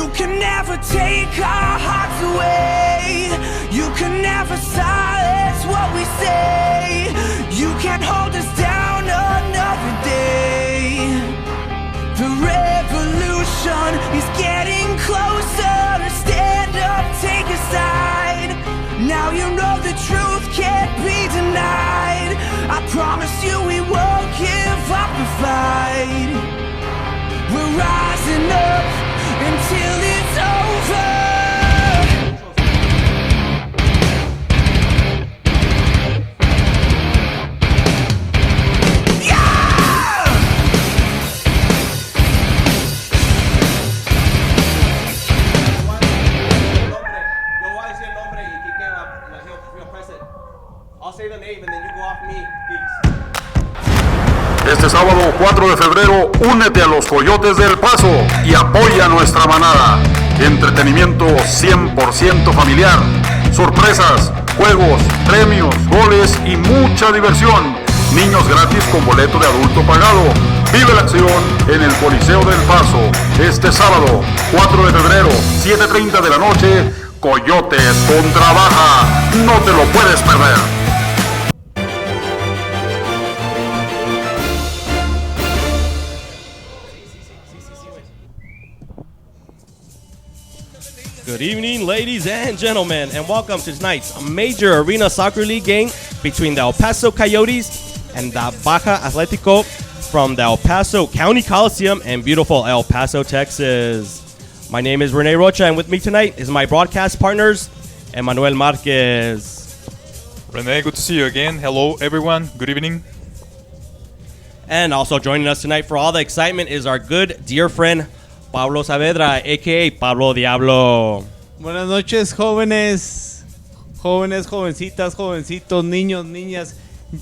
You can never take our hearts away. You can never silence what we say. You can't hold us down another day. The revolution is getting closer. Stand up, take a side. Now you know the truth can't be denied. I promise you we won't give up the fight. We're rising up until it's over. I'll say the name and then you go off me, please. Este sábado 4 de febrero, únete a los Coyotes del Paso y apoya a nuestra manada. Entretenimiento 100% familiar, sorpresas, juegos, premios, goles y mucha diversión. Niños gratis con boleto de adulto pagado. Vive la acción en el Coliseo del Paso. Este sábado 4 de febrero, 7:30 de la noche, Coyotes contra Baja. No te lo puedes perder. Good evening, ladies and gentlemen, and welcome to tonight's major Arena Soccer League game between the El Paso Coyotes and the Baja Atletico from the El Paso County Coliseum in beautiful El Paso, Texas. My name is Rene Rocha, and with me tonight is my broadcast partners, Emmanuel Marquez. Rene, good to see you again. Hello, everyone. Good evening. And also joining us tonight for all the excitement is our good dear friend, Pablo Saavedra, a.k.a. Pablo Diablo. Buenas noches, jóvenes, jovencitas, jovencitos, niños, niñas.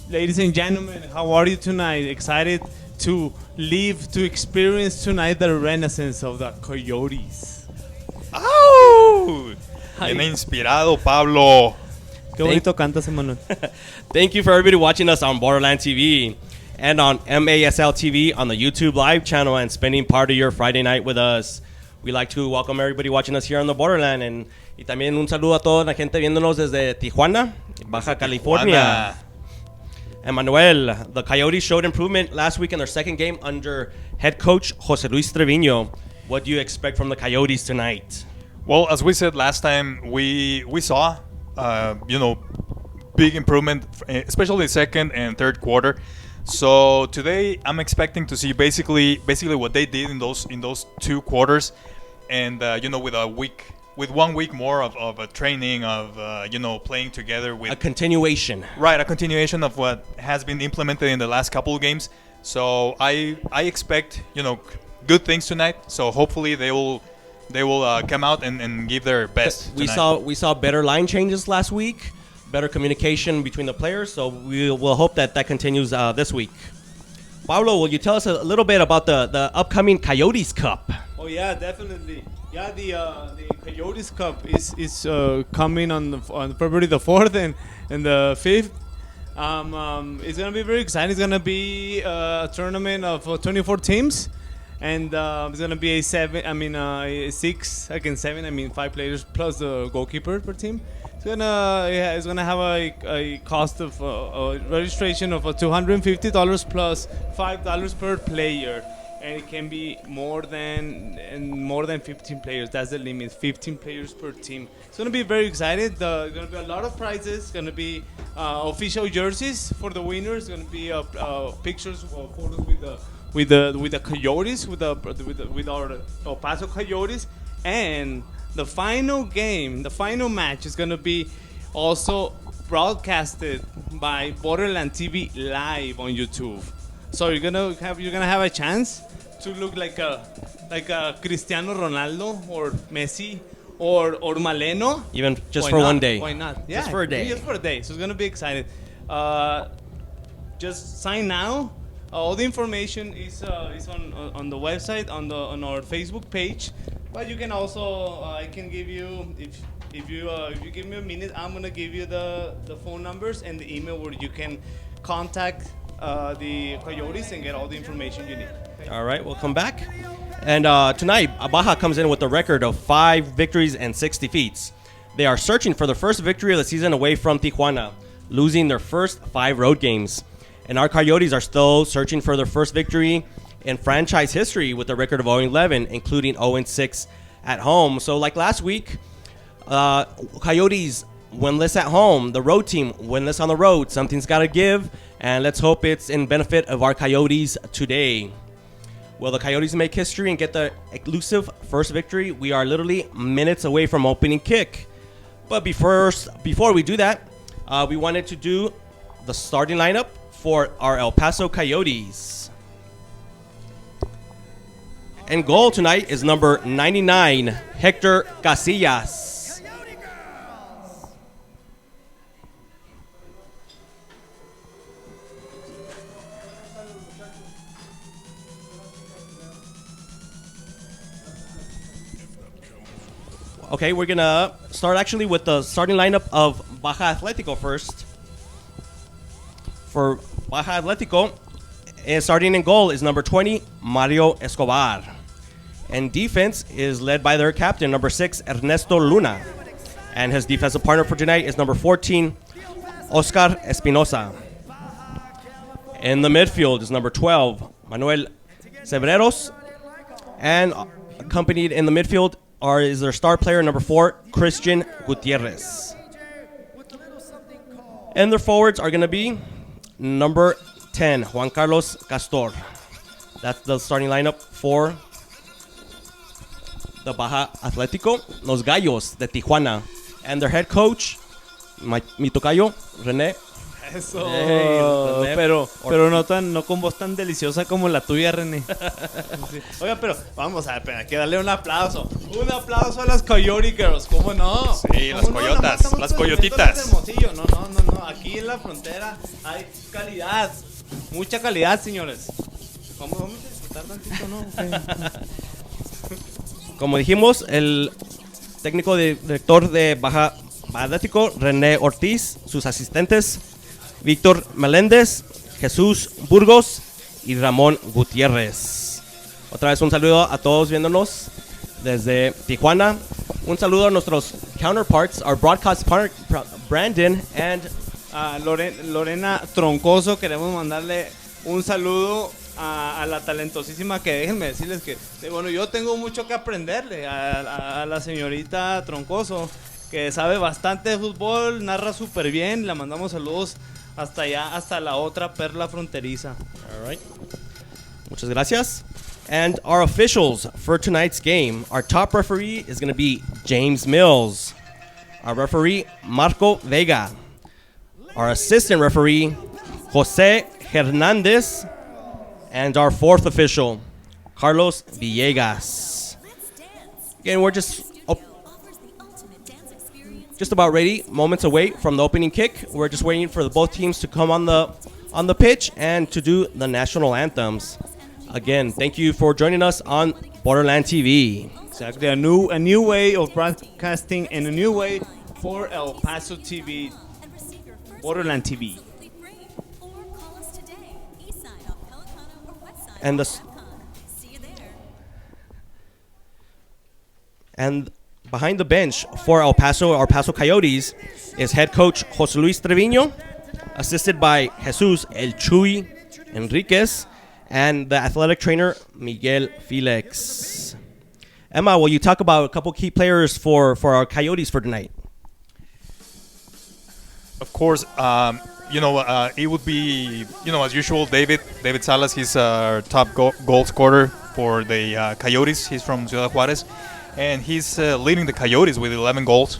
Ladies and gentlemen, how are you tonight? Excited to experience tonight the renaissance of the Coyotes. ¡Au! Bien inspirado, Pablo. Qué bonito cantas, Emmanuel. Thank you for everybody watching us on Borderland TV and on MASL TV on the YouTube live channel and spending part of your Friday night with us. We like to welcome everybody watching us here on the Borderland, y también un saludo a toda la gente viéndonos desde Tijuana, Baja California. Emmanuel, the Coyotes showed improvement last week in their second game under head coach Jose Luis Treviño. What do you expect from the Coyotes tonight? Well, as we said last time, we saw, big improvement, especially second and third quarter. So today I'm expecting to see basically what they did in those two quarters, and with 1 week more of a training of playing together with a continuation. Right, a continuation of what has been implemented in the last couple of games. So I expect good things tonight. So hopefully they will come out and give their best. We saw better line changes last week. Better communication between the players, so we will hope that continues this week. Pablo, will you tell us a little bit about the upcoming Coyotes Cup? Oh yeah, definitely. Yeah, the Coyotes Cup is coming on February the 4th and the 5th. It's gonna be very exciting. It's gonna be a tournament of 24 teams, and it's gonna be a 6 against 7. 5 players plus the goalkeeper per team. It's gonna have a cost of registration of $250 plus $5 per player, and it can be more than 15 players. That's the limit, 15 players per team. It's gonna be very excited. There's gonna be a lot of prizes. It's gonna be official jerseys for the winners. It's gonna be pictures or photos with the Coyotes, with our El Paso Coyotes, and the final game, the final match is going to be also broadcasted by Borderland TV live on YouTube. So you're gonna have a chance to look like a Cristiano Ronaldo or Messi or Maleno. Even just for one day. Why not? Yeah, just for a day. Just for a day. So it's gonna be excited. Just sign now. All the information is on the website, on our Facebook page. But you can also I can give you if you give me a minute, I'm gonna give you the phone numbers and the email where you can contact the Coyotes and get all the information you need. All right, we'll come back. And tonight, Baja comes in with a record of 5 victories and 6 defeats. They are searching for their first victory of the season away from Tijuana, losing their first 5 road games. And our Coyotes are still searching for their first victory in franchise history with a record of 0-11, including 0-6 at home. So like last week, Coyotes winless at home, the road team winless on the road. Something's got to give, and let's hope it's in benefit of our Coyotes today. Will the Coyotes make history and get the elusive first victory? We are literally minutes away from opening kick. But before we do that, we wanted to do the starting lineup for our El Paso Coyotes. And goal tonight is number 99, Hector Casillas. Okay, we're gonna start actually with the starting lineup of Baja Atletico first. For Baja Atletico, starting in goal is number 20, Mario Escobar. And defense is led by their captain, number 6, Ernesto Luna. And his defensive partner for tonight is number 14, Oscar Espinosa. In the midfield is number 12, Manuel Sebreros. And accompanied in the midfield is their star player, number 4, Christian Gutierrez. And their forwards are going to be number 10, Juan Carlos Castor. That's the starting lineup for the Baja Atletico, Los Gallos de Tijuana. And their head coach, mi tocayo, René. Eso. René. Pero no con voz tan deliciosa como la tuya, René. Sí. Oiga, pero vamos a ver, hay que darle un aplauso. Un aplauso a las Coyote Girls, ¿cómo no? Sí, las coyotas, las coyotitas. No. Aquí en la frontera hay calidad, mucha calidad, señores. Vamos a disfrutar tantito, ¿no? Okay. Como dijimos, el técnico director de Baja Atlético, René Ortiz, sus asistentes, Víctor Meléndez, Jesús Burgos y Ramón Gutiérrez. Otra vez un saludo a todos viéndonos desde Tijuana. Un saludo a nuestros counterparts, our broadcast partner, Brandon and Lorena Troncoso. Queremos mandarle un saludo a la talentosísima, que déjenme decirles que, bueno, yo tengo mucho que aprenderle a la señorita Troncoso, que sabe bastante de fútbol, narra súper bien. Le mandamos saludos hasta allá, hasta la otra perla fronteriza. All right. Muchas gracias. And our officials for tonight's game, our top referee is going to be James Mills. Our referee, Marco Vega. Our assistant referee, Jose Hernandez. And our fourth official, Carlos Villegas. Again, we're just about ready, moments away from the opening kick. We're just waiting for both teams to come on the pitch and to do the national anthems. Again, thank you for joining us on Borderland TV. Exactly, a new way of broadcasting and a new way for El Paso TV, Borderland TV. And behind the bench for our Paso Coyotes is head coach Jose Luis Treviño, assisted by Jesus El Chuy Enriquez, and the athletic trainer Miguel Felix. Emma, will you talk about a couple key players for our Coyotes for tonight? Of course, it would be, as usual, David Salas. He's our top goal scorer for the Coyotes. He's from Ciudad Juárez, and he's leading the Coyotes with 11 goals,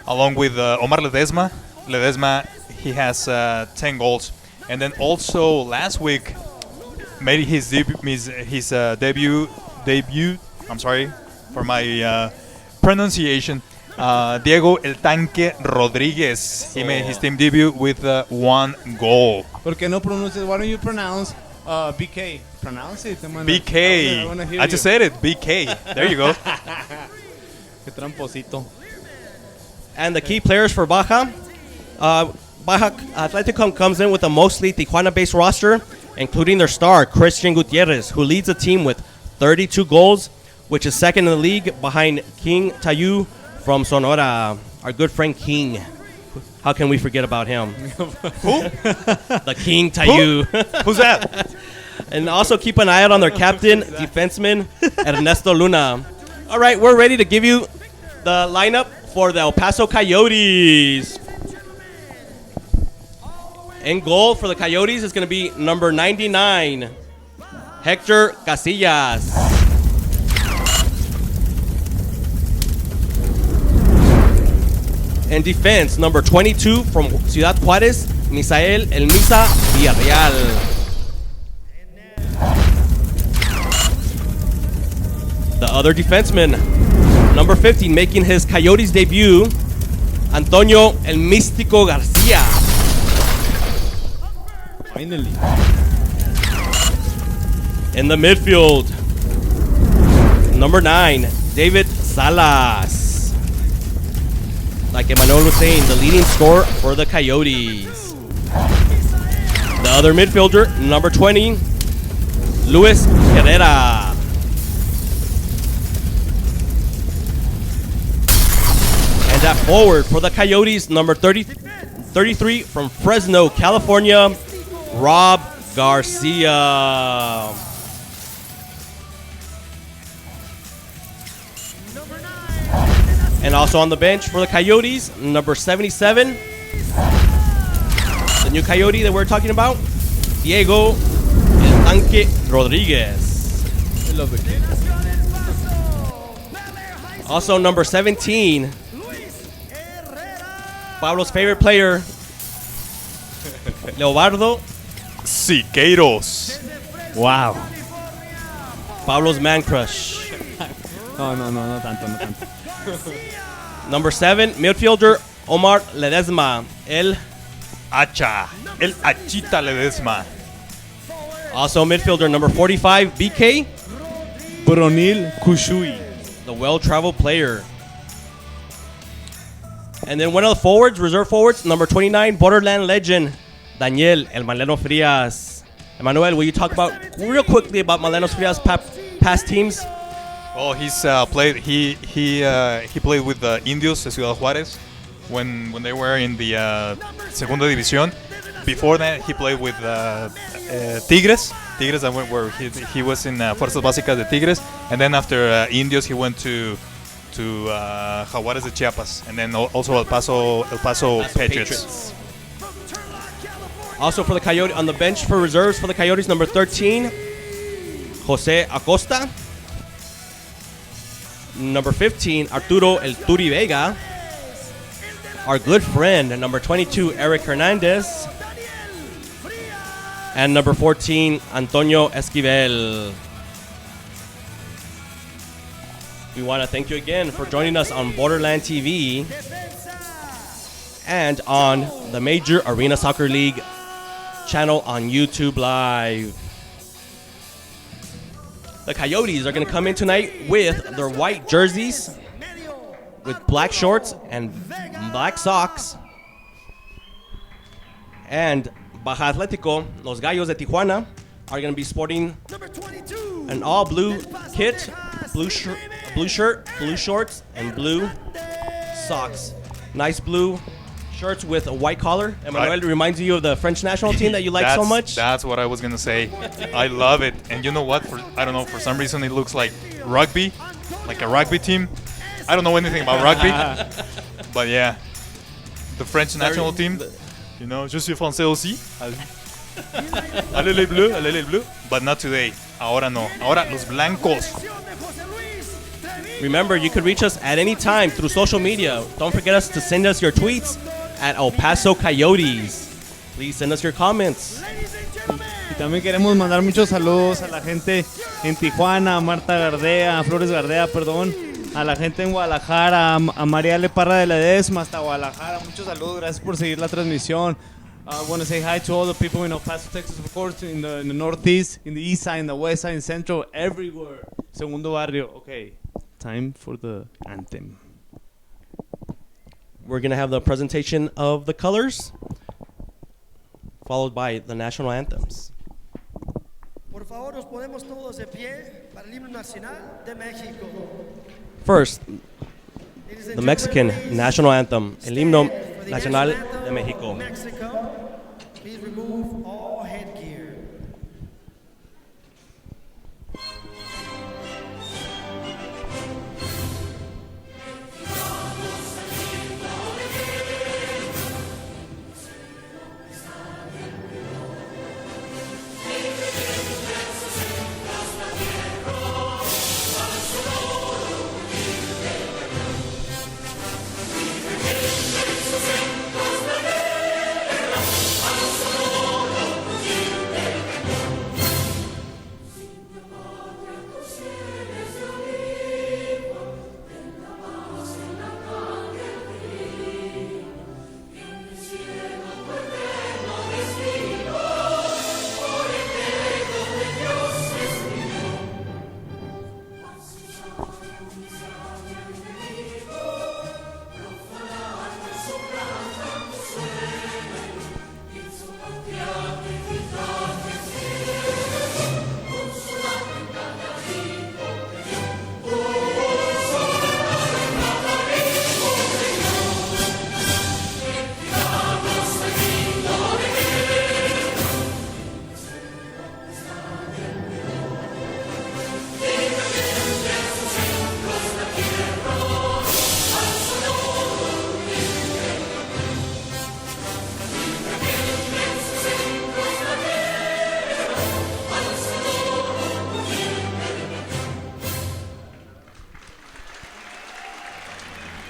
along with Omar Ledesma. He has 10 goals, and then also last week made his debut. I'm sorry for my pronunciation. Diego El Tanque Rodríguez. He made his team debut with 1 goal. ¿Por qué no pronuncias? Why don't you pronounce BK? Pronounce it. BK. I just said it. BK. There you go. Qué tramposito. And the key players for Baja. Baja Atletico comes in with a mostly Tijuana-based roster, including their star, Christian Gutierrez, who leads the team with 32 goals, which is second in the league behind King Tayu from Sonora. Our good friend King. How can we forget about him? Who? The King Tayu. Who's that? And also keep an eye out on their captain, defenseman, Ernesto Luna. All right, we're ready to give you the lineup for the El Paso Coyotes. In goal for the Coyotes is going to be number 99, Hector Casillas. In defense, number 22 from Ciudad Juárez, Misael El Misa Villarreal. The other defenseman, number 15, making his Coyotes debut, Antonio El Místico Garcia. Finally. In the midfield, number 9, David Salas. Like Emmanuel was saying, the leading scorer for the Coyotes. The other midfielder, number 20, Luis Herrera. And at forward for the Coyotes, number 33 from Fresno, California, Rob Garcia. And also on the bench for the Coyotes, number 77, the new Coyote that we're talking about, Diego El Tanque Rodriguez. I love the kid. Also number 17, Pablo's favorite player, Leobardo, Siqueiros. Wow. Pablo's man crush. No tanto. Number 7, midfielder, Omar Ledesma, El. Hacha. El Hachita Ledesma. Also midfielder, number 45, BK, Bronil Kushui. the well-traveled player. And then one of the forwards, reserve forwards, number 29, Borderland legend, Daniel El Maleno Frias. Emmanuel, will you talk about real quickly about Maleno Frias' past teams? Well, he's played. He played with the Indios de Ciudad Juárez when they were in the Segunda División. Before that, he played with Tigres. Tigres, where he was in Fuerzas Básicas de Tigres, and then after Indios, he went to Jaguares de Chiapas, and then also El Paso Patriots. Also for the Coyote, on the bench for reserves for the Coyotes, number 13, Jose Acosta. Number 15, Arturo El Turi Vega. Our good friend, number 22, Eric Hernandez. And number 14, Antonio Esquivel. We want to thank you again for joining us on Borderland TV and on the Major Arena Soccer League channel on YouTube Live. The Coyotes are going to come in tonight with their white jerseys with black shorts and black socks. And Baja Atletico, Los Gallos de Tijuana, are going to be sporting an all blue kit, blue shirt, blue shorts, and blue socks. Nice blue shirts with a white collar. Emmanuel, reminds you of the French national team that you like so much. That's what I was gonna say. I love it. And you know what? I don't know. For some reason, it looks like rugby, like a rugby team. I don't know anything about rugby, but yeah, the French national team. You know, je suis français aussi. Allez les bleus, allez les bleus. But not today. Ahora no. Ahora los blancos. Remember, you could reach us at any time through social media. Don't forget us to send us your tweets at El Paso Coyotes. Please send us your comments. Y también queremos mandar muchos saludos a la gente en Tijuana, a Marta Gardea, a Flores Gardea, perdón, a la gente en Guadalajara, a María Leparra de Ledesma hasta Guadalajara. Muchos saludos, gracias por seguir la transmisión. I want to say hi to all the people in El Paso, Texas, of course, in the northeast, in the east side, in the west side, in central, everywhere. Segundo barrio. Okay, time for the anthem. We're going to have the presentation of the colors, followed by the national anthems. Por favor, nos ponemos todos de pie. para el himno nacional de México. First, Ladies and the Mexican gentlemen, please national anthem, El Himno stand for the Nacional anthem de México. of Mexico. Please remove all headgear.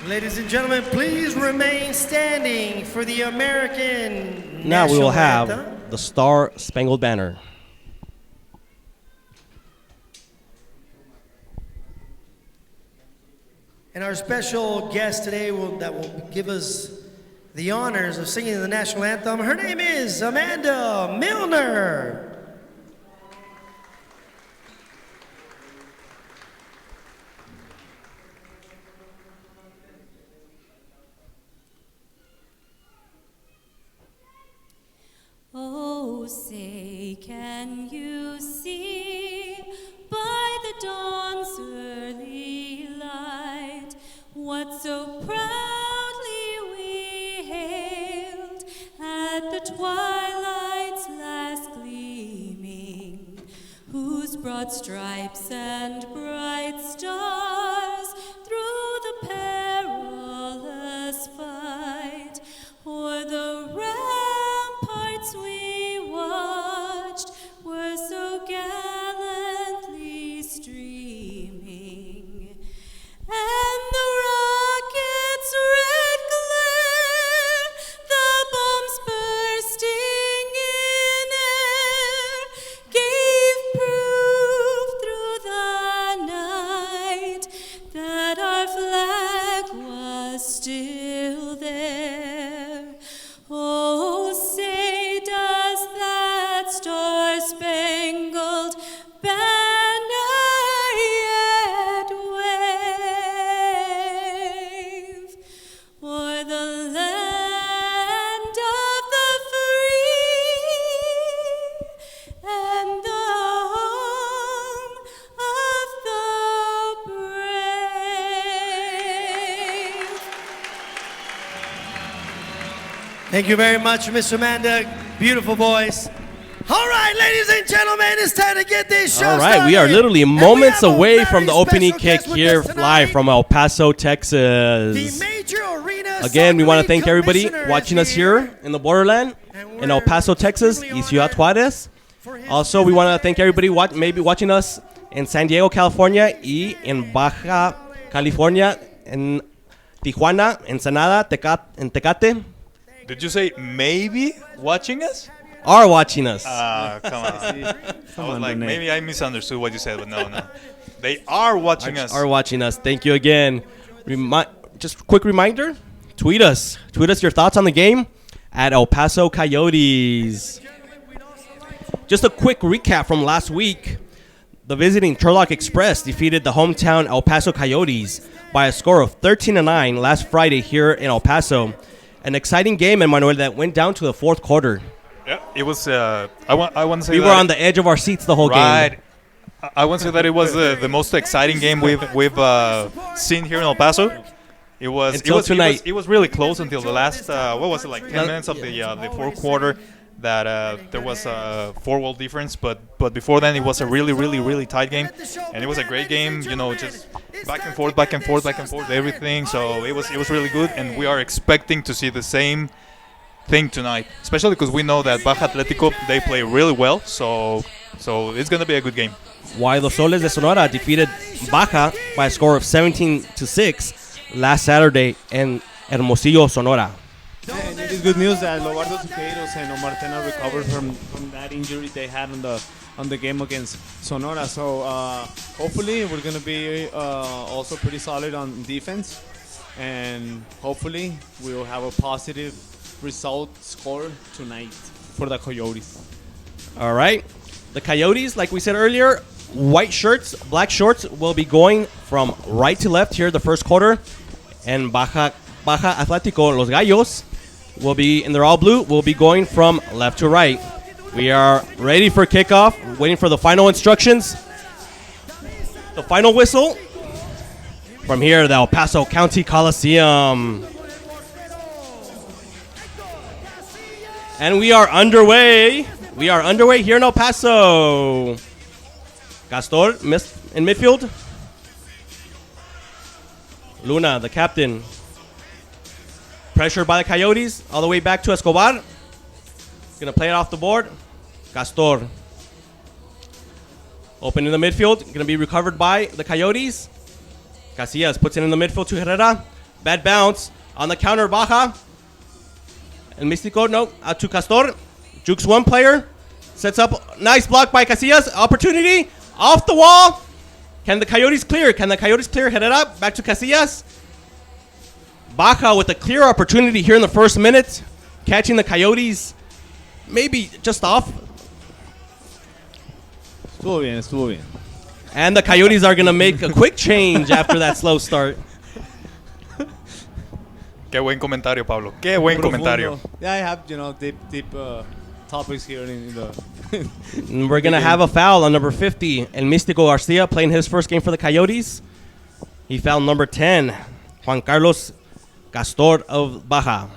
Ladies and gentlemen, please remain standing for the American Now we will national have anthem. the Star Spangled Banner. And our special guest today that will give us the honors of singing the national anthem. Her name is Amanda Milner. Oh, say, can you see by the dawn's early light what so proudly we hailed at the twilight's last gleaming, whose broad stripes and bright stars through the perilous fight o'er the ramparts we watched were so gallantly streaming, and the rocket's red glare, the bombs bursting in air, gave proof through the night that our flag was still there. Oh, say, does that star-spangled banner yet wave o'er the land of the free and the home of the brave? Thank you very much, Miss Amanda. Beautiful voice. All right, ladies and gentlemen, it's time to get this show All right, we are started. literally And we moments have a away very from the opening special kick guest with here us tonight. live from El Paso, The Texas. major arena Again, we soccer want to league thank everybody commissioner watching is us here in the borderland, And in El we're Paso, Texas, extremely y Ciudad honored Juarez. for his Also, we want to visit thank everybody maybe watching us in San Diego, California, y in Baja, California, in Tijuana, Ensenada, en Tecate, Did you say maybe watching us? are watching us. Come on. I was on, like, Renee. maybe I misunderstood what you said, but no. They are watching us. Are watching us. Thank you again. Just quick reminder, tweet us. Tweet us your thoughts on the game at El Paso Coyotes. Just a quick recap from last week. The visiting Turlock Express defeated the hometown El Paso Coyotes by a score of 13-9 last Friday here in El Paso. An exciting game, Emmanuel, that went down to the fourth quarter. Yeah, it was. I want to say We that were on the edge of our seats the whole right. game. I won't say that it was the most exciting game we've seen here in El Paso. Until tonight. It was really close until the last what was it, like 10 minutes of the fourth quarter, that there was a 4-goal difference, but before then it was a really tight game, and it was a great game, just back and forth everything. So it was really good, and we are expecting to see the same thing tonight, especially because we know that Baja Atletico, they play really well, so it's going to be a good game. While the Soles de Sonora defeated Baja by a score of 17-6 last Saturday in Hermosillo, Sonora. And it is good news that Lobardo Tuqueiros and Omar Tena recovered from that injury they had on the game against Sonora. So hopefully we're going to be also pretty solid on defense, and hopefully we will have a positive result score tonight for the Coyotes. All right. The Coyotes, like we said earlier, white shirts, black shorts will be going from right to left here the first quarter. And Baja Atletico, Los Gallos, will be, and they're all blue, will be going from left to right. We are ready for kickoff, waiting for the final instructions. The final whistle from here, the El Paso County Coliseum. And we are underway. We are underway here in El Paso. Castor in midfield. Luna, the captain. Pressured by the Coyotes. All the way back to Escobar. Going to play it off the board. Castor. Open in the midfield. Going to be recovered by the Coyotes. Casillas puts it in the midfield to Herrera. Bad bounce. On the counter, Baja. El Místico, no. Out to Castor. Jukes one player. Sets up. Nice block by Casillas. Opportunity. Off the wall. Can the Coyotes clear? Herrera. Back to Casillas. Baja with a clear opportunity here in the first minute. Catching the Coyotes. Maybe just off. Estuvo bien. And the Coyotes are going to make a quick change after that slow start. Qué buen comentario, Pablo. Qué buen comentario. Yeah, I have, deep topics here in the... And we're going to have a foul on number 50. El Místico Garcia playing his first game for the Coyotes. He fouled number 10, Juan Carlos Castor of Baja.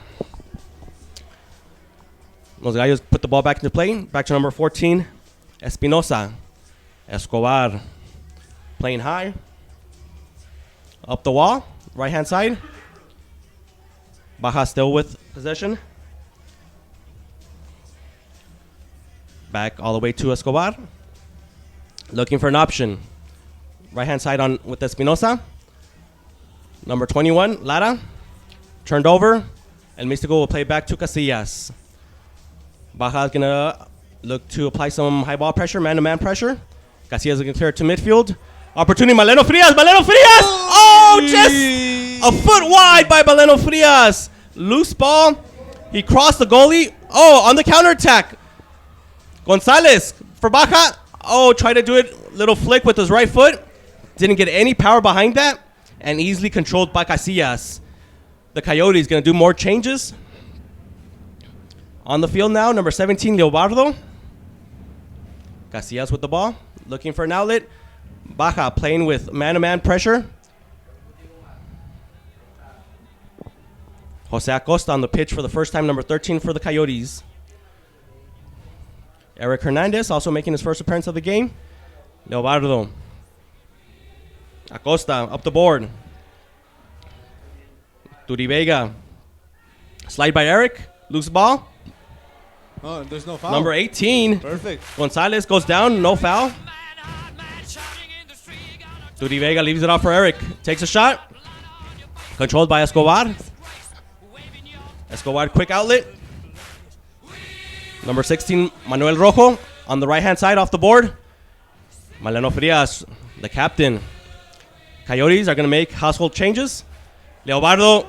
Los Gallos put the ball back into play. Back to number 14, Espinosa. Escobar playing high. Up the wall, right-hand side. Baja still with possession. Back all the way to Escobar. Looking for an option. Right-hand side on with Espinosa. Number 21, Lara. Turned over. El Místico will play back to Casillas. Baja is going to look to apply some high ball pressure, man-to-man pressure. Casillas is going to clear it to midfield. Opportunity, Maleno Frias. Oh, just a foot wide by Maleno Frias. Loose ball. He crossed the goalie. Oh, on the counterattack. Gonzalez for Baja. Oh, tried to do it. Little flick with his right foot. Didn't get any power behind that. And easily controlled by Casillas. The Coyotes going to do more changes. On the field now, number 17, Leobardo. Casillas with the ball. Looking for an outlet. Baja playing with man-to-man pressure. Jose Acosta on the pitch for the first time, number 13 for the Coyotes. Eric Hernandez also making his first appearance of the game. Leobardo. Acosta up the board. Turi Vega. Slide by Eric. Loose ball. Oh, there's no foul. Number 18. Perfect. Gonzalez goes down. No foul. Turi Vega leaves it off for Eric. Takes a shot. Controlled by Escobar. Escobar, quick outlet. Number 16, Manuel Rojo on the right-hand side off the board. Maleno Frias, the captain. Coyotes are going to make household changes. Leobardo,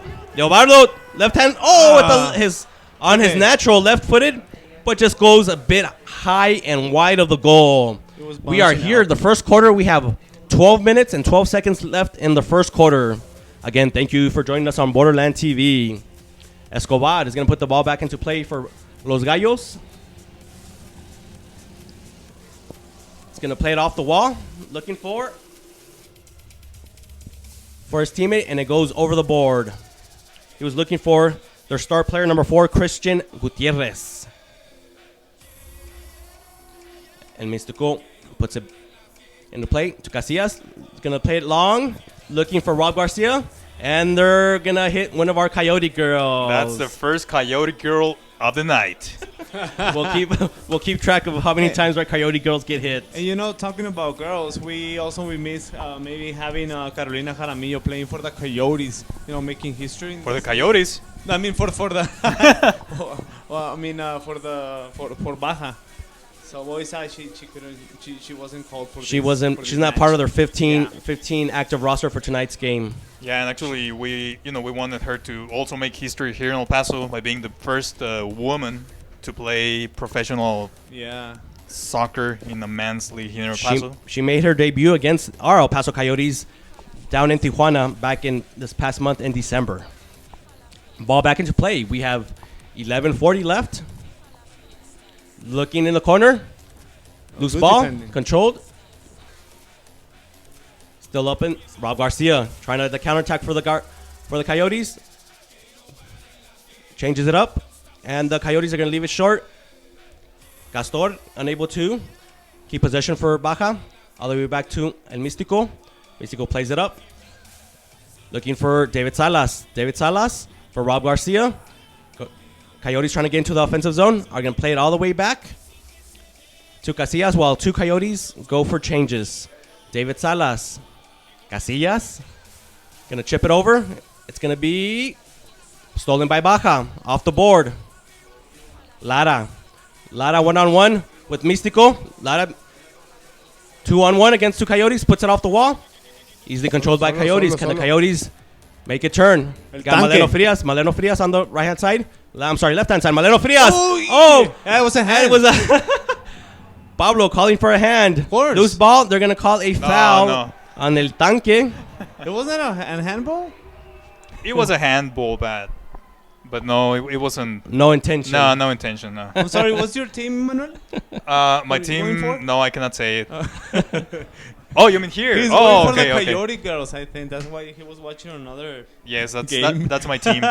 left hand. Oh, with his natural left-footed, but just goes a bit high and wide of the goal. We are here. The first quarter, we have 12 minutes and 12 seconds left in the first quarter. Again, thank you for joining us on Borderland TV. Escobar is going to put the ball back into play for Los Gallos. He's going to play it off the wall, looking for his teammate, and it goes over the board. He was looking for their star player, number 4, Christian Gutierrez. And Mystico puts it into play to Casillas. He's going to play it long, looking for Rob Garcia. And they're going to hit one of our Coyote girls. That's the first Coyote girl of the night. We'll keep track of how many times our Coyote girls get hit. And you know, talking about girls, we miss maybe having Carolina Jaramillo playing for the Coyotes. You know, making history. For the Coyotes. I mean, for the. Well, I mean, for Baja. So what is that? She couldn't. She wasn't called for. She this, wasn't. for She's this not match. part of their 15 Yeah. active roster for tonight's game. Yeah, and actually, we wanted her to also make history here in El Paso by being the first woman to play professional soccer in the men's league here in El Paso. She made her debut against our El Paso Coyotes down in Tijuana back in this past month in December. Ball back into play. We have 11:40 left. Looking in the corner. Loose Good ball. defending. Controlled. Still open. Rob Garcia trying to the counterattack for the Coyotes. Changes it up. And the Coyotes are going to leave it short. Castor unable to keep possession for Baja. All the way back to El Místico. Místico plays it up. Looking for David Salas. David Salas for Rob Garcia. Coyotes trying to get into the offensive zone. Are going to play it all the way back to Casillas while 2 Coyotes go for changes. David Salas. Casillas. Going to chip it over. It's going to be stolen by Baja. Off the board. Lara. Lara 1-on-1 with Místico. Lara 2-on-1 against 2 Coyotes. Puts it off the wall. Easily controlled by Coyotes. Can the Coyotes make a turn? Got Maleno Frias. Maleno Frias on the right-hand side. I'm sorry, left-hand side. Maleno Frias. Oh! Yeah, it was a hand. It was a Pablo calling for a hand. Of course. Loose ball. They're going to call a foul no. on El Tanque. It wasn't a handball? It was a handball bat. But no, it wasn't. No intention. No intention, no. I'm sorry, what's your team, Manuel? My Going team, for? no, I cannot say it. Oh, you mean here? He's Oh, going for okay, the okay. Coyote girls, I think. That's why he was watching another. Yes, Game. that's my team.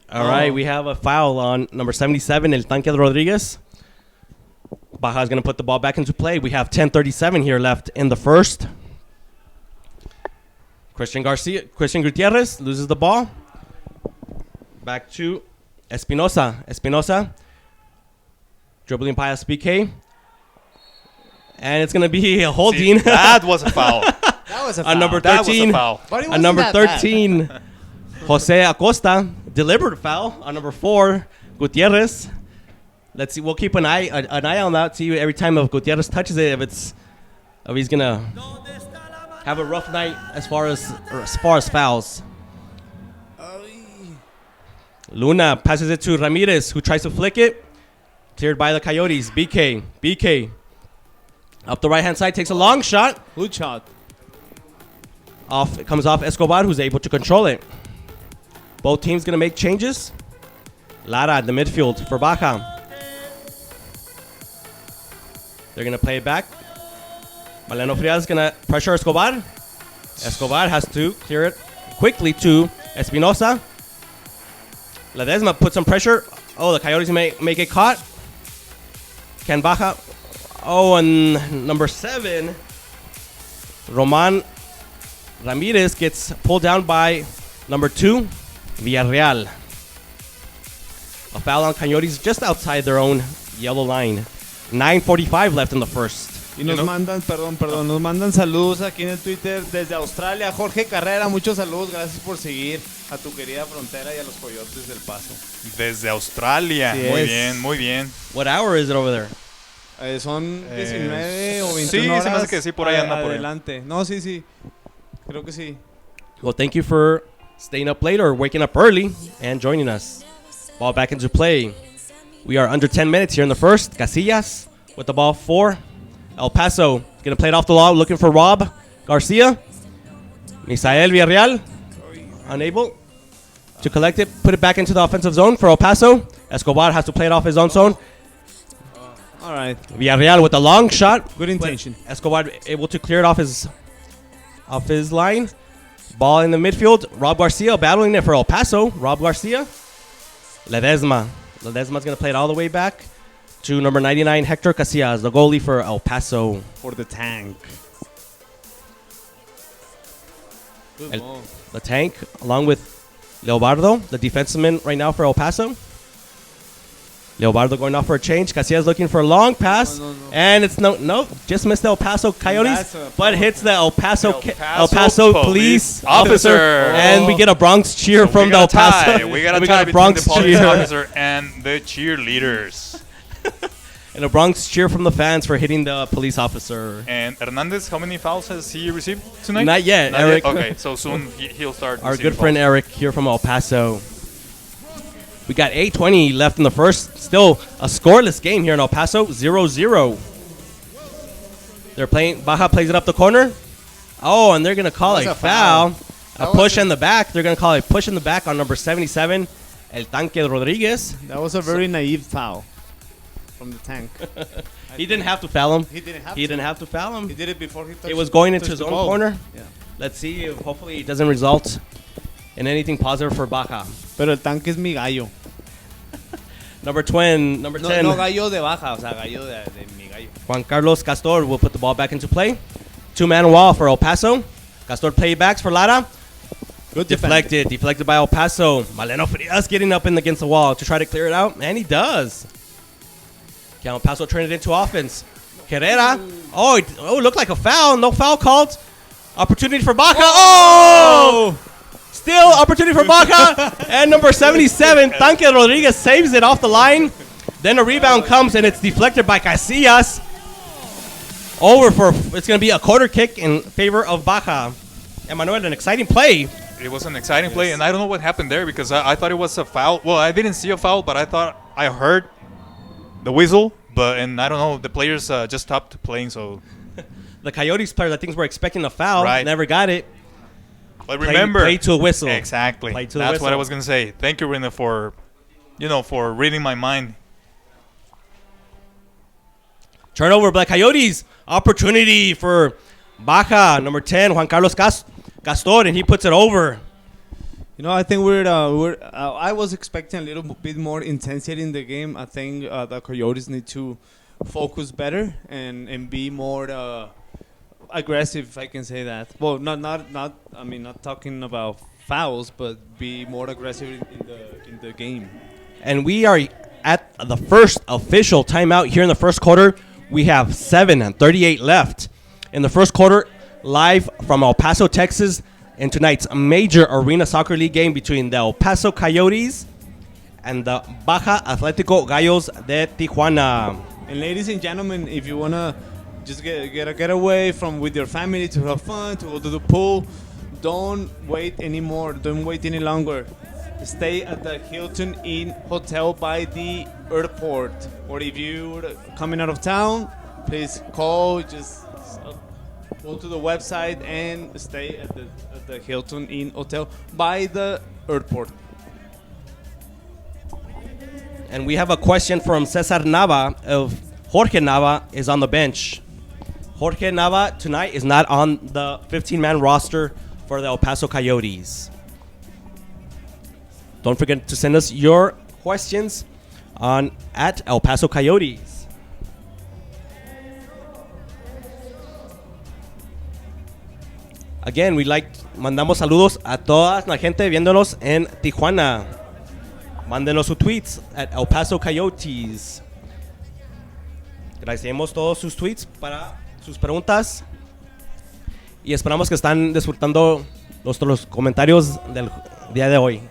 All right, we have a foul on number 77, El Tanque Rodriguez. Baja's going to put the ball back into play. We have 10:37 here left in the first. Christian Gutierrez loses the ball. Back to Espinosa. Espinosa dribbling past BK. And it's going to be a holding. See, that was a foul. That was a foul. On number That was 13. a foul. But it On wasn't number that bad. 13, Jose Acosta. Deliberate foul. On number 4, Gutierrez. Let's see. We'll keep an eye on that. See every time if Gutierrez touches it, if he's gonna have a rough night as far as fouls. Luna passes it to Ramirez, who tries to flick it. Cleared by the Coyotes. BK up the right hand side takes a long shot. Good shot. It comes off Escobar, who's able to control it. Both teams gonna make changes. Lara in the midfield for Baja. They're going to play it back. Maleno Frias is going to pressure Escobar. Escobar has to clear it quickly to Espinosa. Ledesma puts some pressure. Oh, the Coyotes may get caught. Can Baja? Oh, and number 7, Roman Ramirez gets pulled down by number 2, Villarreal. A foul on Coyotes just outside their own yellow line. 9:45 left in the first. Y nos mandan, nos mandan saludos aquí en el Twitter desde Australia. Jorge Carrera, muchos saludos. Gracias por seguir a tu querida frontera y a los Coyotes del Paso. Desde Australia. Sí Muy es. bien, muy bien. What hour is it over there? Son 19 o 21 sí, horas. se me hace que sí, por ahí anda, por ahí. Adelante. No, sí. Creo que sí. Well, thank you for staying up late or waking up early and joining us. Ball back into play. We are under 10 minutes here in the first. Casillas with the ball for El Paso. Going to play it off the wall, looking for Rob Garcia. Misael Villarreal, unable to collect it. Put it back into the offensive zone for El Paso. Escobar has to play it off his own zone. All right. Villarreal with a long shot. Good intention. But Escobar able to clear it off his line. Ball in the midfield. Rob Garcia battling it for El Paso. Rob Garcia. Ledesma. Ledesma's going to play it all the way back to number 99, Hector Casillas, the goalie for El Paso. For the tank. Good ball. The tank, along with Leobardo, the defenseman right now for El Paso. Leobardo going off for a change. Casillas looking for a long pass. No. And it's no, just missed the El Paso Coyotes, That's a but hits the El Paso police police officer. And we get a Bronx cheer from the El Paso. We got a and tie a between Bronx the police cheer. officer and the cheerleaders. And a Bronx cheer from the fans for hitting the police officer. And Hernandez, how many fouls has he received tonight? Not yet, Not Eric. Yet? Okay, so soon he'll start. Our receiving good friend fouls. Eric here from El Paso. We got 8:20 left in the first. Still a scoreless game here in El Paso. 0-0. They're playing. Baja plays it up the corner. Oh, and they're going to call That a was a foul. foul. A push in the back. They're going to call a push in the back on number 77, El Tanque Rodriguez. That was a very naive foul from the tank. He didn't have to foul him. He didn't have He to. didn't have to foul him. He did it before he touched. It was going into touched his the own ball. corner. Yeah. Let's see if hopefully it doesn't result in anything positive for Baja. Pero el tanque es mi gallo. Number 10. No gallo de Baja, o sea, gallo de mi gallo. Juan Carlos Castor will put the ball back into play. Two-man wall for El Paso. Castor playbacks for Lara. Good Deflected by El Paso. Maleno Frias getting up in against the wall to try to clear it out, and he does. Okay, El Paso turned it into offense. Herrera. Oh, it looked like a foul. No foul called. Opportunity for Baja. Oh! Still opportunity for Baja. And number 77, Tanque Rodriguez saves it off the line. Then a rebound comes, and it's deflected by Casillas. It's going to be a quarter kick in favor of Baja. Emmanuel, an exciting play. It was an exciting play, and I don't know what happened there because I thought it was a foul. Well, I didn't see a foul, but I thought I heard the whistle. And I don't know, the players just stopped playing, so. The Coyotes players, I think, were expecting a foul. Right. Never got it. But remember, Play to a whistle. Exactly. Play to the That's whistle. what I was gonna say. Thank you, Rena, for reading my mind. Turnover by Coyotes. Opportunity for Baja. Number 10, Juan Carlos Castor, and he puts it over. You know, I think I was expecting a little bit more intensity in the game. I think the Coyotes need to focus better and be more aggressive, if I can say that. Well, not. I mean, not talking about fouls, but be more aggressive in the game. And we are at the first official timeout here in the first quarter. We have 7:38 left in the first quarter, live from El Paso, Texas, in tonight's major Arena Soccer League game between the El Paso Coyotes and the Baja Atletico Gallos de Tijuana. And ladies and gentlemen, if you wanna just get a getaway from with your family to have fun, to go to the pool, don't wait anymore. Don't wait any longer. Stay at the Hilton Inn Hotel by the airport. Or if you're coming out of town, please call. Just go to the website and stay at the Hilton Inn Hotel by the airport. And we have a question from Cesar Nava of Jorge Nava is on the bench. Jorge Nava tonight is not on the 15-man roster for the El Paso Coyotes. Don't forget to send us your questions on at El Paso Coyotes. Again, mandamos saludos a toda la gente viéndonos en Tijuana. Mándenos sus tweets at El Paso Coyotes. Agradecemos todos sus tweets para sus preguntas. Y esperamos que están disfrutando nuestros comentarios del día de hoy.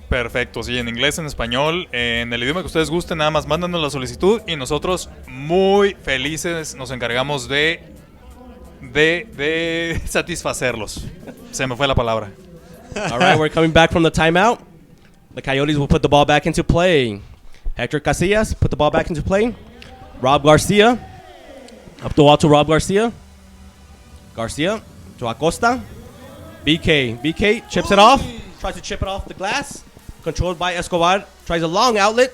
Perfecto, sí, en inglés, en español, en el idioma que ustedes gusten, nada más mándanos la solicitud y nosotros muy felices nos encargamos de satisfacerlos. Se me fue la palabra. All right, we're coming back from the timeout. The Coyotes will put the ball back into play. Hector Casillas put the ball back into play. Rob Garcia. Up the wall to Rob Garcia. Garcia to Acosta. BK chips it off. Tries to chip it off the glass. Controlled by Escobar. Tries a long outlet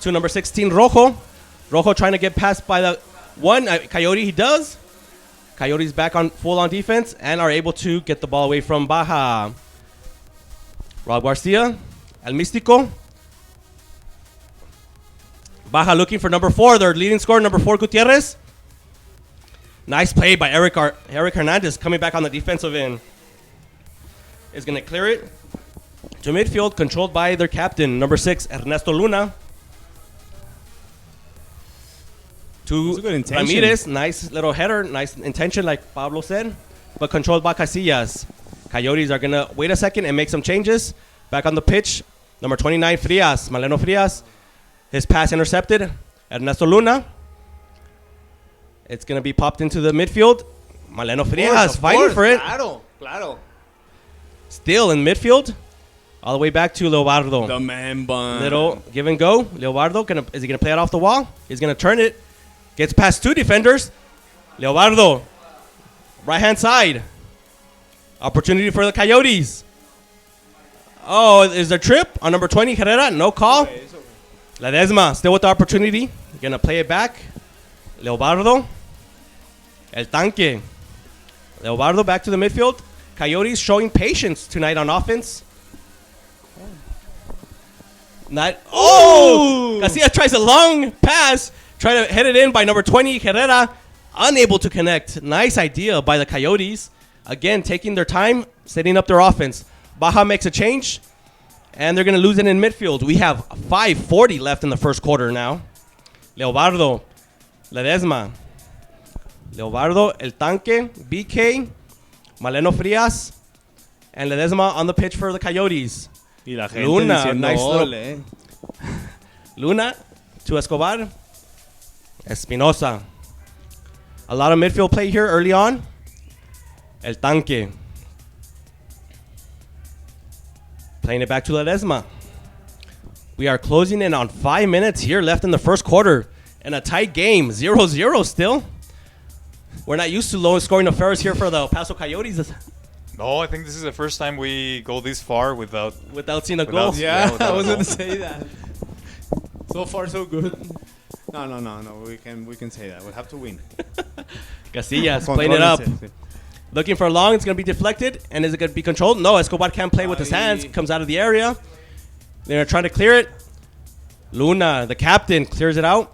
to number 16, Rojo. Rojo trying to get past by the one. Coyote, he does. Coyotes back on full on defense and are able to get the ball away from Baja. Rob Garcia, El Místico. Baja looking for number 4, their leading scorer, number 4, Gutierrez. Nice play by Eric Hernandez coming back on the defensive end. Is going to clear it to midfield, controlled by their captain, number 6, Ernesto Luna. To good intention. Ramirez, nice little header, nice intention like Pablo said, but controlled by Casillas. Coyotes are going to wait a second and make some changes. Back on the pitch, number 29, Frias, Maleno Frias. His pass intercepted, Ernesto Luna. It's going to be popped into the midfield. Maleno Frias fighting for it. Claro. Still in midfield. All the way back to Leobardo. The man bun. Little give and go. Leobardo, is he going to play it off the wall? He's going to turn it. Gets past 2 defenders. Leobardo, right-hand side. Opportunity for the Coyotes. Oh, is there a trip on number 20, Herrera? No call. Okay. Ledesma still with the opportunity. Going to play it back. Leobardo. El Tanque. Leobardo back to the midfield. Coyotes showing patience tonight on offense. Casillas tries a long pass. Try to head it in by number 20, Herrera. Unable to connect. Nice idea by the Coyotes. Again, taking their time, setting up their offense. Baja makes a change, and they're going to lose it in midfield. We have 5:40 left in the first quarter now. Leobardo. Ledesma. Leobardo, El Tanque, BK, Maleno Frias, and Ledesma on the pitch for the Coyotes. Y la gente Luna, diciendo nice little- ole, eh. Luna to Escobar. Espinosa. A lot of midfield play here early on. El Tanque. Playing it back to Ledesma. We are closing in on 5 minutes here left in the first quarter. And a tight game. 0-0 still. We're not used to low scoring affairs here for the Paso Coyotes No, I think this is the first time we go this far without. without seeing a goal. Without- Yeah, without I was a gonna goal. say that. So far, so good. No. We can say that. We'll have to win. Casillas playing it up. Contróllense, sí. Looking for a long. It's going to be deflected. And is it going to be controlled? No, Escobar can't play with his hands. Comes out of the area. They're trying to clear it. Luna, the captain, clears it out.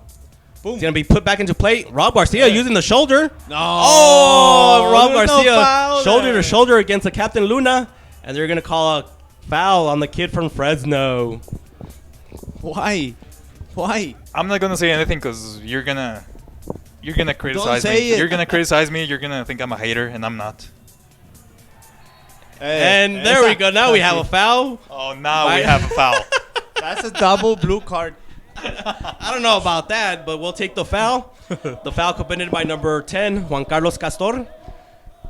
Boom. It's going to be put back into play. Rob Garcia using the shoulder. No. Oh, Rob there's no Garcia foul shoulder there. to shoulder against the captain Luna. And they're going to call a foul on the kid from Fresno. Why? I'm not gonna say anything because you're gonna criticize say me. it. You're gonna criticize me. You're gonna think I'm a hater, and I'm not. And there we go. Now we have a foul. Oh, now we have a foul. That's a double blue card. I don't know about that, but we'll take the foul. The foul committed by number 10, Juan Carlos Castor.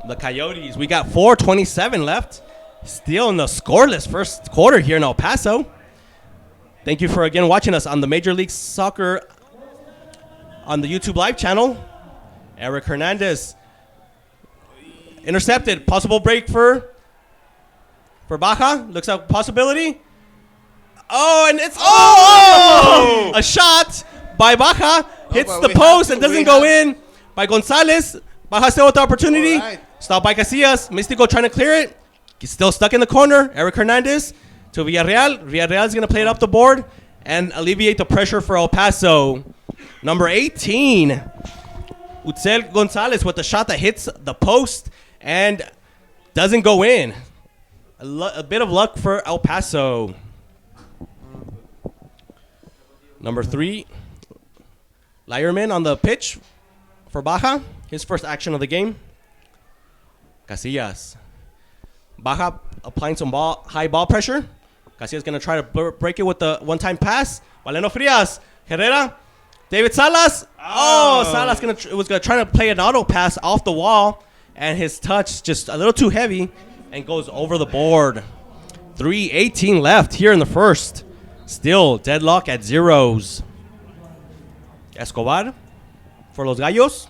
The Coyotes. We got 4:27 left. Still in the scoreless first quarter here in El Paso. Thank you for again watching us on the Major League Soccer on the YouTube live channel. Eric Hernandez intercepted. Possible break for Baja. Looks like a possibility. Oh, and it's a shot by Baja hits but the we have post to- and doesn't we go have- in by Gonzalez. Baja still with the opportunity. All right. Stopped by Casillas. Místico trying to clear it. He's still stuck in the corner. Eric Hernandez to Villarreal. Villarreal is going to play it up the board and alleviate the pressure for El Paso. Number 18, Utzel Gonzalez with the shot that hits the post and doesn't go in. A bit of luck for El Paso. Number 3, Lyerman on the pitch for Baja. His first action of the game. Casillas. Baja applying some high ball pressure. Casillas going to try to break it with the one-time pass. Maleno Frias. Herrera. David Salas. Salas was going to try to play an auto pass off the wall. And his touch just a little too heavy and goes over the board. 3:18 left here in the first. Still deadlock at zeros. Escobar for Los Gallos.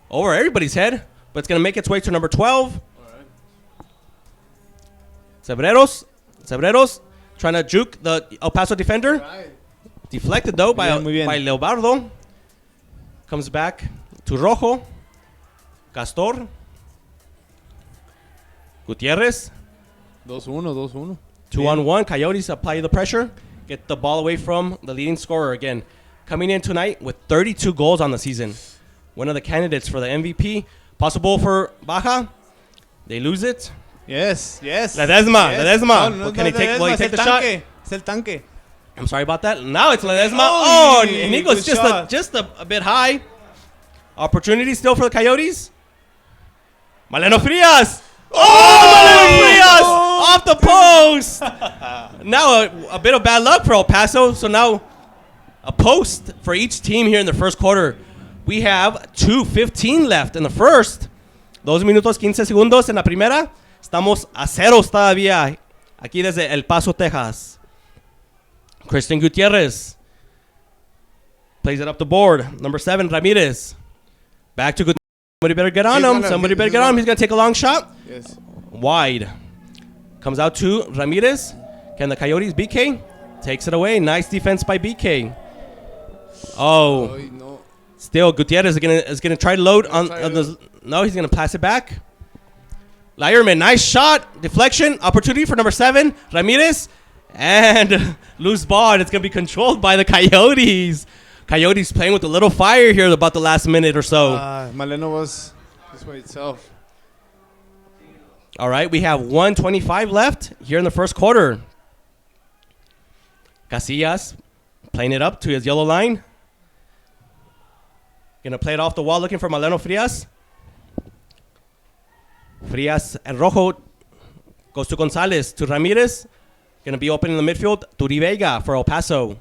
Over everybody's head. But it's going to make its way to number 12. Cebreros trying to juke the El Paso defender. Deflected though Muy bien. by Leobardo. Comes back to Rojo. Castor. Gutierrez. 2-1, 2-1. 2-on-1. Coyotes apply the pressure. Get the ball away from the leading scorer again. Coming in tonight with 32 goals on the season. One of the candidates for the MVP. Possible for Baja. They lose it. Yes, yes. Ledesma, Yes. Ledesma. No, Can he take- Ledesma, will he es take el the shot? tanque. Es el tanque. I'm sorry about that. Now it's Ledesma. Oh, And he goes good shot. just a bit high. Opportunity still for the Coyotes. Maleno Frias. Maleno Frias off the post. Now a bit of bad luck for El Paso. So now a post for each team here in the first quarter. We have 2:15 left in the first. 2 minutos 15 segundos en la primera. Estamos a ceros todavía. Aquí desde El Paso, Texas. Christian Gutierrez plays it up the board. Number 7, Ramirez. Back to Gutierrez. Somebody better get on him. Somebody better get on him. He's going to take a long shot. Yes. Wide. Comes out to Ramirez. Can the Coyotes? BK takes it away. Nice defense by BK. Oh. Ay, no. Still, Gutierrez is gonna try to load on the. No, he's gonna pass it back. Lyerman, nice shot, deflection, opportunity for number 7, Ramirez, and loose ball. And it's gonna be controlled by the Coyotes. Coyotes playing with a little fire here about the last minute or so. Maleno was just by itself. All right, we have 1:25 left here in the first quarter. Casillas playing it up to his yellow line. Gonna play it off the wall, looking for Maleno Frias. Frias and Rojo goes to Gonzalez, to Ramirez. Gonna be open in the midfield to Rivega for El Paso.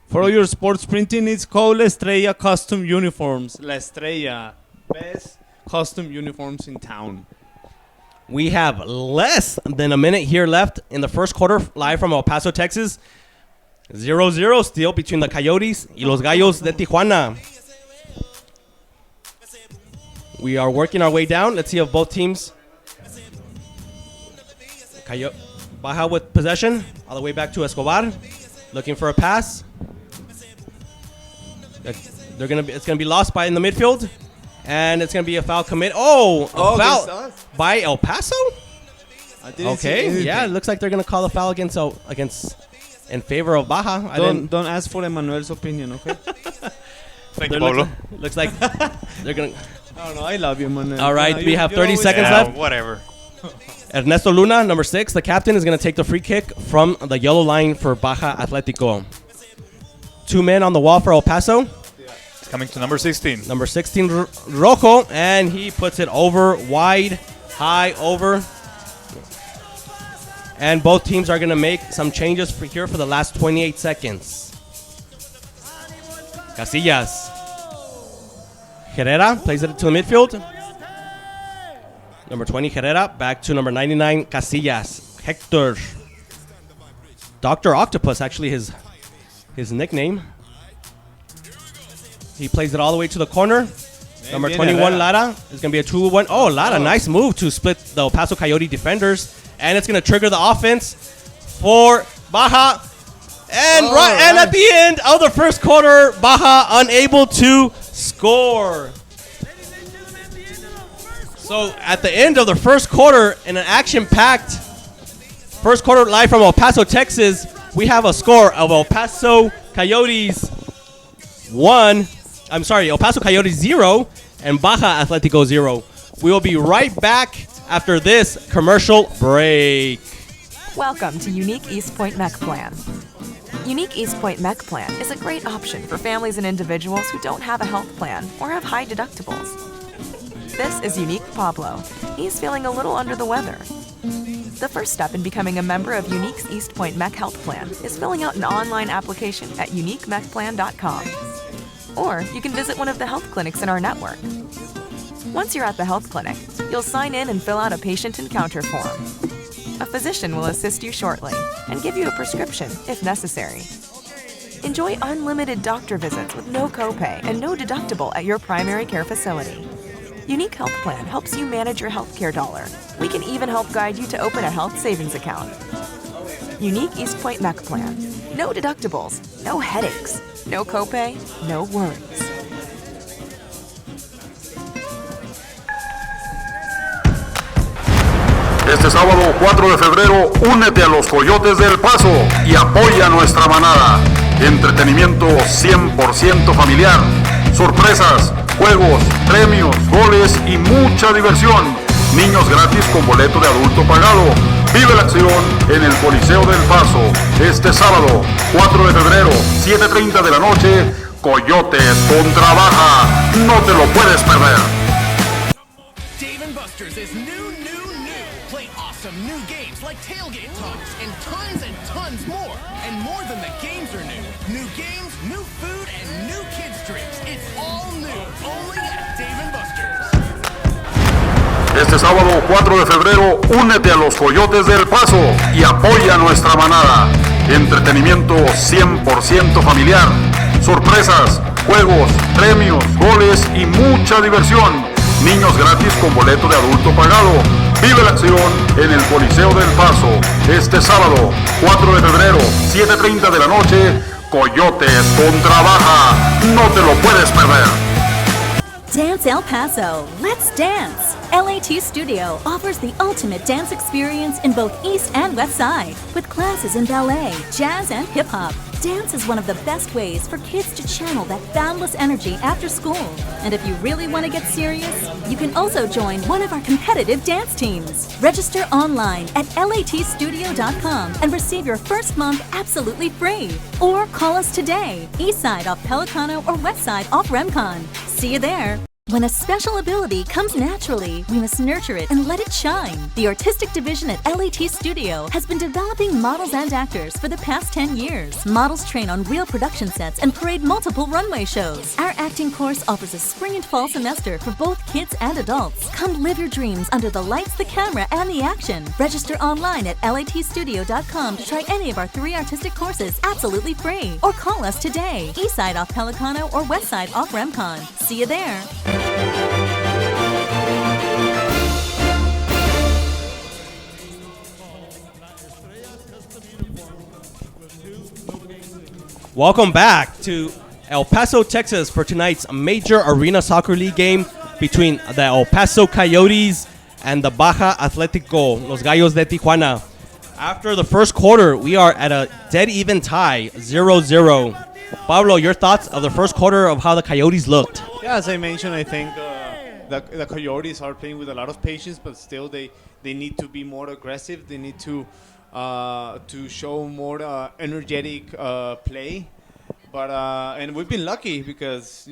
For all your sports printing, it's called La Estrella Custom Uniforms. La Estrella. Best custom uniforms in town. We have less than a minute here left in the first quarter, live from El Paso, Texas. 0-0 still between the Coyotes y los Gallos de Tijuana. We are working our way down. Let's see if both teams. Baja with possession, all the way back to Escobar, looking for a pass. It's gonna be lost by in the midfield, and it's gonna be a foul commit. A foul by El Paso. Okay, yeah, it looks like they're gonna call a foul against in favor of Baja. Don't ask for Emmanuel's opinion, okay? Thank you, Pablo. Looks like they're gonna. I don't know. I love you, Emmanuel. All right, we have 30 always- seconds left. Whatever. Ernesto Luna, number 6, the captain, is going to take the free kick from the yellow line for Baja Atletico. 2 men on the wall for El Paso. Coming to number 16. Number 16, Rojo, and he puts it over, wide, high, over. And both teams are going to make some changes for the last 28 seconds. Casillas. Herrera plays it to the midfield. Number 20, Herrera, back to number 99, Casillas. Hector. Dr. Octopus, actually his nickname. He plays it all the way to the corner. Number 21, Lara, is going to be a 2-1. Oh, Lara, nice move to split the El Paso Coyote defenders. And it's going to trigger the offense for Baja. And and at the end of the first quarter, Baja unable to score. So at the end of the first quarter, in an action-packed first quarter live from El Paso, Texas, we have a score of El Paso Coyotes 1. I'm sorry, El Paso Coyotes 0 and Baja Atletico 0. We will be right back after this commercial break. Welcome to Unique East Point Mech Plan. Unique East Point Mech Plan is a great option for families and individuals who don't have a health plan or have high deductibles. This is Unique Pablo. He's feeling a little under the weather. The first step in becoming a member of Unique's East Point Mech Health Plan is filling out an online application at uniquemechplan.com. Or you can visit one of the health clinics in our network. Once you're at the health clinic, you'll sign in and fill out a patient encounter form. A physician will assist you shortly and give you a prescription if necessary. Enjoy unlimited doctor visits with no copay and no deductible at your primary care facility. Unique Health Plan helps you manage your healthcare dollar. We can even help guide you to open a health savings account. Unique East Point Mech Plan. No deductibles, no headaches, no copay, no worries. Este sábado 4 de febrero, únete a los Coyotes del Paso y apoya a nuestra manada. Entretenimiento 100% familiar, sorpresas, juegos, premios, goles y mucha diversión. Niños gratis con boleto de adulto pagado. Vive la acción en el Coliseo del Paso. Este sábado 4 de febrero, 7:30 de la noche, Coyotes contra Baja. No te lo puedes perder. Dave & Buster's is new. Play awesome new games like Tailgate Talks and tons more. And more than the games are new. New games, new food, and new kids' drinks. It's all new. Only at Dave & Buster's. Este sábado 4 de febrero, únete a los Coyotes del Paso y apoya a nuestra manada. Entretenimiento 100% familiar, sorpresas, juegos, premios, goles y mucha diversión. Niños gratis con boleto de adulto pagado. Vive la acción en el Coliseo del Paso. Este sábado 4 de febrero, 7:30 de la noche, Coyotes contra Baja. No te lo puedes perder. Dance El Paso. Let's dance. LAT Studio offers the ultimate dance experience in both East and West Side, with classes in ballet, jazz, and hip hop. Dance is one of the best ways for kids to channel that boundless energy after school. And if you really want to get serious, you can also join one of our competitive dance teams. Register online at latstudio.com and receive your first month absolutely free. Or call us today, East Side off Pelicano or West Side off Remcon. See you there. When a special ability comes naturally, we must nurture it and let it shine. The artistic division at LAT Studio has been developing models and actors for the past 10 years. Models train on real production sets and parade multiple runway shows. Our acting course offers a spring and fall semester for both kids and adults. Come live your dreams under the lights, the camera, and the action. Register online at latstudio.com to try any of our 3 artistic courses absolutely free. Or call us today, East Side off Pelicano or West Side off Remcon. See you there. Welcome back to El Paso, Texas for tonight's major Arena Soccer League game between the El Paso Coyotes and the Baja Atletico, Los Gallos de Tijuana. After the first quarter, we are at a dead even tie, 0-0. Pablo, your thoughts of the first quarter of how the Coyotes looked? Yeah, as I mentioned, I think the Coyotes are playing with a lot of patience, but still they need to be more aggressive. They need to show more energetic play. But and we've been lucky because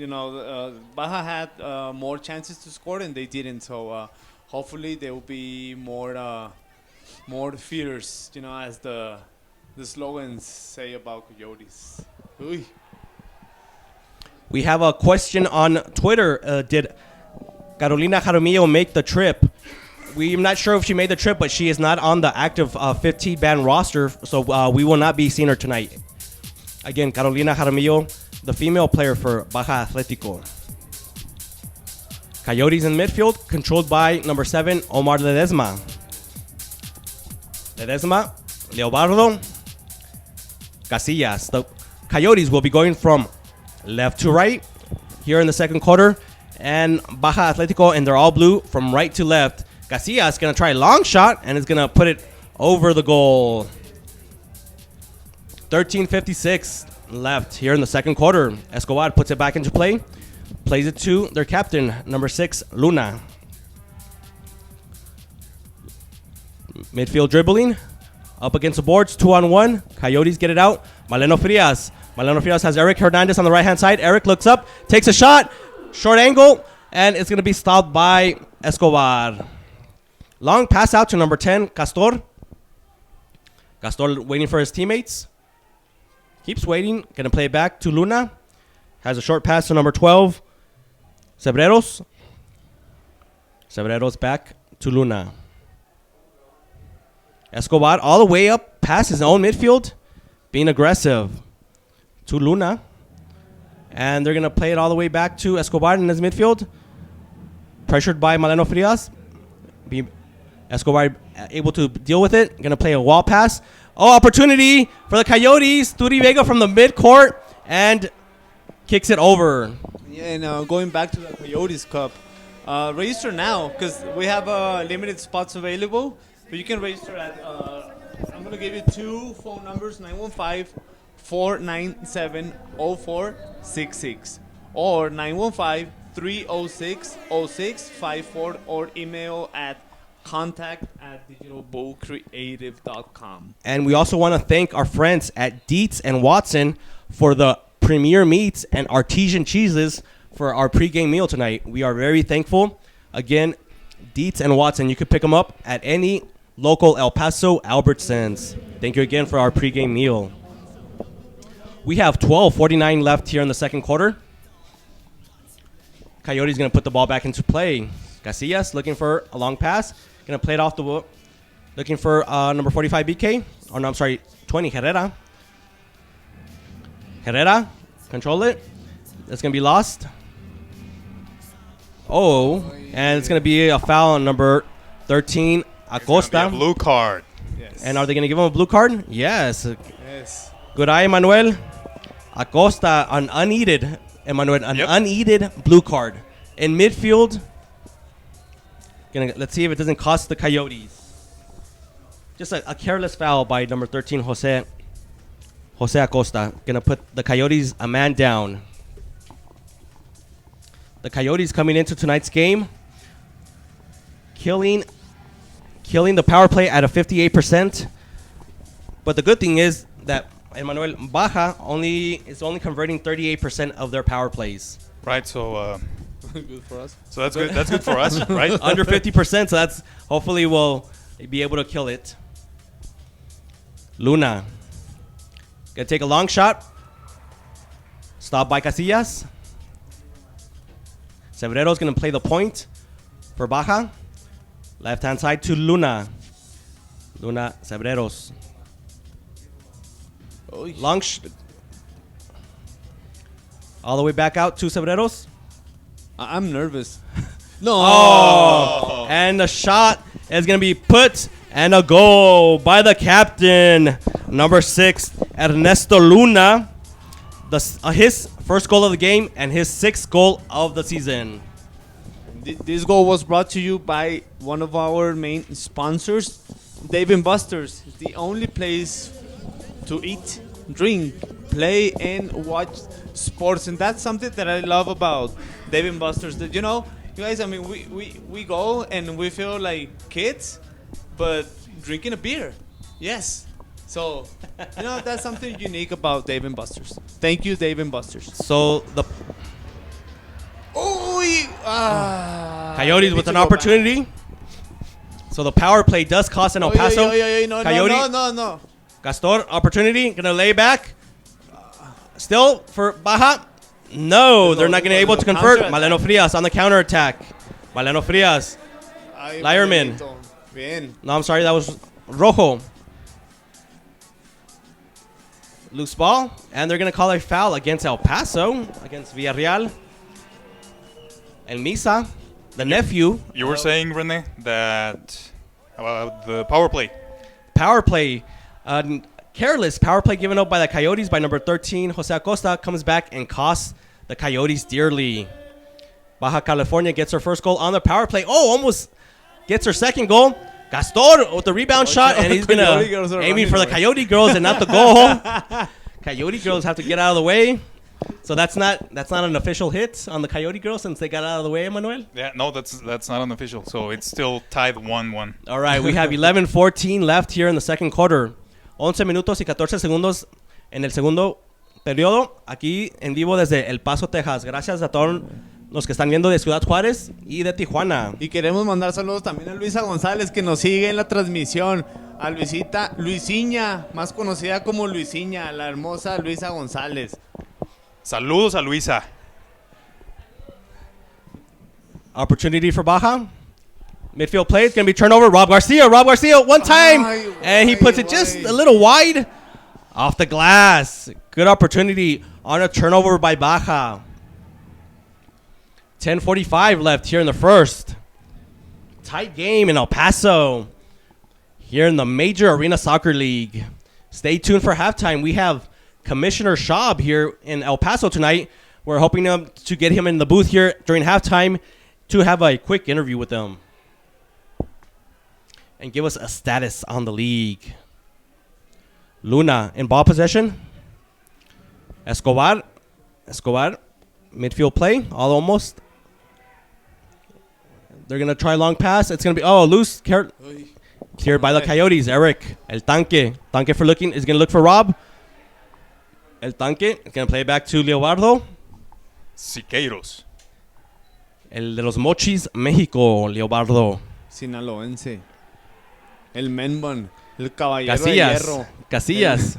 Baja had more chances to score and they didn't. So hopefully there will be more fierce, as the slogans say about Coyotes. Uy. We have a question on Twitter. Did Carolina Jaramillo make the trip? We're not sure if she made the trip, but she is not on the active 15-man roster, so we will not be seeing her tonight. Again, Carolina Jaramillo, the female player for Baja Atletico. Coyotes in midfield, controlled by number 7, Omar Ledesma. Leobardo, Casillas. The Coyotes will be going from left to right here in the second quarter, and Baja Atletico, and they're all blue, from right to left. Casillas is going to try a long shot, and is going to put it over the goal. 13:56 left here in the second quarter. Escobar puts it back into play, plays it to their captain, number 6, Luna. Midfield dribbling, up against the boards, 2-on-1. Coyotes get it out. Maleno Frias has Eric Hernandez on the right-hand side. Eric looks up, takes a shot, short angle, and it's going to be stopped by Escobar. Long pass out to number 10, Castor. Castor waiting for his teammates. Keeps waiting. Going to play it back to Luna. Has a short pass to number 12, Cebreros. Cebreros back to Luna. Escobar all the way up past his own midfield, being aggressive to Luna. And they're going to play it all the way back to Escobar in his midfield. Pressured by Maleno Frias. Escobar able to deal with it. Going to play a wall pass. Oh, opportunity for the Coyotes. Turi Vega from the midcourt and kicks it over. Yeah, and going back to the Coyotes Cup, register now because we have limited spots available. But you can register at, I'm going to give you 2 phone numbers, 915-497-0466 or 915-306-0654 or email at contact@digitalbullcreative.com. And we also want to thank our friends at Dietz and Watson for the premier meats and artesian cheeses for our pregame meal tonight. We are very thankful. Again, Dietz and Watson, you can pick them up at any local El Paso Albertsons. Thank you again for our pregame meal. We have 12:49 left here in the second quarter. Coyotes going to put the ball back into play. Casillas looking for a long pass. Going to play it off the book. Looking for number 45 BK. Oh, no, I'm sorry, 20 Herrera. Herrera, control it. It's going to be lost. Oh, and it's going to be a foul on number 13, Acosta. A blue card. Yes. And are they going to give him a blue card? Yes. Yes. Good eye, Manuel. Acosta, an unneeded blue card. In midfield, let's see if it doesn't cost the Coyotes. Just a careless foul by number 13, Jose Acosta. Gonna put the Coyotes a man down. The Coyotes coming into tonight's game, killing the power play at a 58%. But the good thing is that Emmanuel Baja is only converting 38% of their power plays. Right, so Good for us. so that's good. That's good for us, right? Under 50%, so that's hopefully we'll be able to kill it. Luna. Gonna take a long shot. Stop by Casillas. Sebrero's gonna play the point for Baja. Left hand side to Luna. Luna Sebreros. Long all the way back out to Sebreros. I'm nervous. No. Oh, and the shot is going to be put and a goal by the captain, number 6, Ernesto Luna. His first goal of the game and his 6th goal of the season. This goal was brought to you by one of our main sponsors, Dave & Buster's. It's the only place to eat, drink, play, and watch sports. And that's something that I love about Dave & Buster's. That, you guys, I mean, we go and we feel like kids, but drinking a beer. Yes. So, that's something unique about Dave & Buster's. Thank you, Dave & Buster's. So the Coyotes with an opportunity. So the power play does cost an El Paso. No. Castor, opportunity. Going to lay back. Still for Baja. No, they're not going to be able to convert. Maleno Frias on the counterattack. Maleno Frias. Lyerman. Bien. No, I'm sorry. That was Rojo. Loose ball. And they're going to call a foul against El Paso. Against Villarreal. El Misa. The nephew. You were saying, Rene, that about the power play. Power play. Careless power play given up by the Coyotes by number 13, Jose Acosta, comes back and costs the Coyotes dearly. Baja California gets her first goal on the power play. Oh, almost gets her second goal. Castor with the rebound shot, and he's going to aiming for the Coyote girls and not the goal. Coyote girls have to get out of the way. So that's not an official hit on the Coyote girls since they got out of the way, Emmanuel? Yeah, no, that's not unofficial. So it's still tied 1-1. All right, we have 11:14 left here in the second quarter. 11 minutos y 14 segundos en el segundo periodo, aquí en vivo desde El Paso, Texas. Gracias a todos los que están viendo de Ciudad Juárez y de Tijuana. Y queremos mandar saludos también a Luisa González, que nos sigue en la transmisión. A Luisiña, más conocida como Luisiña, la hermosa Luisa González. Saludos a Luisa. Opportunity for Baja. Midfield play. It's going to be turnover. Rob Garcia one time. And he puts it just a little wide off the glass. Good opportunity on a turnover by Baja. 10:45 left here in the first. Tight game in El Paso. Here in the Major Arena Soccer League. Stay tuned for halftime. We have Commissioner Schaub here in El Paso tonight. We're hoping to get him in the booth here during halftime to have a quick interview with him and give us a status on the league. Luna in ball possession. Escobar, midfield play, all almost. They're going to try long pass. It's going to be, loose. Cleared by the Coyotes. Eric, El Tanque. Tanque is going to look for Rob. El Tanque is going to play back to Leobardo. Siqueiros. El de los Mochis, México, Leobardo. Sinaloense. El Menbon. El caballero de hierro. Casillas.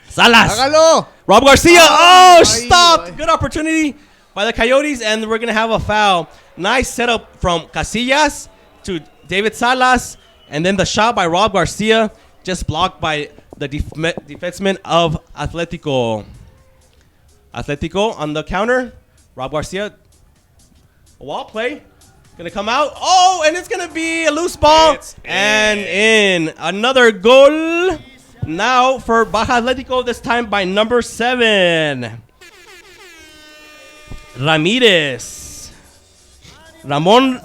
Salas. ¡Hágalo! Rob Garcia. Ay, Stopped. ay. Good opportunity by the Coyotes, and we're going to have a foul. Nice setup from Casillas to David Salas, and then the shot by Rob Garcia, just blocked by the defenseman of Atletico. Atletico on the counter. Rob Garcia. A wall play. Going to come out. Oh, and it's going to be a loose ball. And in. Another goal. Now for Baja Atletico, this time by number 7. Ramirez. Roman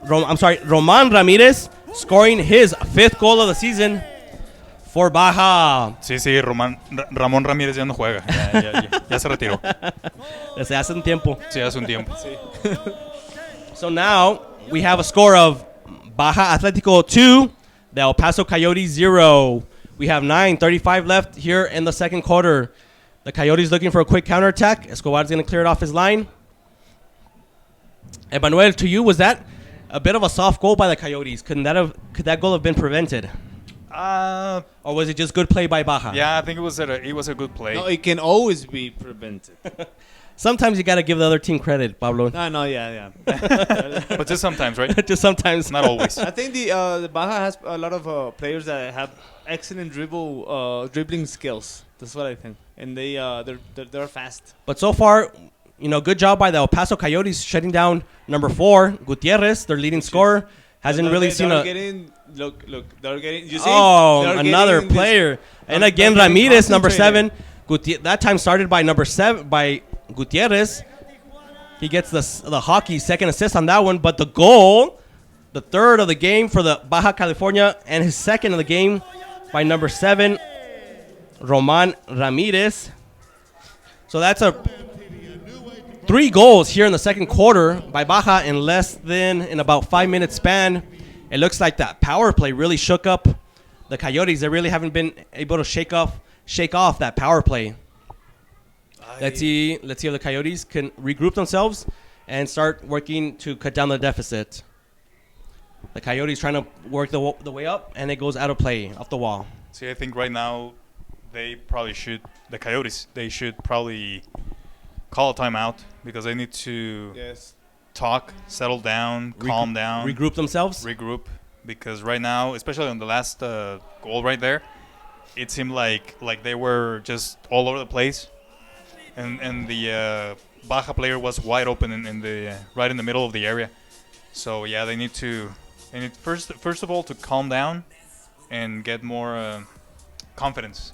Ramirez scoring his 5th goal of the season for Baja. Sí, Ramón Ramírez ya no juega. Ya se retiró. Desde hace un tiempo. Sí, hace un tiempo. So now we have a score of Baja Atletico 2, the El Paso Coyotes 0. We have 9:35 left here in the second quarter. The Coyotes looking for a quick counterattack. Escobar's going to clear it off his line. Emmanuel, to you, was that a bit of a soft goal by the Coyotes? Could that goal have been prevented? Or was it just good play by Baja? Yeah, I think it was a good play. No, it can always be prevented. Sometimes you got to give the other team credit, Pablo. No, yeah. But just sometimes, right? Just sometimes. Not always. I think the Baja has a lot of players that have excellent dribbling skills. That's what I think, and they're fast. But so far, good job by the El Paso Coyotes shutting down number 4, Gutierrez, their leading scorer. Hasn't really seen a... Look, they're getting... You see? Oh, another player. And again, Ramirez, number 7. That time started by number 7, by Gutierrez. He gets the hockey second assist on that one. But the goal, the third of the game for the Baja California, and his second of the game by number 7, Roman Ramirez. So that's 3 goals here in the second quarter by Baja in about 5 minute span. It looks like that power play really shook up the Coyotes. They really haven't been able to shake off that power play. Let's see if the Coyotes can regroup themselves and start working to cut down the deficit. The Coyotes trying to work the way up, and it goes out of play, off the wall. See, I think right now the Coyotes, they should probably call a timeout because they need to talk, settle down, calm down. Regroup themselves? Regroup. Because right now, especially on the last goal right there, it seemed like they were just all over the place. And the Baja player was wide open right in the middle of the area. So, yeah, they need first of all to calm down and get more confidence.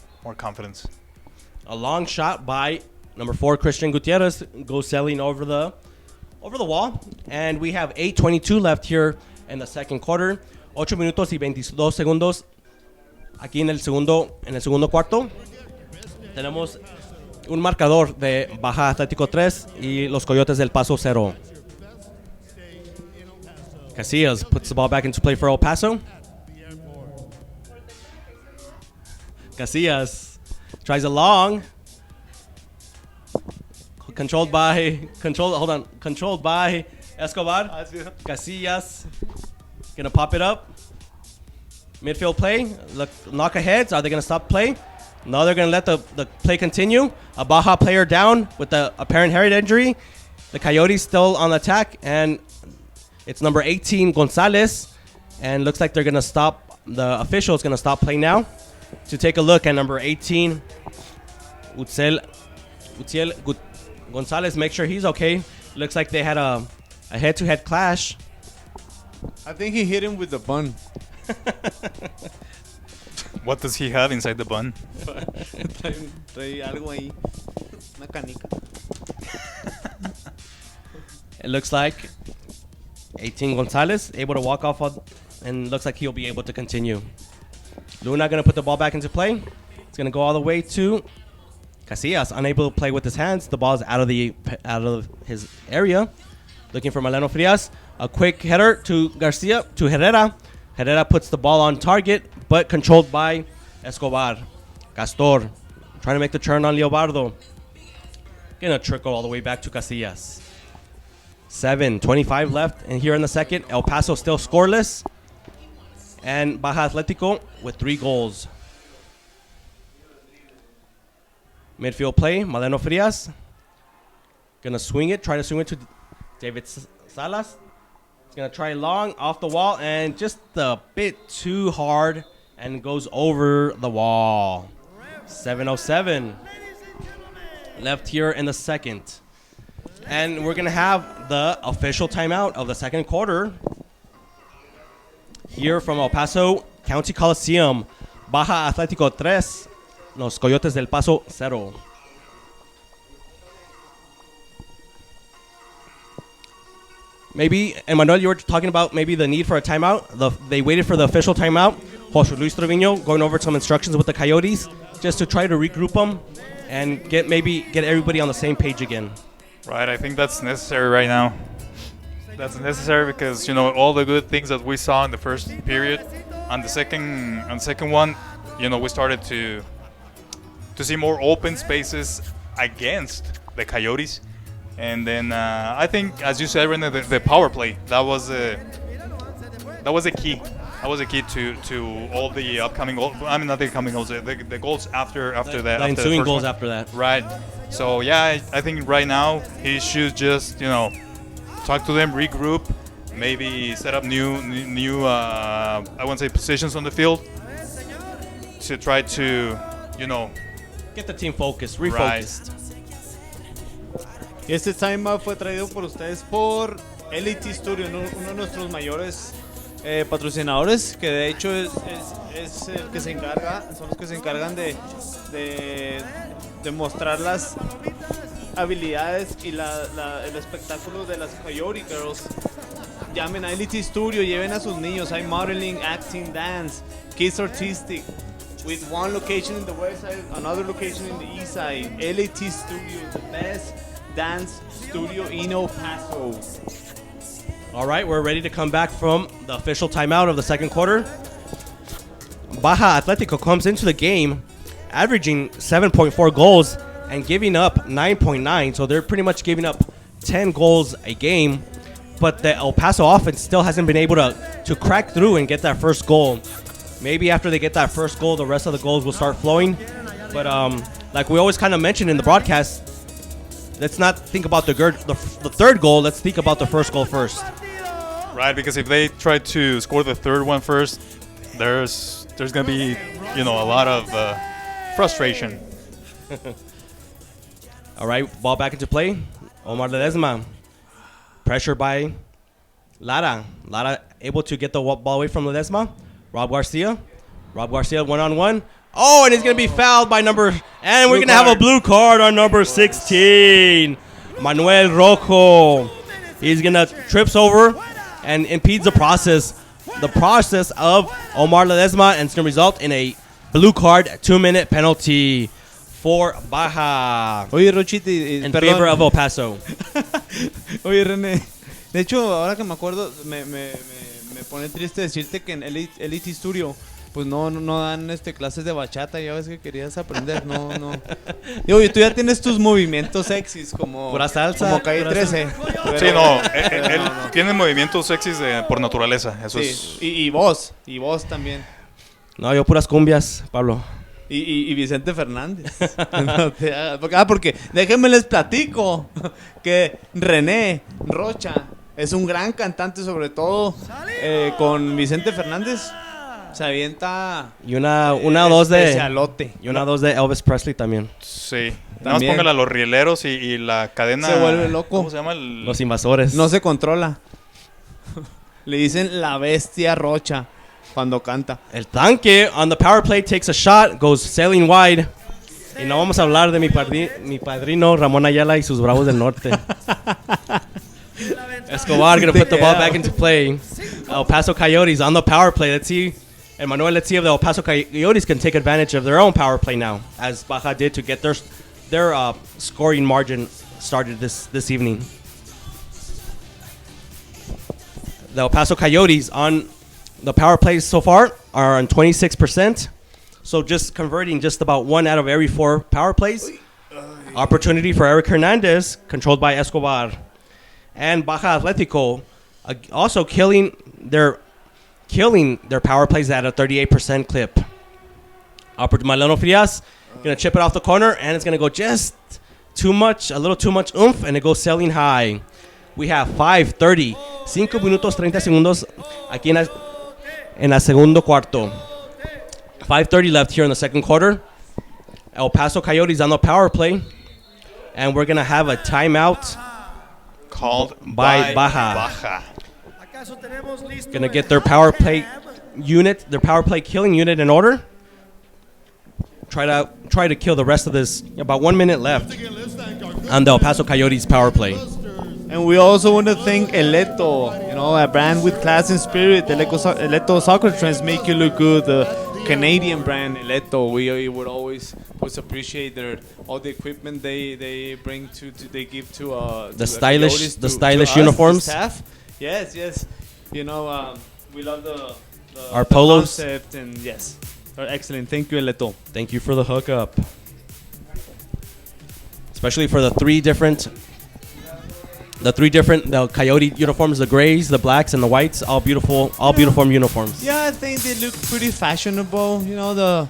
A long shot by number 4, Christian Gutierrez, goes sailing over the wall. And we have 8:22 left here in the second quarter. 8 minutos y 22 segundos aquí en el segundo cuarto. Tenemos un marcador de Baja Atlético 3 y los Coyotes del Paso 0. Casillas puts the ball back into play for El Paso. Casillas tries a long. Controlled by Escobar. Casillas gonna pop it up. Midfield play. Knock aheads. Are they gonna stop play? No, they're gonna let the play continue. A Baja player down with the apparent head injury. The Coyotes still on attack, and it's number 18 Gonzalez, and looks like they're gonna stop. The official is gonna stop play now to take a look at number 18 Utziel Gonzalez. Make sure he's okay. Looks like they had a head-to-head clash. I think he hit him with the bun. What does he have inside the bun? Trae algo ahí. Una canica. It looks like 18 Gonzalez able to walk off and looks like he'll be able to continue. Luna going to put the ball back into play. It's going to go all the way to Casillas, unable to play with his hands. The ball's out of his area. Looking for Maleno Frias. A quick header to Garcia, to Herrera. Herrera puts the ball on target, but controlled by Escobar. Castor trying to make the turn on Leobardo. Gonna trickle all the way back to Casillas. 7:25 left, and here in the second, El Paso still scoreless. And Baja Atletico with 3 goals. Midfield play, Maleno Frias. Gonna try to swing it to David Salas. He's gonna try long off the wall and just a bit too hard and goes over the wall. 7:07 left here in the second. And we're gonna have the official timeout of the second quarter here from El Paso County Coliseum. Baja Atletico 3, Los Coyotes del Paso 0. Maybe, Emmanuel, you were talking about maybe the need for a timeout. They waited for the official timeout. Jose Luis Trevino going over some instructions with the Coyotes just to try to regroup them and get everybody on the same page again. Right, I think that's necessary right now. That's necessary because, you know, all the good things that we saw in the first period, on the second one, you know, we started to see more open spaces against the Coyotes. And then I think, as you said, Rene, the power play, that was a key. That was a key to all the upcoming goals. I mean, not the upcoming goals, the goals after that. The ensuing goals after that. Right. So, yeah, I think right now he should just, you know, talk to them, regroup, maybe set up new I won't say positions on the field to try to, you know, get the team focused, refocused. Right. Y este timeout fue traído por ustedes por LT Studio, uno de nuestros mayores patrocinadores, que de hecho es el que se encarga, son los que se encargan de mostrar las habilidades y el espectáculo de las Coyote Girls. Llamen a LT Studio, lleven a sus niños. Hay modeling, acting, dance, kids artistic, with one location in the west side, another location in the east side. LT Studio, the best dance studio in El Paso. All right, we're ready to come back from the official timeout of the second quarter. Baja Atletico comes into the game averaging 7.4 goals and giving up 9.9. So they're pretty much giving up 10 goals a game. But the El Paso offense still hasn't been able to crack through and get that first goal. Maybe after they get that first goal, the rest of the goals will start flowing. But like we always kind of mentioned in the broadcast, let's not think about the third goal. Let's think about the first goal first. Right, because if they try to score the third one first, there's going to be, you know, a lot of frustration. All right, ball back into play. Omar Ledesma. Pressure by Lara. Lara able to get the ball away from Ledesma. Rob Garcia one-on-one. Oh, and he's going to be fouled by and we're going to have a blue card on number 16. Manuel Rojo. He's going to trips over and impedes the process of Omar Ledesma, and it's going to result in a blue card, 2-minute penalty for Baja. Oye, Rochita, in favor of El Paso. Oye, René, de hecho, ahora que me acuerdo, me pone triste decirte que en Elite Studio pues no dan clases de bachata. Ya ves que querías aprender, no. Y oye, tú ya tienes tus movimientos sexys como pura salsa, como Calle 13. Sí, no, él tiene movimientos sexys por naturaleza. Eso sí, es. Y vos también. No, yo puras cumbias, Pablo. Y Vicente Fernández. Porque déjenme les platico que René Rocha es un gran cantante, sobre todo con Vicente Fernández. Se avienta y una o dos especialote. Y una o dos de Elvis Presley también. Sí. Nada más póngale a los rieleros y la cadena. Se vuelve loco. ¿Cómo se llama? Los invasores. No se controla. Le dicen la bestia Rocha. cuando canta. El Tanque on the power play takes a shot, goes sailing wide. Y no vamos a hablar de mi padrino Ramón Ayala y sus Bravos del Norte. Escobar going to put the ball back into play. El Paso Coyotes on the power play. Let's see. And Manuel, let's see if the El Paso Coyotes can take advantage of their own power play now, as Baja did to get their scoring margin started this evening. The El Paso Coyotes on the power plays so far are on 26%. So just converting just about 1 out of every 4 power plays. Opportunity for Eric Hernandez, controlled by Escobar. And Baja Atletico also killing their power plays at a 38% clip. Maleno Frias going to chip it off the corner, and it's going to go just a little too much oomph, and it goes sailing high. We have 5:30, 5 minutos 30 segundos aquí en el segundo cuarto. 5:30 left here in the second quarter. El Paso Coyotes on the power play, and we're going to have a timeout called by Baja. Going to get their power play unit, their power play killing unit in order. Try to kill the rest of this. About 1 minute left on the El Paso Coyotes power play. And we also want to thank Eleto, a brand with class and spirit. Eleto soccer trends make you look good. The Canadian brand Eleto, we would always appreciate all the equipment they bring they give to the stylish us, uniforms. The staff. Yes. We love the our polos concept, and yes, they're excellent. Thank you, Eleto. Thank you for the hookup, especially for the three different Coyote uniforms: the grays, the blacks, and the whites. All beautiful uniforms. Yeah, I think they look pretty fashionable. The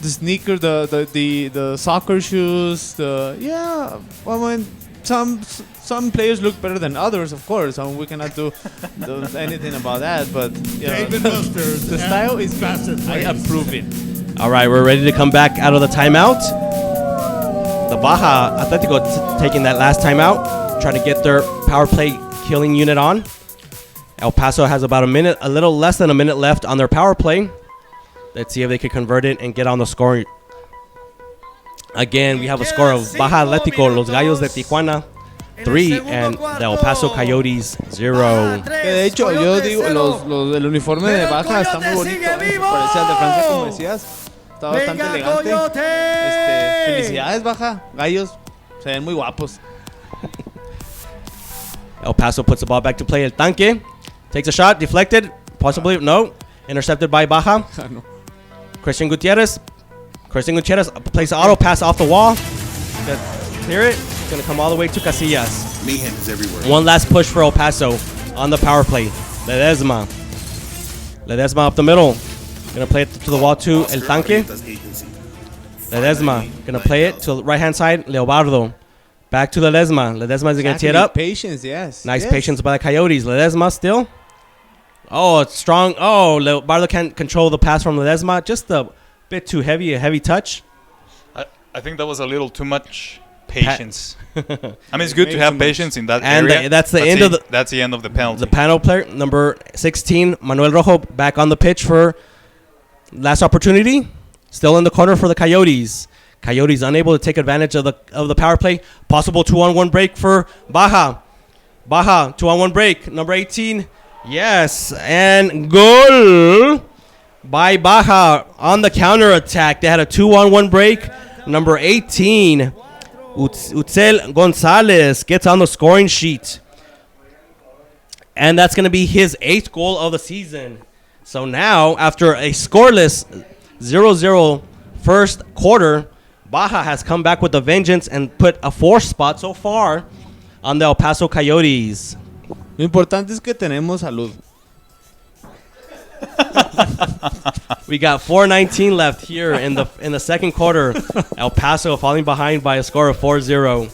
sneaker, the soccer shoes. Some players look better than others, of course. We cannot do anything about that. But the style is fast. I approve it. All right, we're ready to come back out of the timeout. The Baja Atletico taking that last timeout, trying to get their power play killing unit on. El Paso has about a little less than a minute left on their power play. Let's see if they can convert it and get on the score. Again, we have a score of Baja Atletico, Los Gallos de Tijuana 3, and the El Paso Coyotes 0. De hecho, yo digo, el uniforme de Baja está muy bonito. Parece al de Francia, como decías. Está bastante elegante. Felicidades, Baja. Gallos se ven muy guapos. El Paso puts the ball back to play. El Tanque takes a shot, deflected, possibly, no. Intercepted by Baja. No. Christian Gutierrez plays an auto pass off the wall. Clear it. It's going to come all the way to Casillas. Mayhem is everywhere. One last push for El Paso on the power play. Ledesma up the middle. Going to play it to the wall to El Tanque. Ledesma going to play it to the right-hand side. Leobardo. Back to Ledesma. Ledesma is going to tee it up. Patience, yes. Nice patience by the Coyotes. Ledesma still. Oh, it's strong. Oh, Leobardo can't control the pass from Ledesma. Just a bit too heavy, a heavy touch. I think that was a little too much patience. I mean, it's good to have patience in that area. That's the end of the penalty. The panel player, number 16, Manuel Rojo, back on the pitch for last opportunity. Still in the corner for the Coyotes. Coyotes unable to take advantage of the power play. Possible 2-on-1 break for Baja. Baja, 2-on-1 break. Number 18. Yes, and goal by Baja on the counter attack. They had a 2-on-1 break. Number 18, Utzel Gonzalez gets on the scoring sheet. And that's going to be his 8th goal of the season. So now, after a scoreless 0-0 first quarter, Baja has come back with a vengeance and put a 4th spot so far on the El Paso Coyotes. Lo importante es que tenemos salud. We got 4:19 left here in the second quarter. El Paso falling behind by a score of 4-0.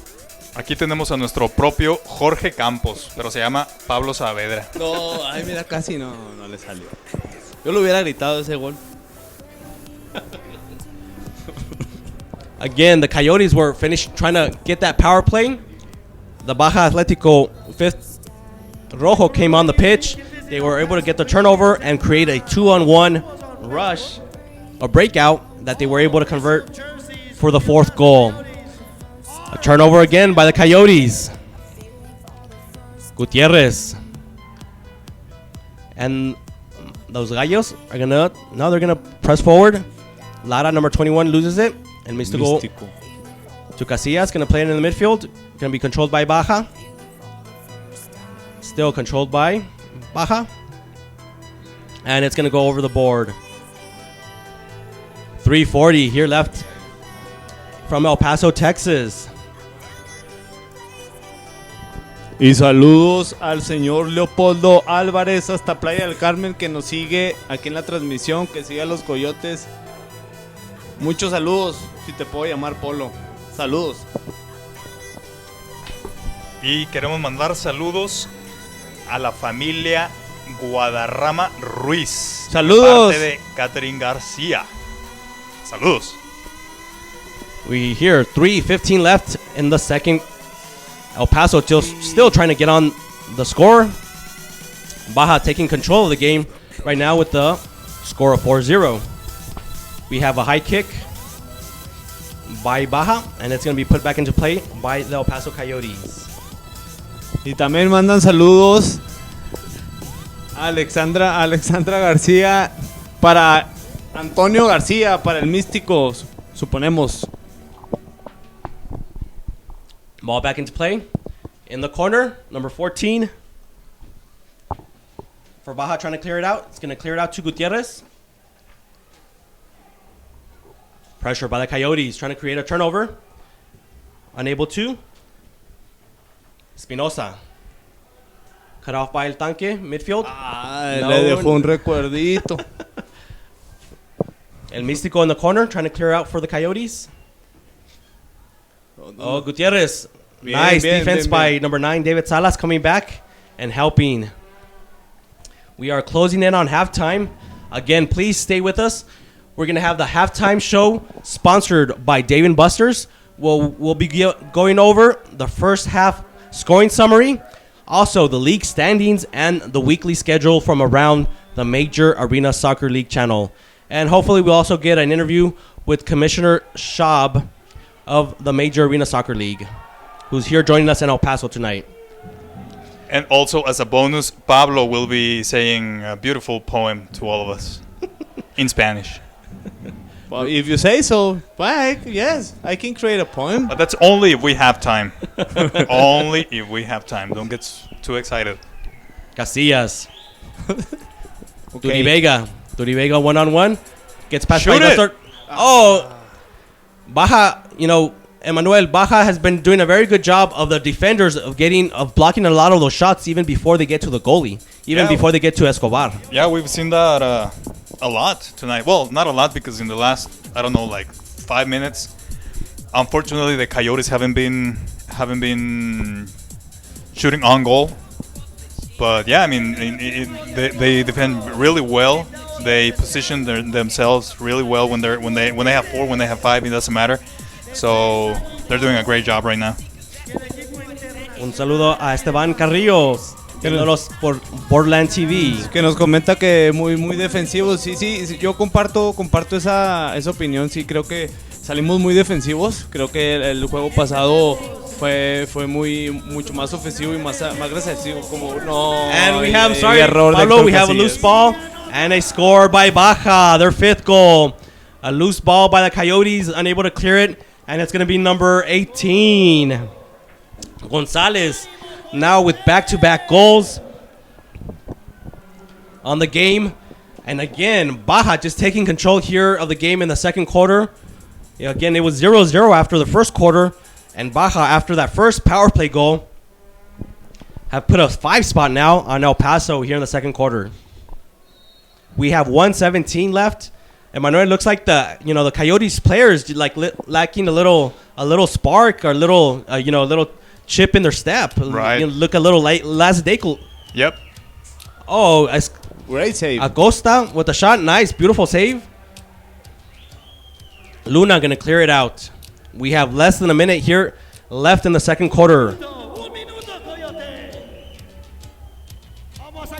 Aquí tenemos a nuestro propio Jorge Campos, pero se llama Pablo Saavedra. No, ay, mira, casi no le salió. Yo lo hubiera gritado ese gol. Again, the Coyotes were finished trying to get that power play. The Baja Atletico 5th Rojo came on the pitch. They were able to get the turnover and create a 2-on-1 rush, a breakout that they were able to convert for the fourth goal. A turnover again by the Coyotes. Gutierrez. And those Gallos are they're gonna press forward. Lara, number 21, loses it. And Místico to Casillas, gonna play it in the midfield. Gonna be controlled by Baja. Still controlled by Baja. And it's gonna go over the board. 3:40 here left from El Paso, Texas. Y saludos al señor Leopoldo Álvarez hasta Playa del Carmen, que nos sigue aquí en la transmisión, que sigue a los Coyotes. Muchos saludos, si te puedo llamar Polo. Saludos. Y queremos mandar saludos a la familia Guadarrama Ruiz. Saludos. De parte de Catherine García. Saludos. We hear 3:15 left in the second. El Paso still trying to get on the score. Baja taking control of the game right now with the score of 4-0. We have a high kick by Baja, and it's going to be put back into play by the El Paso Coyotes. Y también mandan saludos a Alexandra García, para Antonio García, para el Místico, suponemos. Ball back into play. In the corner, number 14. For Baja trying to clear it out. It's going to clear it out to Gutierrez. Pressure by the Coyotes trying to create a turnover. Unable to. Espinosa. Cut off by El Tanque, midfield. Le dejó un recuerdito. El Místico in the corner trying to clear out for the Coyotes. Oh, Gutierrez. Nice defense by number 9, David Salas, coming back and helping. We are closing in on halftime. Again, please stay with us. We're going to have the halftime show sponsored by Dave & Buster's. We'll be going over the first half scoring summary, also the league standings, and the weekly schedule from around the Major Arena Soccer League channel. And hopefully we'll also get an interview with Commissioner Schaub of the Major Arena Soccer League, who's here joining us in El Paso tonight. And also, as a bonus, Pablo will be saying a beautiful poem to all of us in Spanish. Well, if you say so, yes, I can create a poem. But that's only if we have time. Only if we have time. Don't get too excited. Casillas. Okay. Turi Vega one-on-one. Gets past Shoot it. Buster. Oh, Baja, Emmanuel, Baja has been doing a very good job of the defenders of blocking a lot of those shots even before they get to the goalie, before they get to Escobar. Yeah, we've seen that a lot tonight. Well, not a lot, because in the last, 5 minutes, unfortunately the Coyotes haven't been shooting on goal. But yeah, they defend really well. They position themselves really well when they have 4, when they have 5, it doesn't matter. So they're doing a great job right now. Un saludo a Esteban Carrillos, por Borderland TV. Que nos comenta que muy defensivos. Sí, yo comparto esa opinión. Sí, creo que salimos muy defensivos. Creo que el juego pasado fue mucho más ofensivo y más agresivo. And we have, Pablo, we have a loose ball and a score by Baja, their 5th goal. A loose ball by the Coyotes, unable to clear it, and it's going to be number 18. Gonzalez now with back-to-back goals on the game. And again, Baja just taking control here of the game in the second quarter. Again, it was 0-0 after the first quarter, and Baja, after that first power play goal, have put a 5 spot now on El Paso here in the second quarter. We have 1:17 left. Emmanuel, looks like the Coyotes players lacking a little spark or a little chip in their step. Right. Look a little last day. Yep. Oh, great save. Acosta with a shot. Nice, beautiful save. Luna gonna clear it out. We have less than a minute here left in the second quarter.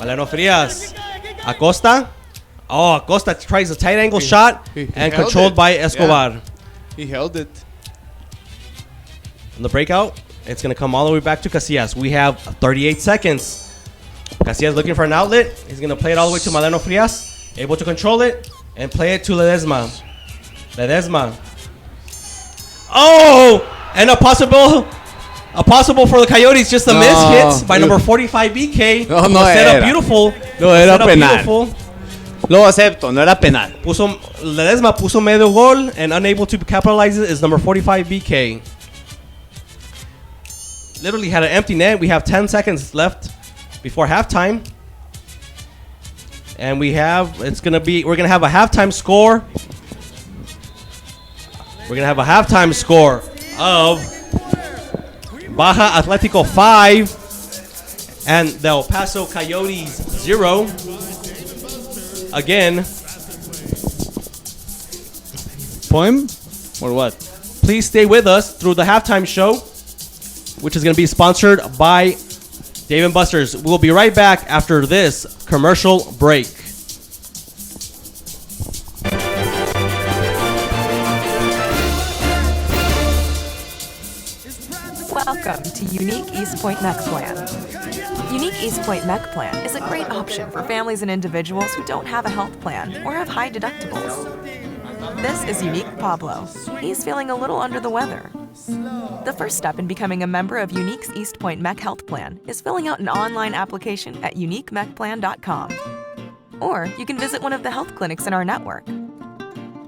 Valeno Frias. Acosta. Oh, Acosta tries a tight angle shot he and held controlled it. by Escobar. Yeah. He held it. On the breakout, it's going to come all the way back to Casillas. We have 38 seconds. Casillas looking for an outlet. He's going to play it all the way to Valeno Frias. Able to control it and play it to Ledesma. Ledesma. Oh! And a possible for the Coyotes, just a miss hit by number 45 BK. No set era. up beautiful. No era Set up penal. beautiful. Lo acepto, no era penal. Ledesma puso medio gol and unable to capitalize it is number 45 BK. Literally had an empty net. We have 10 seconds left before halftime. And we're gonna have a halftime score. We're gonna have a halftime score of Baja Atletico 5 and the El Paso Coyotes 0. Again, Poem? Or what? please stay with us through the halftime show, which is going to be sponsored by Dave & Buster's. We'll be right back after this commercial break. Welcome to Unique East Point Mech Plan. Unique East Point Mech Plan is a great option for families and individuals who don't have a health plan or have high deductibles. This is Unique Pablo. He's feeling a little under the weather. The first step in becoming a member of Unique's East Point Mech Health Plan is filling out an online application at uniquemechplan.com. Or you can visit one of the health clinics in our network.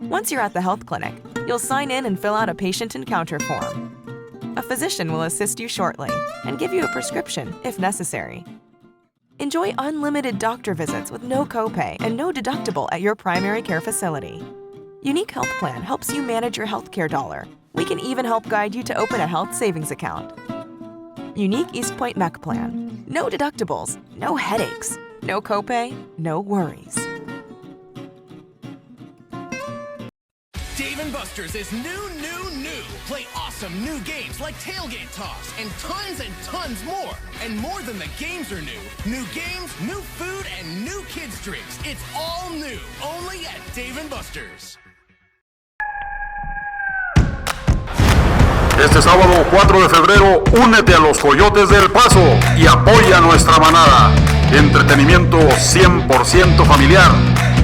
Once you're at the health clinic, you'll sign in and fill out a patient encounter form. A physician will assist you shortly and give you a prescription if necessary. Enjoy unlimited doctor visits with no copay and no deductible at your primary care facility. Unique Health Plan helps you manage your healthcare dollar. We can even help guide you to open a health savings account. Unique East Point Mech Plan. No deductibles, no headaches, no copay, no worries. Dave & Buster's is new. Play awesome new games like Tailgate Toss and tons more. And more than the games are new. New games, new food, and new kids' drinks. It's all new. Only at Dave & Buster's. Este sábado 4 de febrero, únete a los Coyotes del Paso y apoya a nuestra manada. Entretenimiento 100% familiar.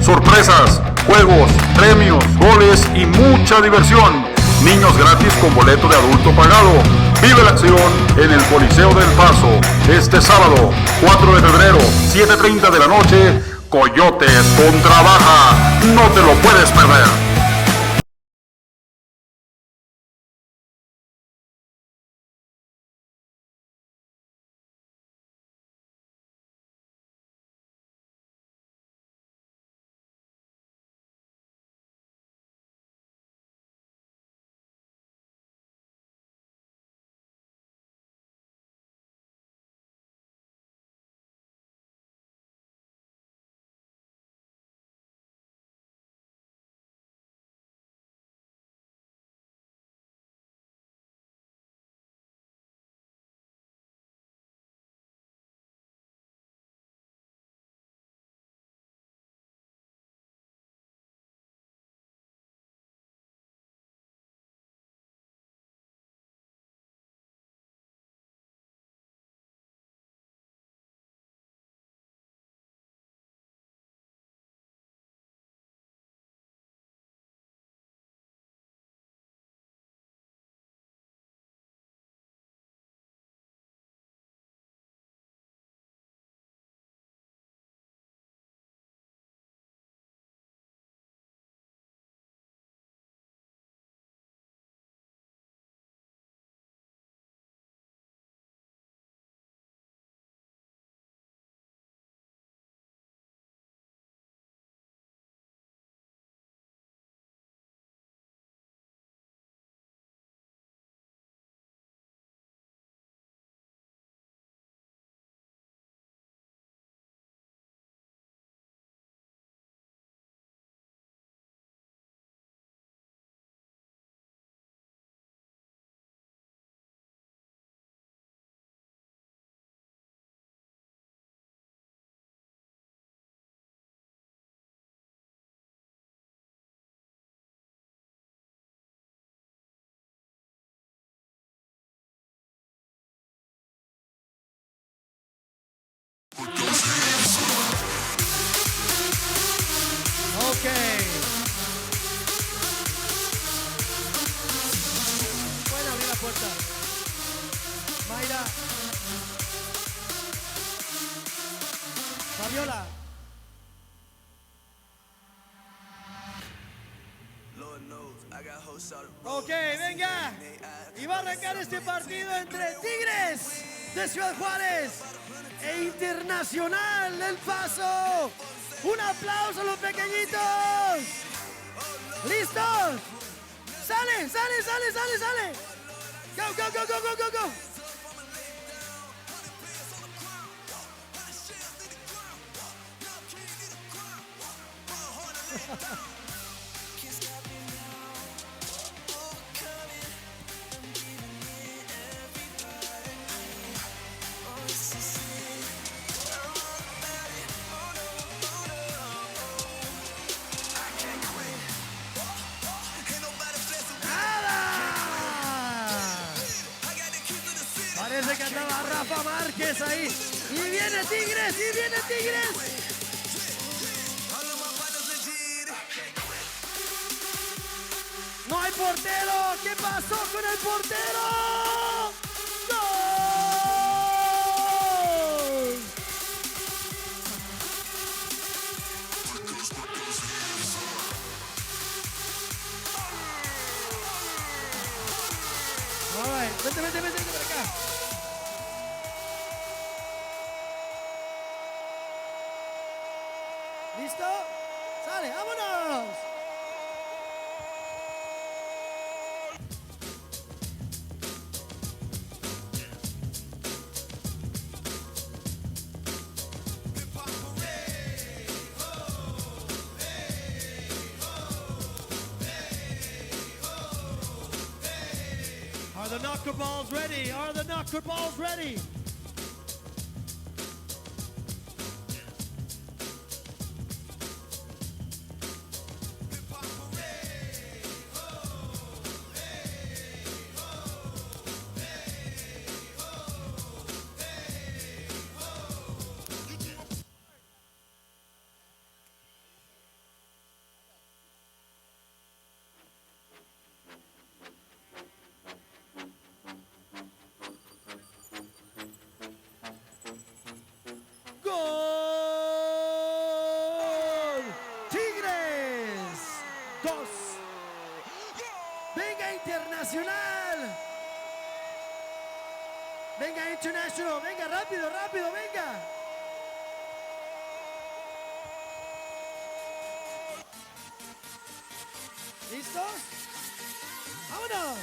Sorpresas, juegos, premios, goles y mucha diversión. Niños gratis con boleto de adulto pagado. Vive la acción en el Coliseo del Paso. Este sábado, 4 de febrero, 7:30 de la noche, Coyotes contra Baja. No te lo puedes perder. Pueden abrir la puerta. Mayra. Fabiola. Ok, venga. Y va a arrancar este partido entre Tigres de Ciudad Juárez e Internacional del Paso. Un aplauso a los pequeñitos. ¿Listos? ¡Sale, sale, sale, sale, sale! ¡Go, go, go, go, go, go, go! Parece que andaba Rafa Márquez ahí. Y viene Tigres, y viene Tigres. No hay portero. ¿Qué pasó con el portero? ¡Gol! All right. Vente, vente, vente, vente para acá. ¿Listo? ¡Sale! ¡Vámonos! Are the knocker balls ready? Are the knocker balls ready? ¡Gol! ¡Tigres! 2. ¡Venga Internacional! ¡Venga International! ¡Venga rápido, rápido, venga! ¿Listos? ¡Vámonos!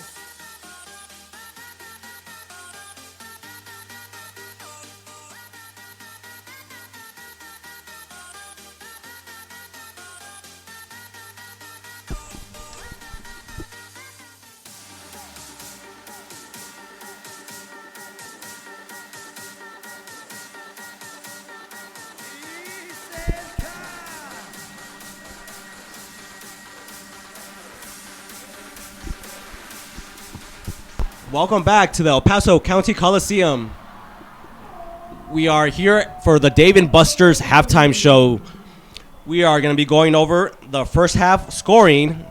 Welcome back to the El Paso County Coliseum. We are here for the Dave & Buster's halftime show. We are going to be going over the first half scoring,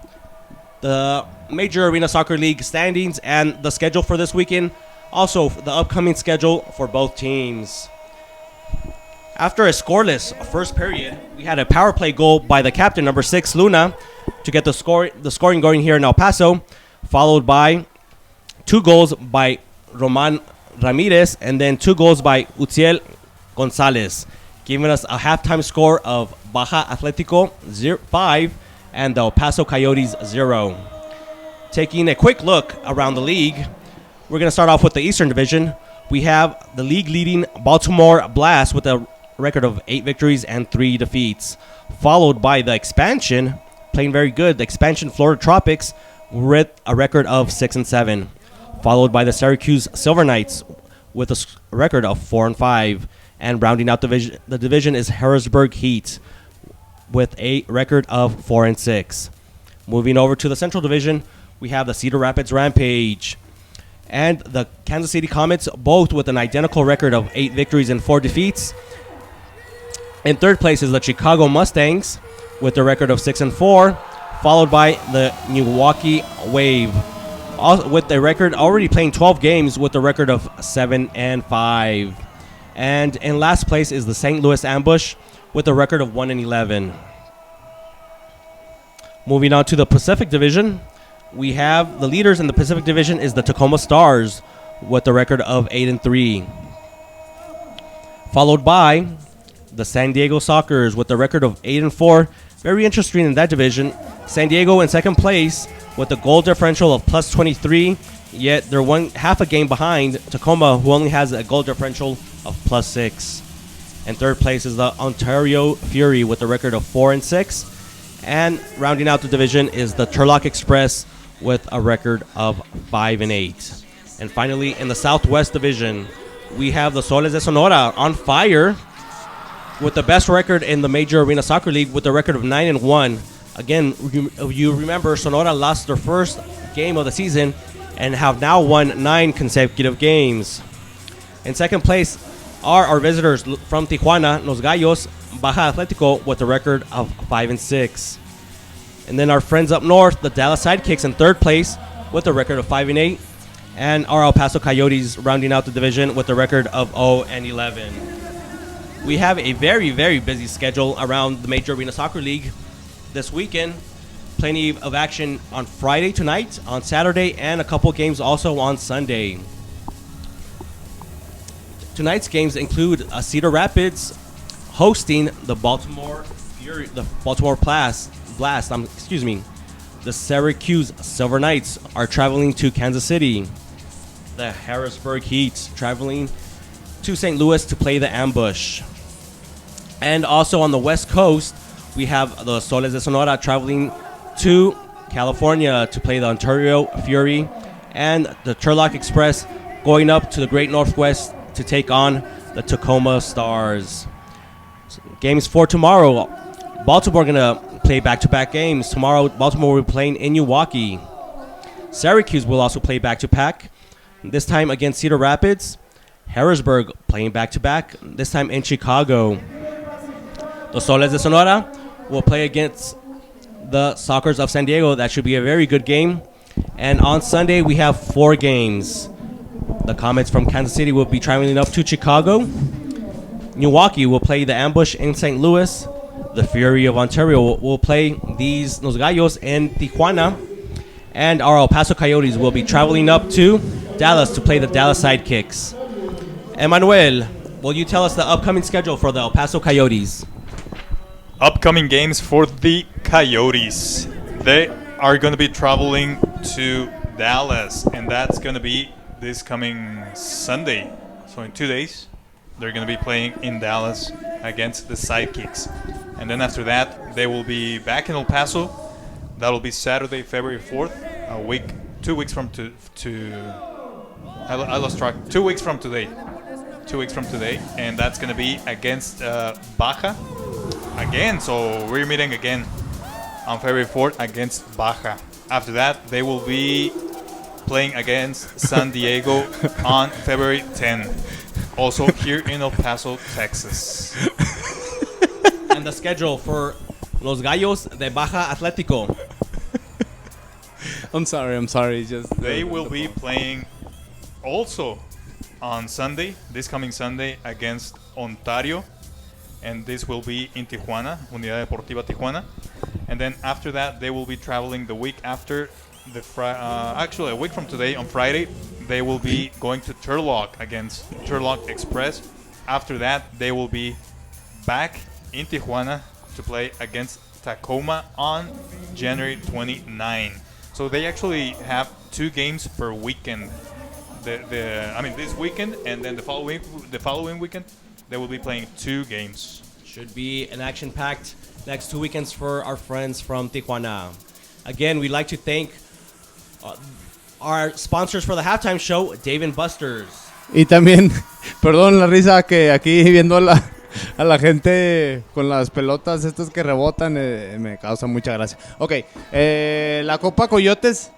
the Major Arena Soccer League standings, and the schedule for this weekend. Also, the upcoming schedule for both teams. After a scoreless first period, we had a power play goal by the captain, number 6, Luna, to get the scoring going here in El Paso, followed by 2 goals by Roman Ramirez, and then 2 goals by Utiel Gonzalez, giving us a halftime score of Baja Atletico 5 and the El Paso Coyotes 0. Taking a quick look around the league, we're going to start off with the Eastern Division. We have the league-leading Baltimore Blast with a record of 8 victories and 3 defeats, followed by the expansion, playing very good, the expansion Florida Tropics with a record of 6 and 7. Followed by the Syracuse Silver Knights with a record of 4 and 5. And rounding out the division is Harrisburg Heat with a record of 4 and 6. Moving over to the Central Division, we have the Cedar Rapids Rampage and the Kansas City Comets, both with an identical record of 8 victories and 4 defeats. In third place is the Chicago Mustangs with a record of 6-4, followed by the Milwaukee Wave, with a record already playing 12 games with a record of 7-5. And in last place is the St. Louis Ambush with a record of 1-11. Moving on to the Pacific Division, we have the leaders in the Pacific Division is the Tacoma Stars with a record of 8-3. Followed by the San Diego Sockers with a record of 8-4. Very interesting in that division. San Diego in second place with a goal differential of plus 23, yet they're half a game behind Tacoma, who only has a goal differential of plus 6. And third place is the Ontario Fury with a record of 4-6. And rounding out the division is the Turlock Express with a record of 5-8. And finally, in the Southwest Division, we have the Soles de Sonora on fire with the best record in the Major Arena Soccer League with a record of 9-1. Again, you remember Sonora lost their first game of the season and have now won 9 consecutive games. In second place are our visitors from Tijuana, Los Gallos, Baja Atletico, with a record of 5-6. And then our friends up north, the Dallas Sidekicks, in third place with a record of 5-8. And our El Paso Coyotes rounding out the division with a record of 0-11. We have a very, very busy schedule around the Major Arena Soccer League this weekend. Plenty of action on Friday tonight, on Saturday, and a couple games also on Sunday. Tonight's games include Cedar Rapids hosting the Baltimore Fury, the Baltimore Blast. The Syracuse Silver Knights are traveling to Kansas City. The Harrisburg Heat traveling to St. Louis to play the Ambush. And also on the West Coast, we have the Soles de Sonora traveling to California to play the Ontario Fury, and the Turlock Express going up to the Great Northwest to take on the Tacoma Stars. Games for tomorrow. Baltimore going to play back-to-back games. Tomorrow, Baltimore will be playing in Milwaukee. Syracuse will also play back-to-back, this time against Cedar Rapids. Harrisburg playing back-to-back, this time in Chicago. The Soles de Sonora will play against the Sockers of San Diego. That should be a very good game. And on Sunday, we have 4 games. The Comets from Kansas City will be traveling up to Chicago. Milwaukee will play the Ambush in St. Louis. The Fury of Ontario will play these Los Gallos in Tijuana. And our El Paso Coyotes will be traveling up to Dallas to play the Dallas Sidekicks. Emmanuel, will you tell us the upcoming schedule for the El Paso Coyotes? Upcoming games for the Coyotes. They are going to be traveling to Dallas, and that's going to be this coming Sunday. So in 2 days, they're going to be playing in Dallas against the Sidekicks. And then after that, they will be back in El Paso. That'll be Saturday, February 4th, 2 weeks from I lost track. 2 weeks from today. 2 weeks from today, and that's going to be against Baja again. So we're meeting again on February 4th against Baja. After that, they will be playing against San Diego on February 10th, also here in El Paso, Texas. And the schedule for Los Gallos de Baja Atletico. I'm sorry. Just they will be playing also on Sunday, this coming Sunday, against Ontario, and this will be in Tijuana, Unidad Deportiva Tijuana. And then after that, they will be traveling the week after, actually a week from today, on Friday, they will be going to Turlock against Turlock Express. After that, they will be back in Tijuana to play against Tacoma on January 29. So they actually have 2 games per weekend. This weekend, and then the following weekend, they will be playing 2 games. Should be an action-packed next 2 weekends for our friends from Tijuana. Again, we'd like to thank our sponsors for the halftime show, Dave & Buster's. Y también, perdón la risa que aquí viendo a la gente con las pelotas estas que rebotan, me causa mucha gracia. Ok, la Copa Coyotes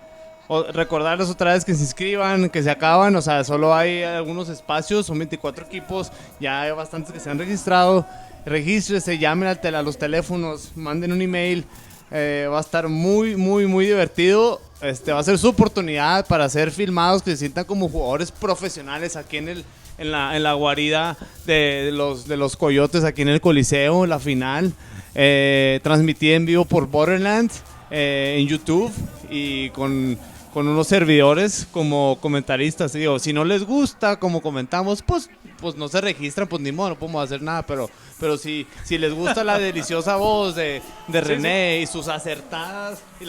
recordarles otra vez que se inscriban, que se acaban, o sea, solo hay algunos espacios, son 24 equipos, ya hay bastantes que se han registrado. Regístrese, llamen a los teléfonos, manden un email. Va a estar muy, muy, muy divertido. Va a ser su oportunidad para ser filmados, que se sientan como jugadores profesionales aquí en la guarida de los Coyotes, aquí en el Coliseo, la final. Transmitida en vivo por Borderlands en YouTube y con unos servidores como comentaristas. Digo, si no les gusta como comentamos, pues no se registran, pues ni modo, no podemos hacer nada, pero si les gusta la deliciosa voz de René y sus acertadas y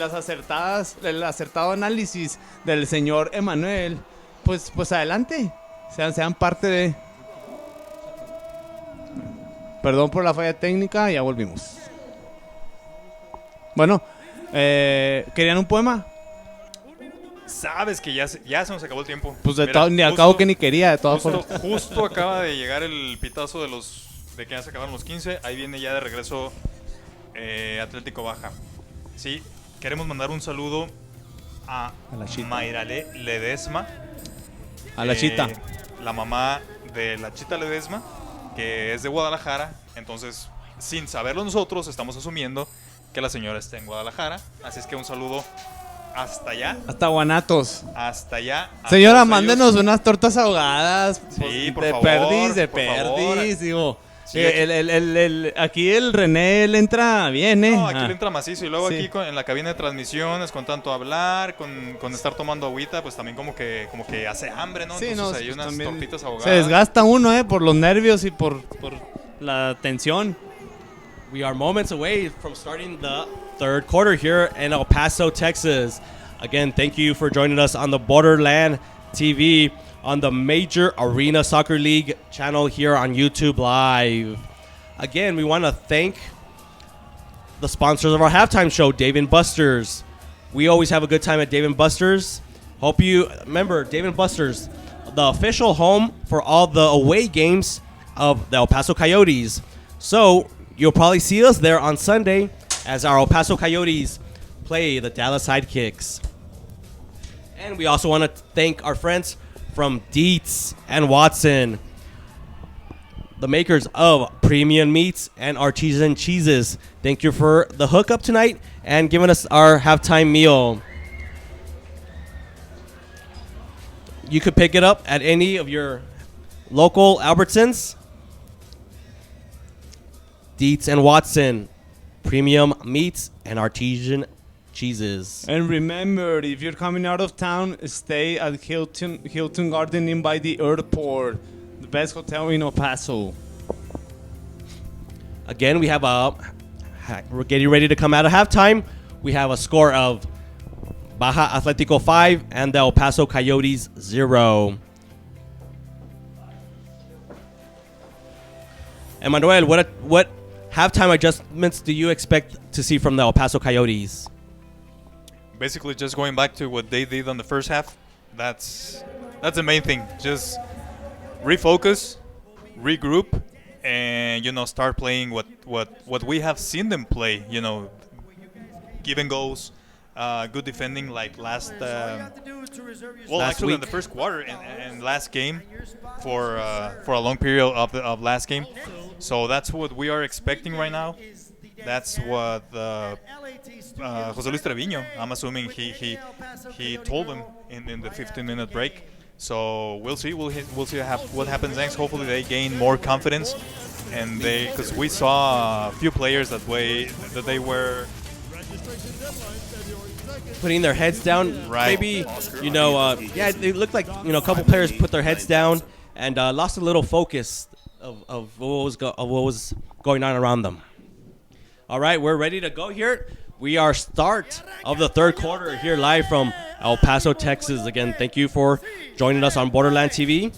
el acertado análisis del señor Emanuel, pues adelante, sean parte de... Perdón por la falla técnica, ya volvimos. Bueno, ¿querían un poema? Sabes que ya se nos acabó el tiempo. Pues ni al cabo que ni quería, de todas formas. Justo acaba de llegar el pitazo de que ya se acabaron los 15. Ahí viene ya de regreso Atlético Baja. Sí, queremos mandar un saludo a la Chita. Mayra Ledesma. A la Chita. La mamá de la Chita Ledesma, que es de Guadalajara. Entonces, sin saberlo nosotros, estamos asumiendo que la señora está en Guadalajara. Así es que un saludo hasta allá. Hasta Guanatos. Hasta allá. Señora, mándenos unas tortas ahogadas. Sí, por de favor. De perdis, digo. Sí, aquí el René le entra bien, ¿eh? No, aquí le entra macizo. Y luego sí. aquí en la cabina de transmisiones, con tanto hablar, con estar tomando agüita, pues también como que hace hambre, ¿no? Sí, entonces hay pues unas tortitas ahogadas. Se desgasta uno, por los nervios y por la tensión. We are moments away from starting the third quarter here in El Paso, Texas. Again, thank you for joining us on the Borderland TV on the Major Arena Soccer League channel here on YouTube Live. Again, we want to thank the sponsors of our halftime show, Dave & Buster's. We always have a good time at Dave & Buster's. Hope you remember Dave & Buster's, the official home for all the away games of the El Paso Coyotes. So you'll probably see us there on Sunday as our El Paso Coyotes play the Dallas Sidekicks. And we also want to thank our friends from Dietz and Watson, the makers of premium meats and artisan cheeses. Thank you for the hookup tonight and giving us our halftime meal. You could pick it up at any of your local Albertsons. Dietz and Watson, premium meats and artisan cheeses. And remember, if you're coming out of town, stay at Hilton Garden Inn by the airport, the best hotel in El Paso. Again, we're getting ready to come out of halftime. We have a score of Baja Atletico 5 and the El Paso Coyotes 0. Emmanuel, what halftime adjustments do you expect to see from the El Paso Coyotes? Basically, just going back to what they did on the first half. That's the main thing. Just refocus, regroup, and start playing what we have seen them play. Give and goes, good defending like last. Actually, in the first quarter and last game, for a long period of last game. So that's what we are expecting right now. That's what Jose Luis Treviño, I'm assuming he told them in the 15-minute break. So we'll see. We'll see what happens next. Hopefully they gain more confidence, and because we saw a few players that they were putting their heads down. Right. Maybe they looked like a couple players put their heads down and lost a little focus of what was going on around them. All right, we're ready to go here. We are start of the third quarter here live from El Paso, Texas. Again, thank you for joining us on Borderland TV.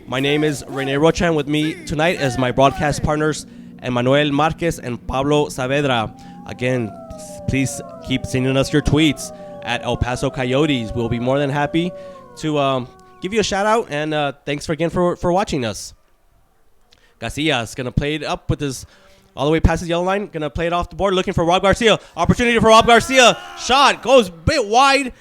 My name is Rene Rocha, and with me tonight is my broadcast partners, Emmanuel Marquez and Pablo Saavedra. Again, please keep sending us your tweets at El Paso Coyotes. We'll be more than happy to give you a shout out, and thanks again for watching us. Garcia's going to play it up with his all the way past his yellow line. Going to play it off the board, looking for Rob Garcia. Opportunity for Rob Garcia. Shot goes a bit wide.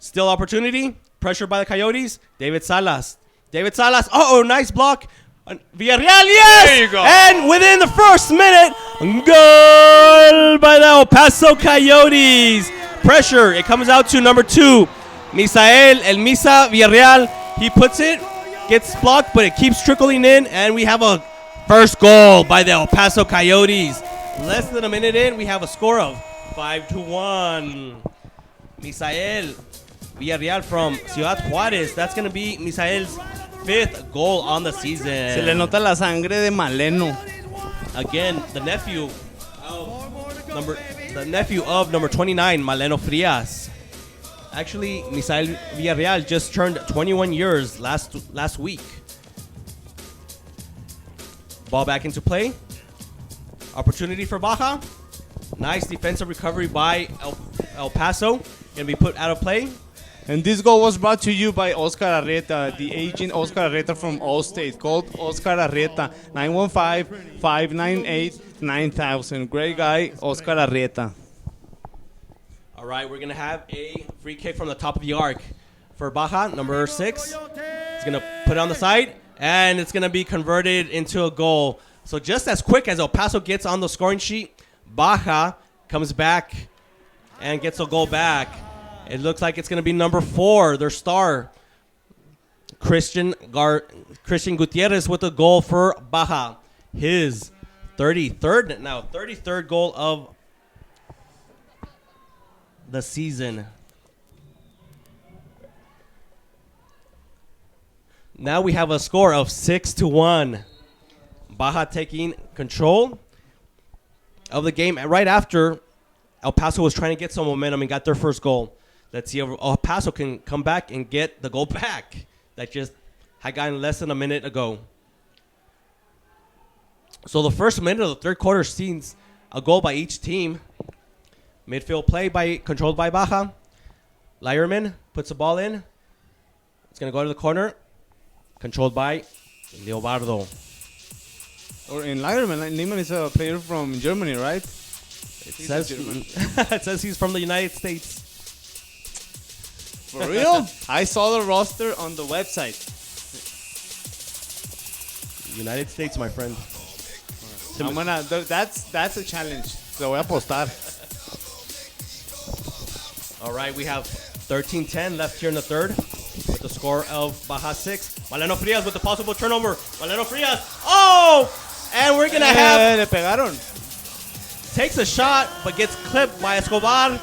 Still opportunity. Pressure by the Coyotes. David Salas. David Salas. Oh, nice block. Villarreal, yes! There you go. And within the first minute, goal by the El Paso Coyotes. Pressure. It comes out to number 2, Misael El Misa Villarreal. He puts it, gets blocked, but it keeps trickling in, and we have a first goal by the El Paso Coyotes. Less than a minute in, we have a score of 5-1. Misael Villarreal from Ciudad Juárez. That's going to be Misael's 5th goal on the season. Se le nota la sangre de Maleno. Again, the nephew of number 29, Maleno Frias. Actually, Misael Villarreal just turned 21 years last week. Ball back into play. Opportunity for Baja. Nice defensive recovery by El Paso. Gonna be put out of play. And this goal was brought to you by Oscar Arreta, the agent Oscar Arreta from Allstate. Called Oscar Arreta, 915-598-9000. Great guy, Oscar Arreta. All right, we're gonna have a free kick from the top of the arc for Baja, number 6. It's gonna put it on the side, and it's gonna be converted into a goal. So just as quick as El Paso gets on the scoring sheet, Baja comes back and gets a goal back. It looks like it's going to be number 4, their star, Christian Gutierrez with a goal for Baja. His 33rd goal of the season. Now we have a score of 6-1. Baja taking control of the game right after El Paso was trying to get some momentum and got their first goal. Let's see if El Paso can come back and get the goal back that just had gotten less than a minute ago. So the first minute of the third quarter sees a goal by each team. Midfield play controlled by Baja. Lyerman puts the ball in. It's going to go to the corner. Controlled by Leobardo. Or in Lyerman. Lyerman is a player from Germany, right? It says he's from the United States. For real? I saw the roster on the website. United States, my friend. That's a challenge. Lo voy a apostar. All right, we have 13-10 left here in the third with the score of Baja 6. Maleno Frias with the possible turnover. Maleno Frias. Oh! And we're going to have... Le pegaron. Takes a shot, but gets clipped by Escobar.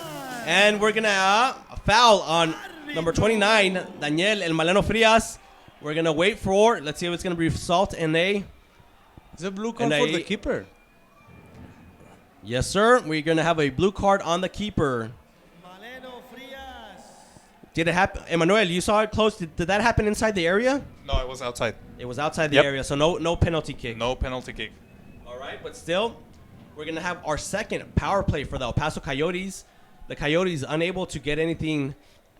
And we're going to foul on number 29, Daniel El Maleno Frias. We're going to wait for... Let's see if it's going to be result in a... It's a blue card for the keeper. Yes, sir. We're going to have a blue card on the keeper. Did it happen? Emmanuel, you saw it close. Did that happen inside the area? No, it was outside. It was outside the area, so no penalty kick. No penalty kick. All right, but still, we're going to have our second power play for the El Paso Coyotes. The Coyotes unable to get anything,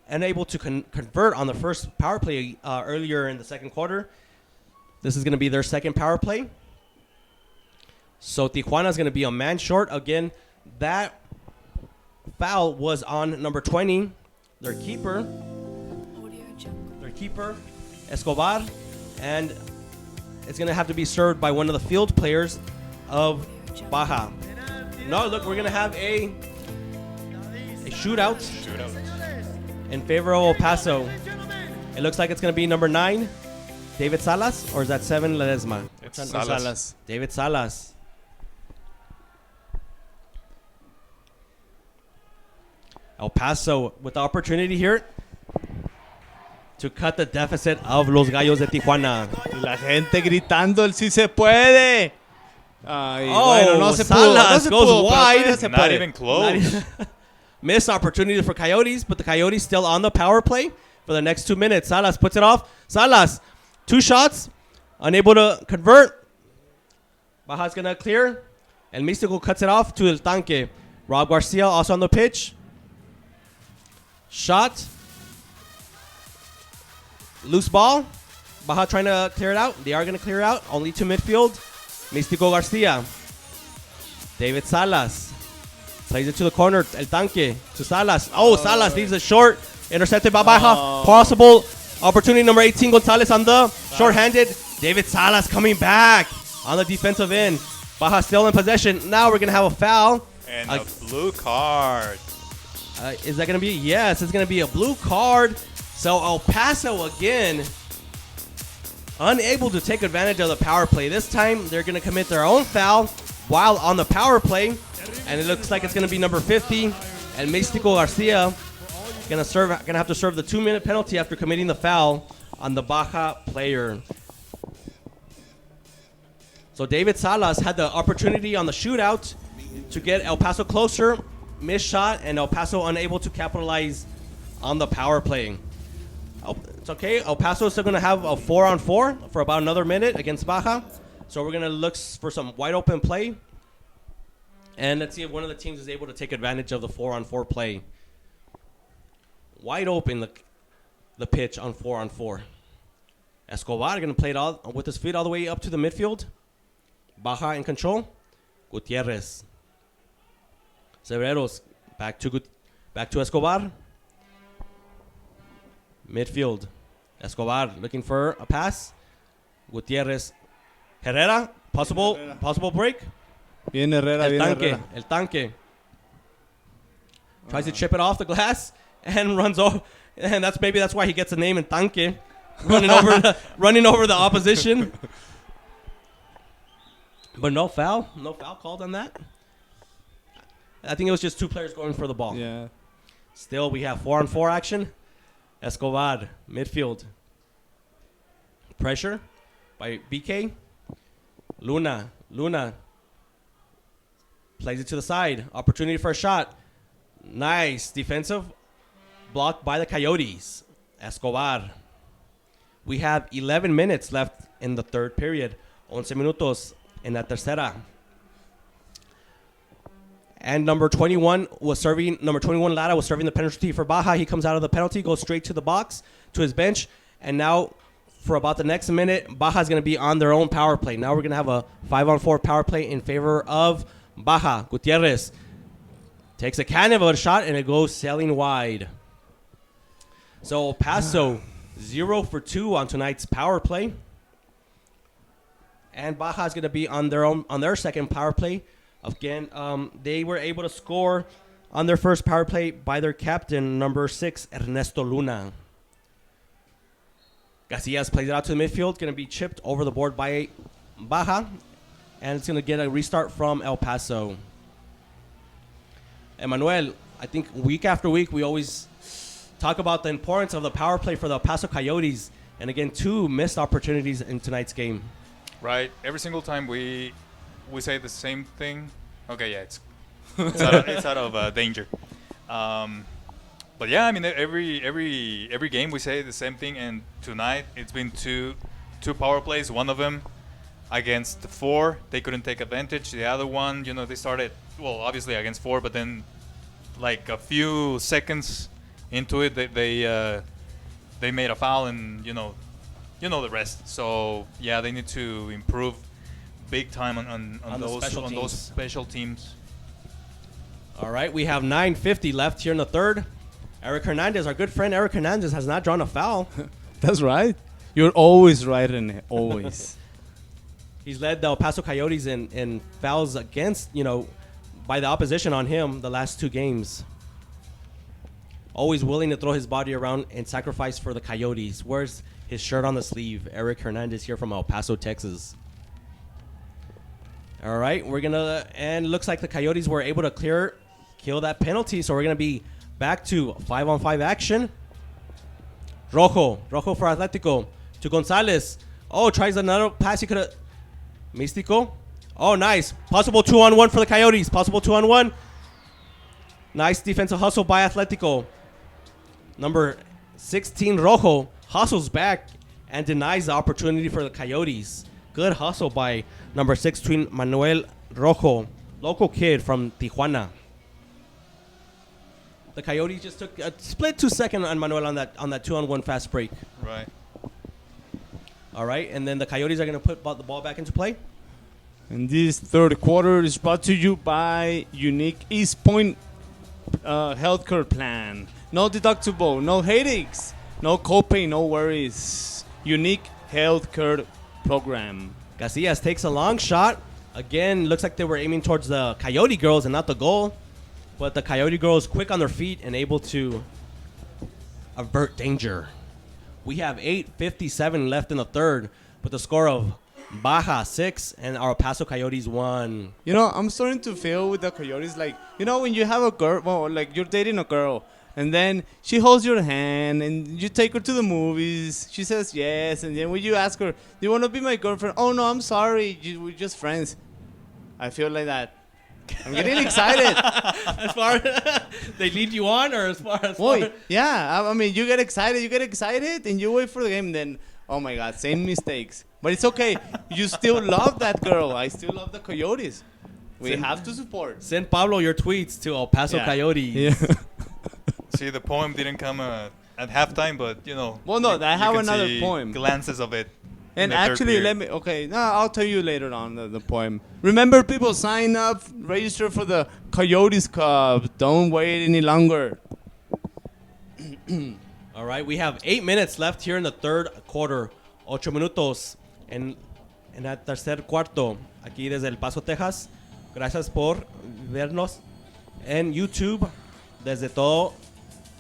unable to convert on the first power play earlier in the second quarter. This is going to be their second power play. So Tijuana is going to be a man short. Again, that foul was on number 20, their keeper, Escobar, and it's going to have to be served by one of the field players of Baja. No, look, we're going to have a shootout in favor of El Paso. It looks like it's going to be number 9, David Salas, or is that 7, Ledesma? It's Salas. David Salas. El Paso with the opportunity here to cut the deficit of Los Gallos de Tijuana. La gente gritando el sí se puede. Ay, Oh, bueno, no se Salas pudo, goes pero wide. todavía se Not puede. even close. Missed opportunity for Coyotes, but the Coyotes still on the power play for the next 2 minutes. Salas puts it off. Salas, 2 shots, unable to convert. Baja's going to clear. El Místico cuts it off to El Tanque. Rob Garcia also on the pitch. Shot. Loose ball. Baja trying to clear it out. They are going to clear it out. Only to midfield. Místico Garcia. David Salas. Plays it to the corner. El Tanque to Salas. Oh, Salas leaves it short. Intercepted by Baja. Possible opportunity number 18, Gonzalez on the short-handed. David Salas coming back on the defensive end. Baja still in possession. Now we're going to have a foul. And a blue card. Is that going to be? Yes, it's going to be a blue card. So El Paso again unable to take advantage of the power play. This time they're going to commit their own foul while on the power play. And it looks like it's going to be number 50. And Mystico Garcia going to have to serve the 2-minute penalty after committing the foul on the Baja player. So David Salas had the opportunity on the shootout to get El Paso closer, missed shot, and El Paso unable to capitalize on the power play. It's okay. El Paso is still going to have a 4-on-4 for about another minute against Baja. So we're going to look for some wide open play. And let's see if one of the teams is able to take advantage of the 4-on-4 play. Wide open the pitch on 4-on-4. Escobar going to play it all with his feet all the way up to the midfield. Baja in control. Gutierrez. Severos back to Escobar. Midfield. Escobar looking for a pass. Gutierrez. Herrera. Possible break. Bien Herrera, El tanque. Tries to chip it off the glass and runs over. And that's why he gets the name in tanque. Running over the opposition. But no foul called on that. I think it was just two players going for the ball. Yeah. Still, we have 4-on-4 action. Escobar, midfield. Pressure by BK. Luna plays it to the side. Opportunity for a shot. Nice defensive block by the Coyotes. Escobar. We have 11 minutes left in the third period. 11 minutos en la tercera. And number 21 Lara was serving the penalty for Baja. He comes out of the penalty, goes straight to the box, to his bench. And now, for about the next minute, Baja's going to be on their own power play. Now we're going to have a 5-on-4 power play in favor of Baja. Gutierrez takes a cannon of a shot, and it goes sailing wide. So Paso, 0 for 2 on tonight's power play. And Baja's going to be on their second power play. Again, they were able to score on their first power play by their captain, number 6, Ernesto Luna. Casillas plays it out to the midfield, going to be chipped over the board by Baja, and it's going to get a restart from El Paso. Emmanuel, I think week after week we always talk about the importance of the power play for the Paso Coyotes, and again, 2 missed opportunities in tonight's game. Right. Every single time we say the same thing. Okay, yeah, it's out of danger. But yeah, I mean, every game we say the same thing, and tonight it's been two power plays. One of them against 4, they couldn't take advantage. The other one, they started obviously against 4, but then like a few seconds into it, they made a foul, and you know the rest. So yeah, they need to improve big time on those special teams. All right, we have 9:50 left here in the third. Eric Hernandez, our good friend Eric Hernandez, has not drawn a foul. That's right. You're always right, Rene. Always. He's led the El Paso Coyotes in fouls against, by the opposition on him the last 2 games. Always willing to throw his body around and sacrifice for the Coyotes. Wears his shirt on the sleeve. Eric Hernandez here from El Paso, Texas. All right, and looks like the Coyotes were able to kill that penalty, so we're going to be back to 5-on-5 action. Rojo for Atletico to Gonzalez. Oh, tries another pass. He could have. Mystico. Oh, nice. Possible 2-on-1 for the Coyotes. Possible 2-on-1. Nice defensive hustle by Atletico. Number 16, Rojo, hustles back and denies the opportunity for the Coyotes. Good hustle by number 16, Manuel Rojo, local kid from Tijuana. The Coyotes just took a split 2-second on Manuel on that 2-on-1 fast break. Right. All right, and then the Coyotes are going to put the ball back into play. And this third quarter is brought to you by Unique East Point Healthcare Plan. No deductible, no headaches, no copay, no worries. Unique healthcare program. Casillas takes a long shot. Again, looks like they were aiming towards the Coyote girls and not the goal. But the Coyote girls quick on their feet and able to avert danger. We have 8:57 left in the third with the score of Baja 6 and our Paso Coyotes 1. You know, I'm starting to feel with the Coyotes like, you know, when you have a girl, well, like you're dating a girl, and then she holds your hand, and you take her to the movies. She says yes, and then when you ask her, "Do you want to be my girlfriend?" "Oh no, I'm sorry, we're just friends." I feel like that. I'm getting excited. As far they lead you on, or as far as Boy, yeah. I mean, you get excited, and you wait for the game. And then, oh my God, same mistakes. But it's okay. You still love that girl. I still love the Coyotes. We have to support. Send Pablo your tweets to El Paso Coyotes. Yeah. See, the poem didn't come at halftime, but you know. Well, no, I have can another see poem. Glances of it. And in the third actually, period. I'll tell you later on the poem. Remember, people, sign up, register for the Coyotes Cup. Don't wait any longer. All right, we have 8 minutes left here in the third quarter. 8 minutos en el tercer cuarto. Aquí desde El Paso, Texas. Gracias por vernos en YouTube desde todo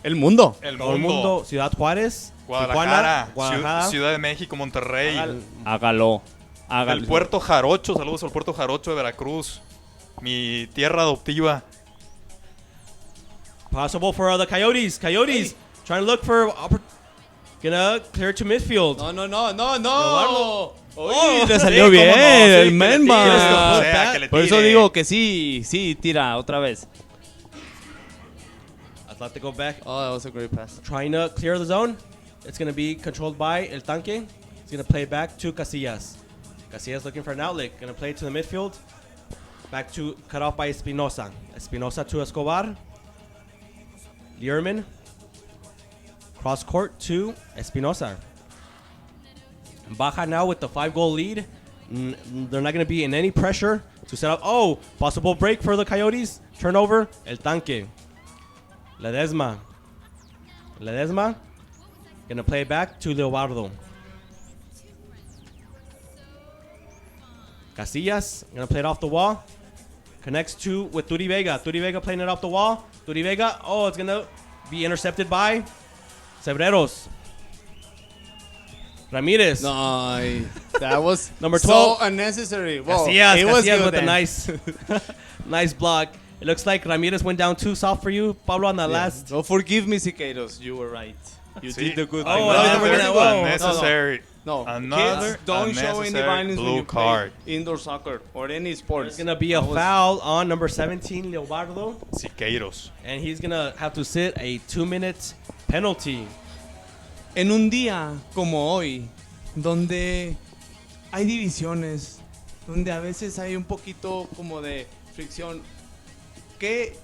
El mundo. El todo el mundo. Ciudad Juárez, Guadalajara, Tijuana, Guadalajara. Ciudad de México, Monterrey. Hágalo. El Puerto Jarocho, saludos al Puerto Jarocho de Veracruz. Mi tierra adoptiva. Possible for the Coyotes. Coyotes trying to look for gonna clear to midfield. No. Oh, Le salió sí, bien cómo no, sí, el que le Menma. tires, O sea, que le Por eso tire. digo que sí, tira otra vez. Atletico back, Oh, that was a great pass. trying to clear the zone. It's gonna be controlled by El Tanque. He's gonna play it back to Casillas. Casillas looking for an outlet. Gonna play it to the midfield. Back to cut off by Espinosa. Espinosa to Escobar. Lierman. Cross court to Espinosa. Baja now with the 5-goal lead. They're not going to be in any pressure to set up. Oh, possible break for the Coyotes. Turnover. El Tanque. Ledesma. Going to play it back to Leobardo. Casillas. Going to play it off the wall. Connects to with Turi Vega. Turi Vega playing it off the wall. Turi Vega. Oh, it's going to be intercepted by Cebreros. Ramirez. No, that was Number so 12. unnecessary. Well, Casillas, it was Casillas good with a then. nice block. It looks like Ramirez went down too soft for you, Pablo, on that last. So forgive me, Siqueiros. You were right. You See? did the good Oh, thing. I thought we were gonna- whoa. Unnecessary. No, Another kids don't show any unnecessary violence when blue you card. play indoor soccer or any sports. There's going to be a foul on number 17, Leobardo. Siqueiros. And he's going to have to sit a 2-minute penalty. En un día como hoy, donde hay divisiones, donde a veces hay un poquito como de fricción, qué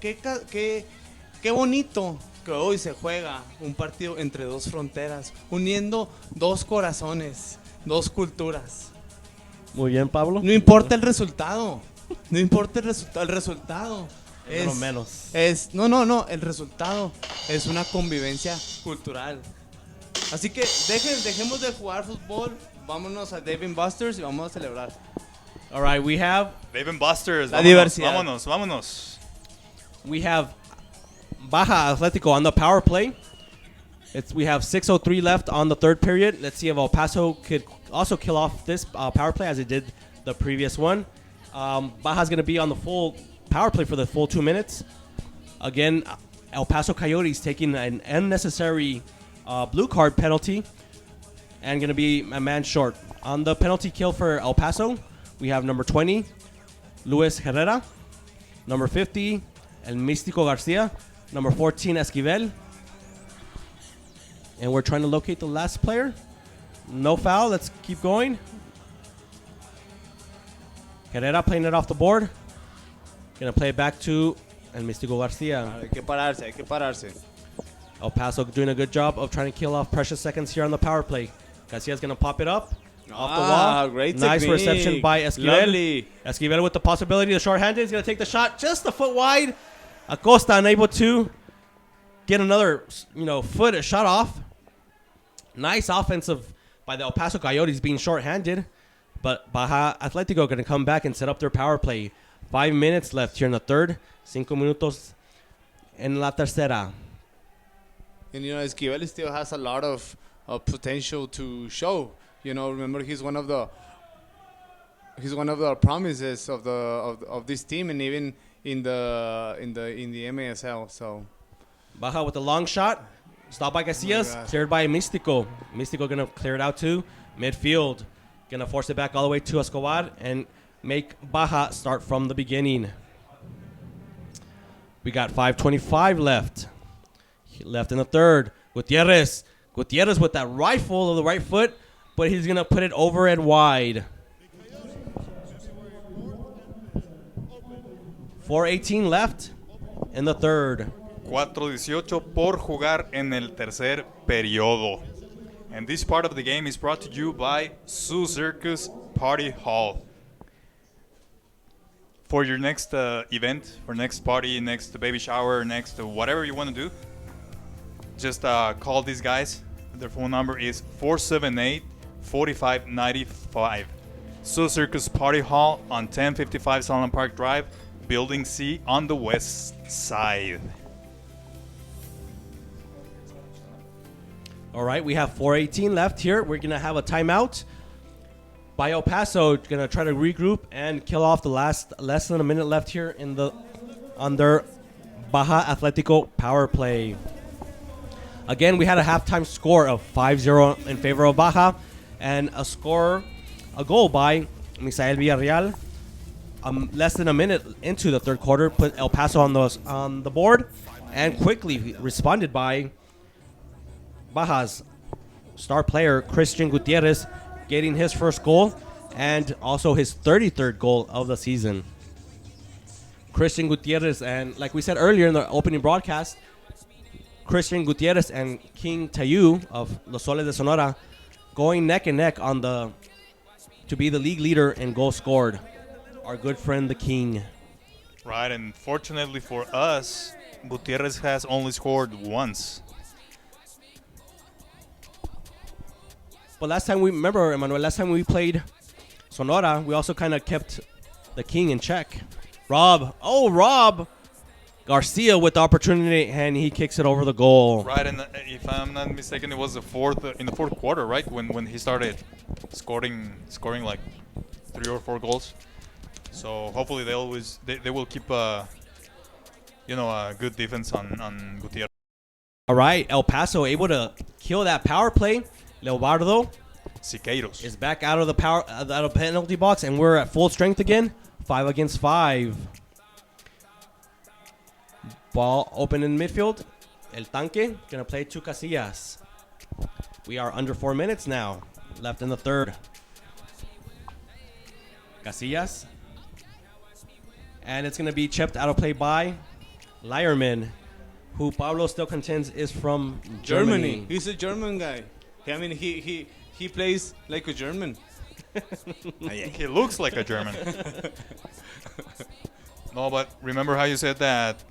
bonito que hoy se juega un partido entre dos fronteras, uniendo dos corazones, dos culturas. Muy bien, Pablo. No importa el resultado, no importa el resultado. Es lo menos. No, el resultado es una convivencia cultural. Así que dejemos de jugar fútbol, vámonos a Dave & Buster's y vamos a celebrar. All right, we have Dave & Buster's. La Vámonos, diversidad. vámonos. Baja Atletico on the power play. We have 6:03 left on the third period. Let's see if El Paso could also kill off this power play as it did the previous one. Baja's going to be on the full power play for the full 2 minutes. Again, El Paso Coyotes taking an unnecessary blue card penalty and going to be a man short. On the penalty kill for El Paso, we have number 20, Luis Herrera. Number 50, El Místico Garcia. Number 14, Esquivel. And we're trying to locate the last player. No foul. Let's keep going. Herrera playing it off the board. Going to play it back to El Místico Garcia. Hay que pararse. El Paso doing a good job of trying to kill off precious seconds here on the power play. Garcia's going to pop it up off the wall. Great Nice technique. reception by Esquivel. Lovely. Esquivel with the possibility of short-handed. He's going to take the shot just a foot wide. Acosta unable to get another, foot shot off. Nice offensive by the El Paso Coyotes being shorthanded. But Baja Atletico going to come back and set up their power play. 5 minutes left here in the third. 5 minutos en la tercera. And Esquivel still has a lot of potential to show. Remember he's one of the promises of this team, and even in the MASL. So Baja with the long shot, stopped by Casillas, cleared by Místico. Místico gonna clear it out to midfield, gonna force it back all the way to Escobar and make Baja start from the beginning. We got 5:25 left. Left in the third. Gutierrez with that rifle of the right foot, but he's gonna put it over and wide. 4:18 left in the third. 4:18 por jugar en el tercer periodo. And this part of the game is brought to you by Zoo Circus Party Hall. For your next event, for next party, next baby shower, next whatever you want to do, just call these guys. Their phone number is 478-4595. Zoo Circus Party Hall on 1055 Solon Park Drive, Building C on the west side. All right, we have 4:18 left here. We're going to have a timeout. By El Paso, going to try to regroup and kill off the less than a minute left here on their Baja Atletico power play. Again, we had a halftime score of 5-0 in favor of Baja, and a goal by Misael Villarreal. Less than a minute into the third quarter, put El Paso on the board, and quickly responded by Baja's star player Christian Gutierrez, getting his first goal and also his 33rd goal of the season. Christian Gutierrez, and like we said earlier in the opening broadcast, Christian Gutierrez and King Tayu of Los Soles de Sonora going neck and neck to be the league leader in goals scored. Our good friend the King. Right, and fortunately for us, Gutierrez has only scored once. But last time we played Sonora, we also kind of kept the King in check. Rob Garcia with the opportunity, and he kicks it over the goal. Right, and if I'm not mistaken, it was in the fourth quarter, right, when he started scoring like 3 or 4 goals. So hopefully they will keep a good defense on Gutierrez. All right, El Paso able to kill that power play. Leobardo Siqueiros is back out of the penalty box, and we're at full strength again. 5 against 5. Ball open in midfield. El Tanque gonna play to Casillas. We are under 4 minutes now left in the third. Casillas, and it's gonna be chipped out of play by Lyerman, who Pablo still contends is from Germany. He's a German guy. I mean, he plays like a German. He looks like a German. No, but remember how you said that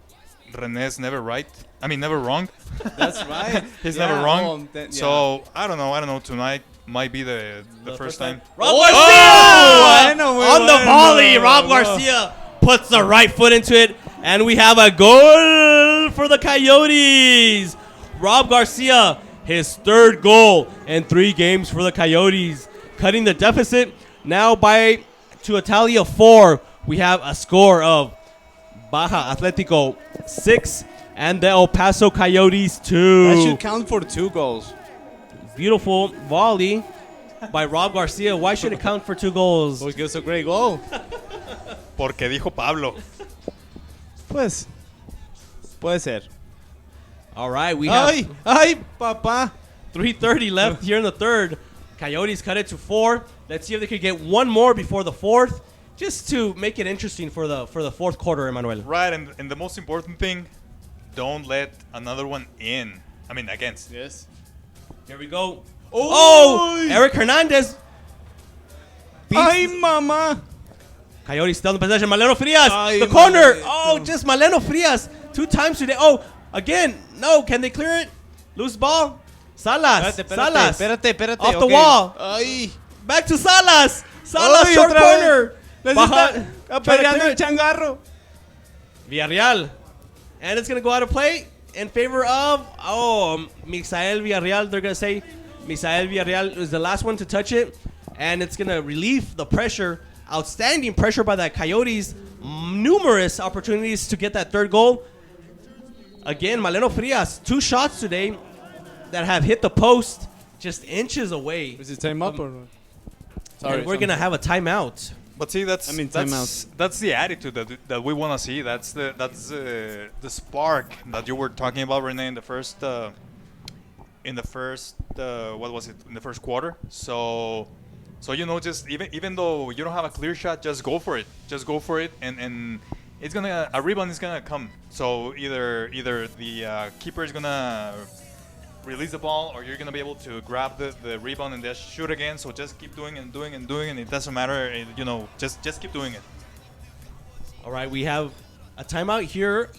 René's never right? I mean, never wrong? That's right. He's never wrong. So, I don't know. Tonight might be the first time. Rob Garcia! On the volley, Rob Garcia puts the right foot into it, and we have a goal for the Coyotes. Rob Garcia, his 3rd goal in 3 games for the Coyotes, cutting the deficit now to a tally of 4. We have a score of Baja Atletico 6 and the El Paso Coyotes 2. That should count for 2 goals. Beautiful volley by Rob Garcia. Why should it count for 2 goals? Porque es a great goal. Porque dijo Pablo. Pues, puede ser. All right, we have Ay, papá. 3:30 left here in the third. Coyotes cut it to 4. Let's see if they could get one more before the 4th, just to make it interesting for the 4th quarter, Emmanuel. Right, and the most important thing, don't let another one in. I mean, against. Yes. Here we go. Oh, Eric Hernandez. Ay, mamá. Coyotes still in possession. Maleno Frias, Ay, the corner. Maleno. Oh, just Maleno Frias 2 times today. Oh, Again, no. Can they clear it? Loose ball. Salas. Salas. Espérate. Off the okay. wall. Ay. Back to Salas. Salas, Ay, short otra corner. Les Baja, está try to apedreando clear el it. changarro. Villarreal. And it's going to go out of play in favor of, Misael Villarreal. They're going to say Misael Villarreal is the last one to touch it. And it's going to relieve the pressure, outstanding pressure by the Coyotes. Numerous opportunities to get that third goal. Again, Maleno Frias, 2 shots today that have hit the post just inches away. Is it time up or what? Sorry. And we're going to have a timeout. But see, that's timeout. that's the attitude that we want to see. That's the spark that you were talking about, Rene, in the first what was it, in the first quarter. So just even though you don't have a clear shot, just go for it. Just go for it, and it's gonna, a rebound is gonna come. So either the keeper is gonna release the ball, or you're gonna be able to grab the rebound and just shoot again. So just keep doing and it doesn't matter. Just keep doing it. All right, we have a timeout here,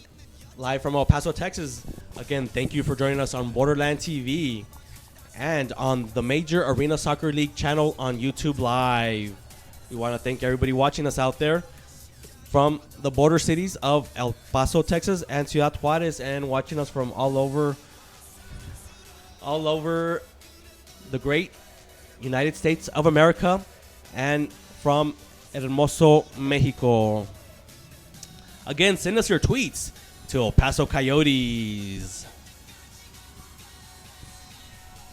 live from El Paso, Texas. Again, thank you for joining us on Borderland TV and on the Major Arena Soccer League channel on YouTube Live. We want to thank everybody watching us out there from the border cities of El Paso, Texas, and Ciudad Juarez, and watching us from all over the great United States of America and from Hermoso, Mexico. Again, send us your tweets to El Paso Coyotes.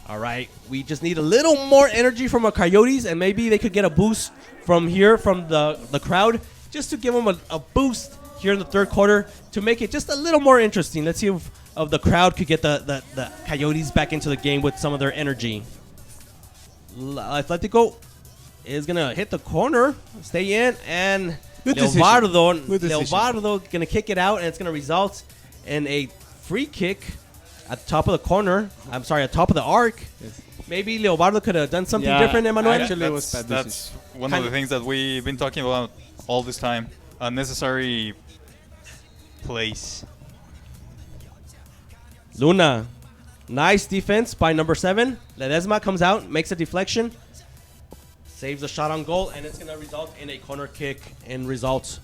All right, we just need a little more energy from our Coyotes, and maybe they could get a boost from here, from the crowd, just to give them a boost here in the third quarter to make it just a little more interesting. Let's see if the crowd could get the Coyotes back into the game with some of their energy. Atletico is going to hit the corner, stay in, and Leobardo going to kick it out, and it's going to result in a free kick at the top of the corner. I'm sorry, at the top of the arc. Yes. Maybe Leobardo could have done something different, Emmanuel. Actually, it was bad That's one of the things that we've been talking about all this time. Unnecessary plays. Luna. Nice defense by number 7. Ledesma comes out, makes a deflection, saves a shot on goal, and it's going to result in a corner kick in results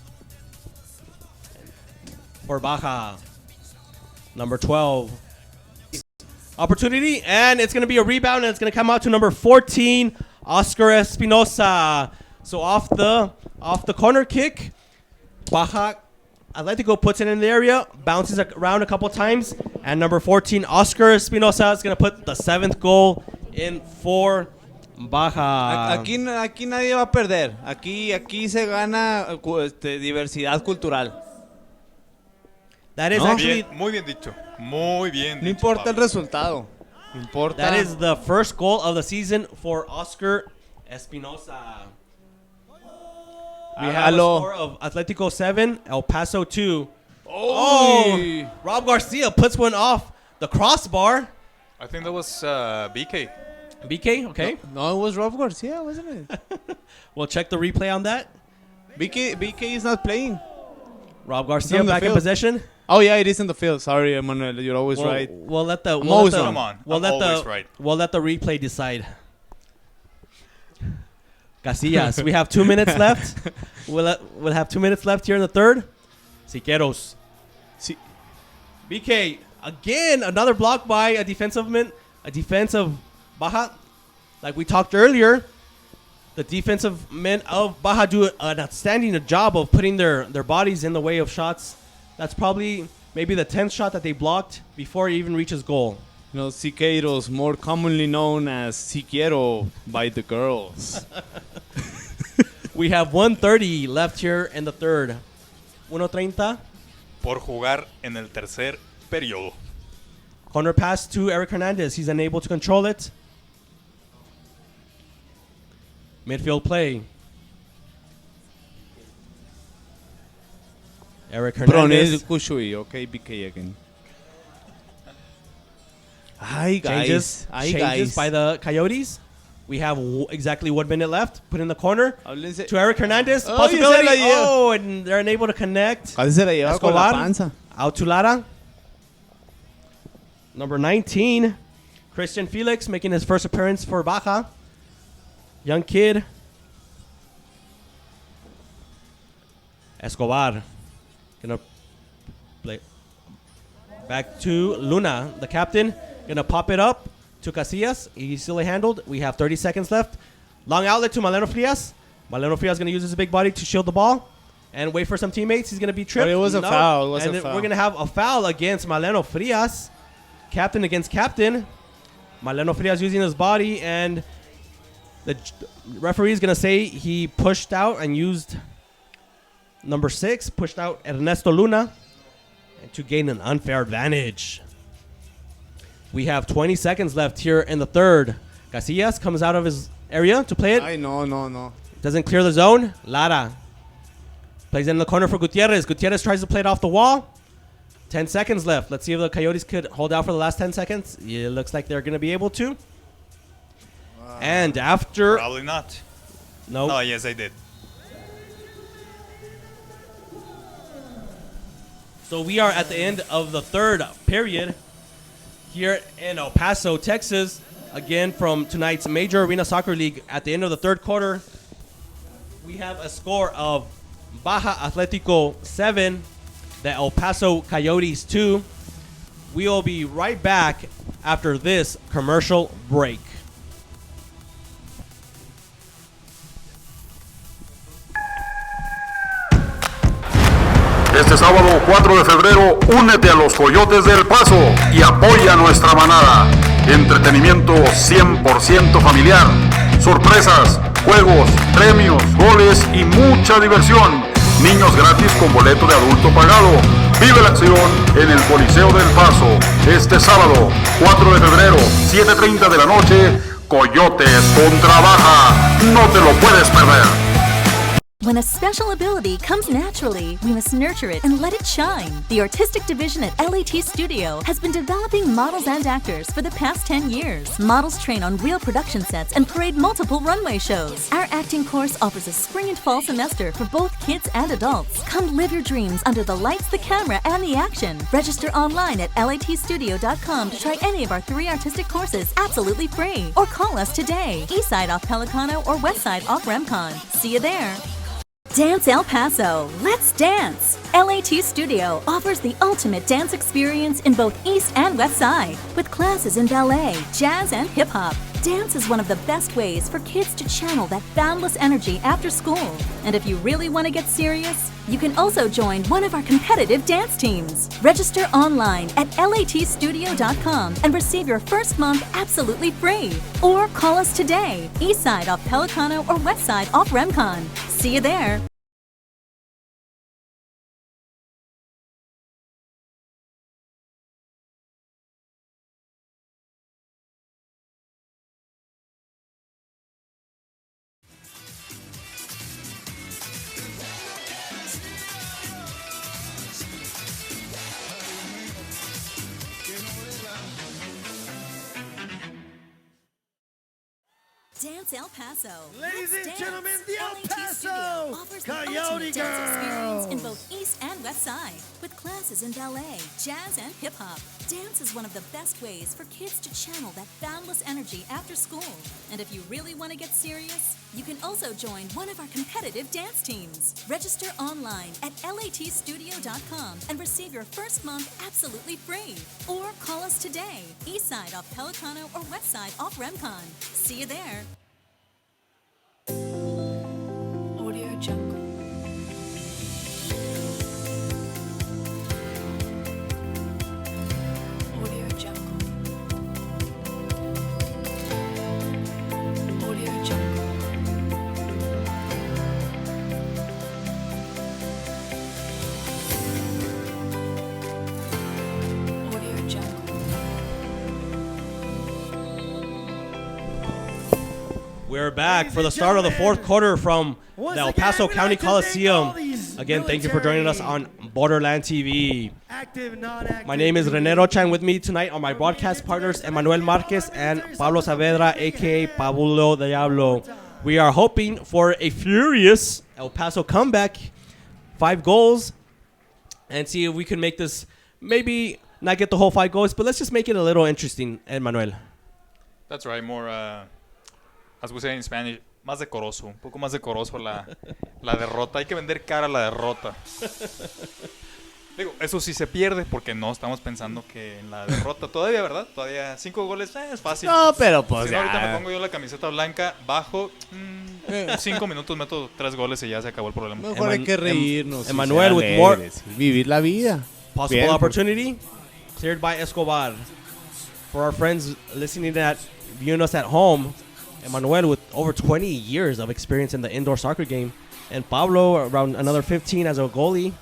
for Baja. Number 12. Opportunity, and it's going to be a rebound, and it's going to come out to number 14, Oscar Espinosa. So off the corner kick, Baja Atletico puts it in the area, bounces around a couple times, and number 14, Oscar Espinosa, is going to put the 7th goal in for Baja. Aquí nadie va a perder. Aquí se gana diversidad cultural. That is actually... Muy bien dicho. Muy bien dicho, No importa el Pablo. resultado. No importa. That is the first goal of the season for Oscar Espinosa. We have a score of Atletico 7, El Paso 2. Oh! Rob Garcia puts one off the crossbar. I think that was BK. BK, okay. No, it was Rob Garcia, wasn't it? We'll check the replay on that. BK is not playing. Rob It's Garcia on the back in field. possession. Oh yeah, it is in the field. Sorry, Emmanuel, you're always right. We'll let the always Come on, I'm always right. We'll let the replay decide. Casillas, we have 2 minutes left. We'll have 2 minutes left here in the third. Siqueiros. BK, again, another block by a defensive Baja. Like we talked earlier, the defensive men of Baja do an outstanding job of putting their bodies in the way of shots. That's probably maybe the 10th shot that they blocked before he even reaches goal. You know, Siqueiros, more commonly known as Siquiero by the girls. We have 1:30 left here in the third. 1:30. Por jugar en el tercer periodo. Corner pass to Eric Hernandez. He's unable to control it. Midfield play. Eric Hernandez. Bronel Kushui, okay, BK again. Hi Changes by the Coyotes. We have exactly 1 minute left. Put in the corner to Eric Hernandez. Oh, Possibility. y se la lleva. Oh, and they're unable to connect. Casi se la lleva con la Escobar. panza. Out to Lara. Number 19, Christian Felix making his first appearance for Baja. Young kid. Escobar. Gonna play back to Luna, the captain. Gonna pop it up to Casillas. Easily handled. We have 30 seconds left. Long outlet to Maleno Frias. Maleno Frias gonna use his big body to shield the ball and wait for some teammates. He's gonna be tripped. But it was a foul. It was and a foul. We're gonna have a foul against Maleno Frias. Captain against captain. Maleno Frias using his body, and the referee is gonna say he pushed out and used number 6, pushed out Ernesto Luna to gain an unfair advantage. We have 20 seconds left here in the third. Casillas comes out of his area to play it. No. Doesn't clear the zone. Lara plays in the corner for Gutierrez. Gutierrez tries to play it off the wall. 10 seconds left. Let's see if the Coyotes could hold out for the last 10 seconds. It looks like they're going to be able to. And after... Probably not. No. Oh, yes, I did. So we are at the end of the third period here in El Paso, Texas. Again, from tonight's Major Arena Soccer League. At the end of the third quarter, we have a score of Baja Atletico 7, the El Paso Coyotes 2. We will be right back after this commercial break. Este sábado 4 de febrero, únete a los Coyotes del Paso y apoya a nuestra manada. Entretenimiento 100% familiar, sorpresas, juegos, premios, goles y mucha diversión. Niños gratis con boleto de adulto pagado. Vive la acción en el Coliseo del Paso. Este sábado 4 de febrero, 7:30 de la noche, Coyotes contra Baja. No te lo puedes perder. When a special ability comes naturally, we must nurture it and let it shine. The artistic division at LAT Studio has been developing models and actors for the past 10 years. Models train on real production sets and parade multiple runway shows. Our acting course offers a spring and fall semester for both kids and adults. Come live your dreams under the lights, the camera, and the action. Register online at latstudio.com to try any of our 3 artistic courses absolutely free. Or call us today. Eastside off Pelicano or Westside off Remcon. See you there. Dance El Paso, let's dance! LAT Studio offers the ultimate dance experience in both East and West Side, with classes in ballet, jazz, and hip hop. Dance is one of the best ways for kids to channel that boundless energy after school. And if you really want to get serious, you can also join one of our competitive dance teams. Register online at latstudio.com and receive your first month absolutely free. Or call us today, Eastside off Pelicano or Westside off Remcon. See you there. Dance El Paso. Ladies Let's and gentlemen, dance. the El LAT Paso Studio offers the Coyote ultimate dance experience in Girls. both East and West Side, with classes in ballet, jazz, and hip hop. Dance is one of the best ways for kids to channel that boundless energy after school. And if you really want to get serious, you can also join one of our competitive dance teams. Register online at latstudio.com and receive your first month absolutely free. Or call us today, Eastside off Pelicano or Westside off Remcon. See you there. Audio Jungle. Audio Jungle. Audio Jungle. Audio Jungle. We're back for the start of the fourth quarter from Once the El again, Paso we'd County like to thank all Coliseum. these Again, thank you for joining us on Borderland TV. Active, non-active. My name is Rene Rocha, and with me tonight are my broadcast partners, Emmanuel Marquez and Pablo Saavedra, a.k.a. Pablo Diablo. We are hoping for a furious El Paso comeback, 5 goals, and see if we can make this maybe not get the whole 5 goals, but let's just make it a little interesting, Emmanuel. That's right, more, as we say in Spanish, más decoroso, un poco más decoroso la derrota. Hay que vender cara a la derrota. Digo, eso sí se pierde porque no estamos pensando que en la derrota todavía, ¿verdad? Todavía 5 goles es fácil. No, pero pues Si no, ahorita me ya. pongo yo la camiseta blanca, bajo, 5 minutos meto 3 goles y ya se acabó el problema. Mejor hay que reírnos. y Emmanuel ser with more- alegres y vivir la vida. Possible Bien, opportunity cleared by Escobar. For our friends listening at viewing us at home, Emmanuel with over 20 years of experience in the indoor soccer game, and Pablo around another 15 as a goalie.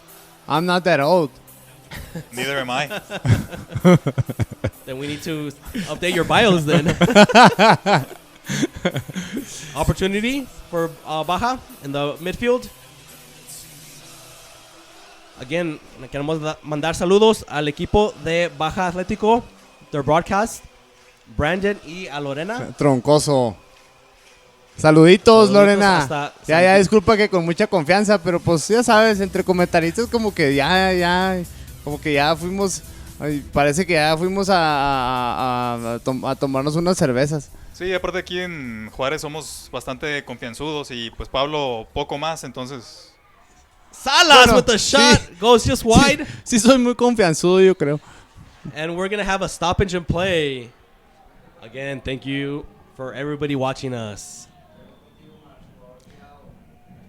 I'm not that old. Neither am I. Then we need to update your bios then. Opportunity for Baja in the midfield. Again, queremos mandar saludos al equipo de Baja Atletico, their broadcast, Brandon y a Lorena. Troncoso. Saluditos, Lorena. hasta Ya, disculpa que con mucha confianza, pero pues ya sabes, entre comentaristas como que como que ya fuimos, parece que ya fuimos a tomarnos unas cervezas. Sí, aparte aquí en Juárez somos bastante confianzudos y pues Pablo poco más, entonces... Salas Bueno, with the shot sí. goes just wide. Sí, soy muy confianzudo, yo creo. And we're going to have a stoppage and play. Again, thank you for everybody watching us.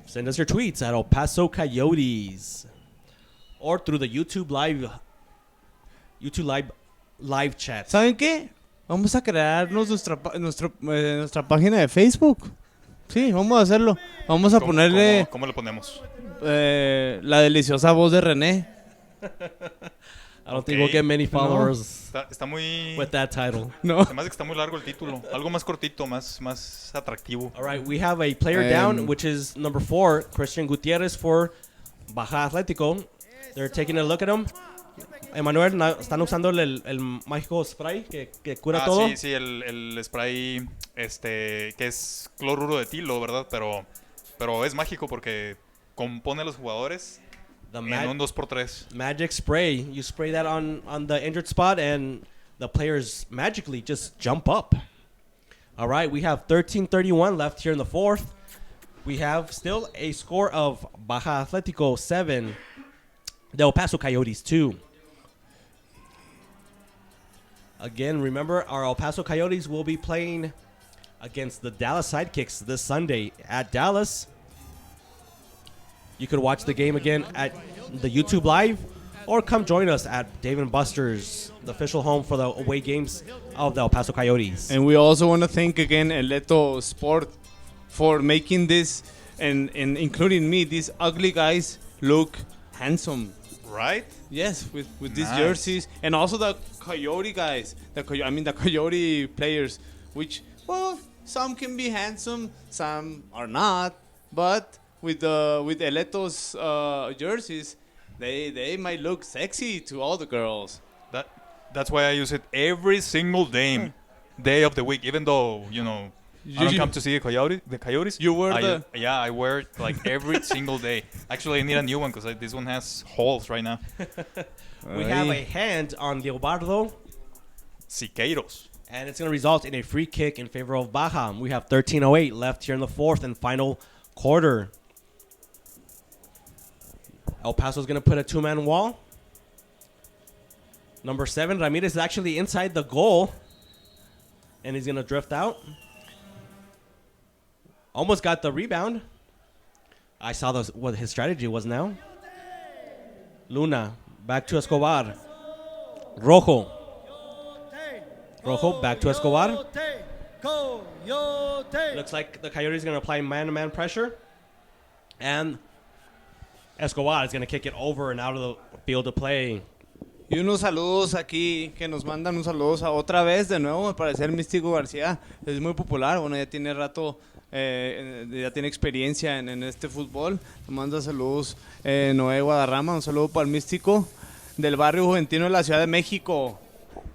Send us your tweets at El Paso Coyotes or through the YouTube live chat. ¿Saben qué? Vamos a crearnos nuestra página de Facebook. Sí, vamos a hacerlo. Vamos a ponerle ¿Cómo le ponemos? la deliciosa voz de René. I don't think we'll get many followers Está muy... with that title. No. Además de que está muy largo el título. Algo más cortito, más atractivo. All right, we have a player down, which is number 4, Christian Gutierrez for Baja Atletico. They're taking a look at him. Emmanuel, están usando el mágico spray que cura todo. Sí, el spray que es cloruro de etilo, ¿verdad? Pero es mágico porque compone a los jugadores en un 2x3. Magic spray. You spray that on the injured spot and the players magically just jump up. All right, we have 13:31 left here in the fourth. We have still a score of Baja Atletico 7, the El Paso Coyotes 2. Again, remember, our El Paso Coyotes will be playing against the Dallas Sidekicks this Sunday at Dallas. You could watch the game again at the YouTube Live or come join us at Dave & Buster's, the official home for the away games of the El Paso Coyotes. And we also want to thank again Eleto Sport for making this and including me, these ugly guys look handsome. Right? Yes, with these Nice. jerseys, and also the Coyote guys, the Coyote players, which, well, some can be handsome, some are not, but with Eleto's jerseys, they might look sexy to all the girls. That's why I use it every single day of the week, even though I don't come to see the Coyotes. You wear I wear it like every single day. Actually, I need a new one because this one has holes right now. We have a hand on Leobardo, Siqueiros. and it's going to result in a free kick in favor of Baja. We have 13:08 left here in the fourth and final quarter. El Paso's going to put a two-man wall. Number 7, Ramirez, is actually inside the goal, and he's going to drift out. Almost got the rebound. I saw what his strategy was now. Luna, back to Escobar. Rojo, back to Escobar. Looks like the Coyotes are going to apply man-to-man pressure. And Escobar is going to kick it over and out of the field of play. Y unos saludos aquí que nos mandan un saludos a otra vez de nuevo, me parece el Místico García, es muy popular, bueno, ya tiene rato, ya tiene experiencia en este fútbol. Nos manda saludos Noé Guadarrama, un saludo para el Místico del barrio Juventino de la Ciudad de México.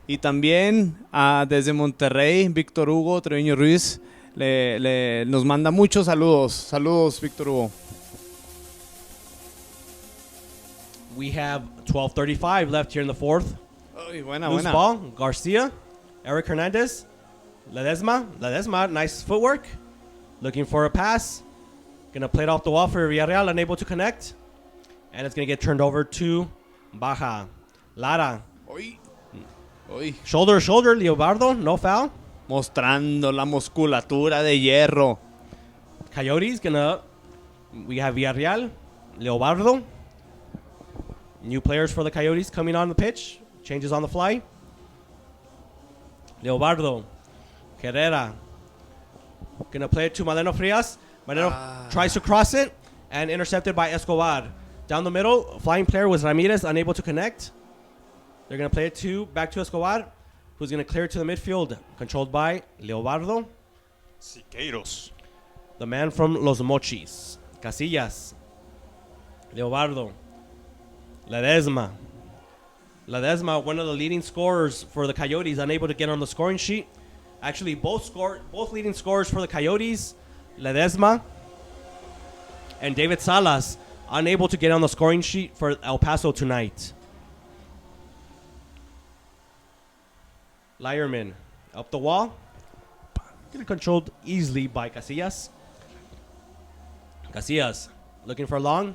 Y también desde Monterrey, Víctor Hugo Treviño Ruiz nos manda muchos saludos. Saludos, Víctor Hugo. We have 12:35 left here in the fourth. Uy, buena, Loose buena. ball. Garcia. Eric Hernandez. Ledesma. Nice footwork. Looking for a pass. Gonna play it off the wall for Villarreal. Unable to connect. And it's gonna get turned over to Baja. Lara. Uy. Uy. Shoulder to shoulder. Leobardo. No foul. Mostrando la musculatura de hierro. Coyotes we have Villarreal, Leobardo. New players for the Coyotes coming on the pitch. Changes on the fly. Leobardo, Herrera. Gonna play it to Maleno Frias. Maleno tries to cross it and intercepted by Escobar. Down the middle, flying player was Ramirez, unable to connect. They're gonna play it back to Escobar, who's gonna clear it to the midfield, controlled by Leobardo. Siqueiros. The man from Los Mochis. Casillas. Leobardo. Ledesma, one of the leading scorers for the Coyotes, unable to get on the scoring sheet. Actually, both leading scorers for the Coyotes, Ledesma and David Salas, unable to get on the scoring sheet for El Paso tonight. Lyerman up the wall. Getting controlled easily by Casillas. Casillas looking for a long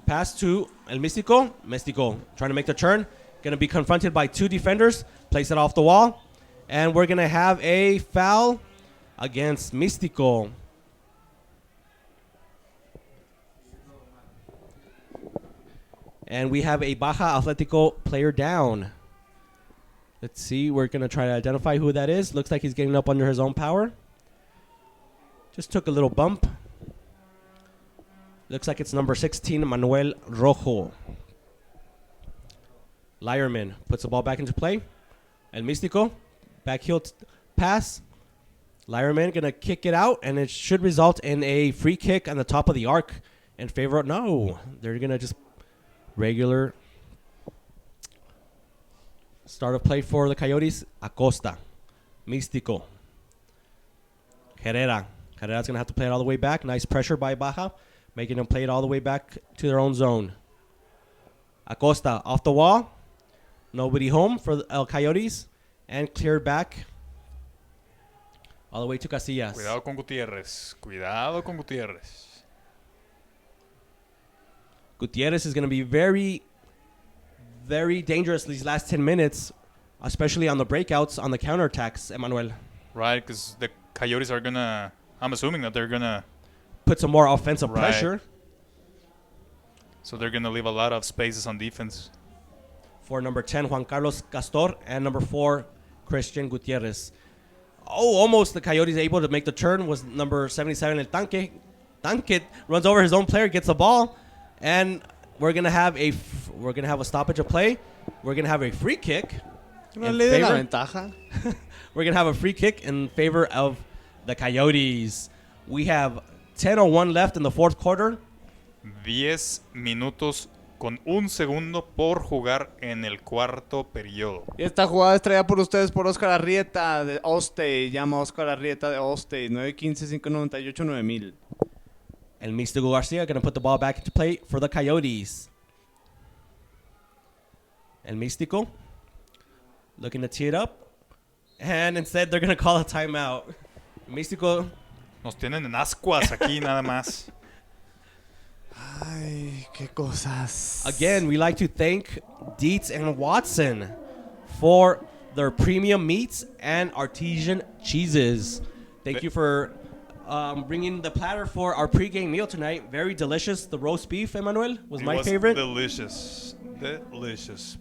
pass to El Místico. Místico trying to make the turn. Going to be confronted by two defenders. Place it off the wall. And we're going to have a foul against Místico. And we have a Baja Atletico player down. Let's see. We're going to try to identify who that is. Looks like he's getting up under his own power. Just took a little bump. Looks like it's number 16, Manuel Rojo. Lyerman puts the ball back into play. El Místico, backheel pass. Lyerman going to kick it out, and it should result in a free kick on the top of the arc in favor of... No, they're going to just regular start of play for the Coyotes. Acosta, Místico, Herrera's going to have to play it all the way back. Nice pressure by Baja, making them play it all the way back to their own zone. Acosta off the wall. Nobody home for the Coyotes. And cleared back all the way to Casillas. Cuidado con Gutiérrez. Gutierrez is going to be very, very dangerous these last 10 minutes, especially on the breakouts, on the counterattacks, Emmanuel. Right, because the Coyotes are going to... I'm assuming that they're going to... Put some more offensive Right. pressure. So they're going to leave a lot of spaces on defense. For number 10, Juan Carlos Castor, and number 4, Christian Gutierrez. Oh, almost the Coyotes able to make the turn was number 77, El Tanque. Tanque runs over his own player, gets the ball, and we're gonna have a stoppage of play. We're gonna have a free kick. No le dé la ventaja. We're gonna have a free kick in favor of the Coyotes. We have 10:01 left in the fourth quarter. 10 minutos con un segundo por jugar en el cuarto periodo. Y esta jugada es traída por ustedes por Oscar Arrieta de Ostey. Llama Oscar Arrieta de Ostey. 915-598-9000. El Místico Garcia going to put the ball back into play for the Coyotes. El Místico looking to tee it up. And instead they're going to call a timeout. El Místico. Nos tienen en ascuas aquí nada más. Ay, qué cosas. Again, we like to thank Dietz and Watson for their premium meats and artesian cheeses. Thank you for bringing the platter for our pregame meal tonight. Very delicious. The roast beef, Emmanuel, was my favorite. Delicious.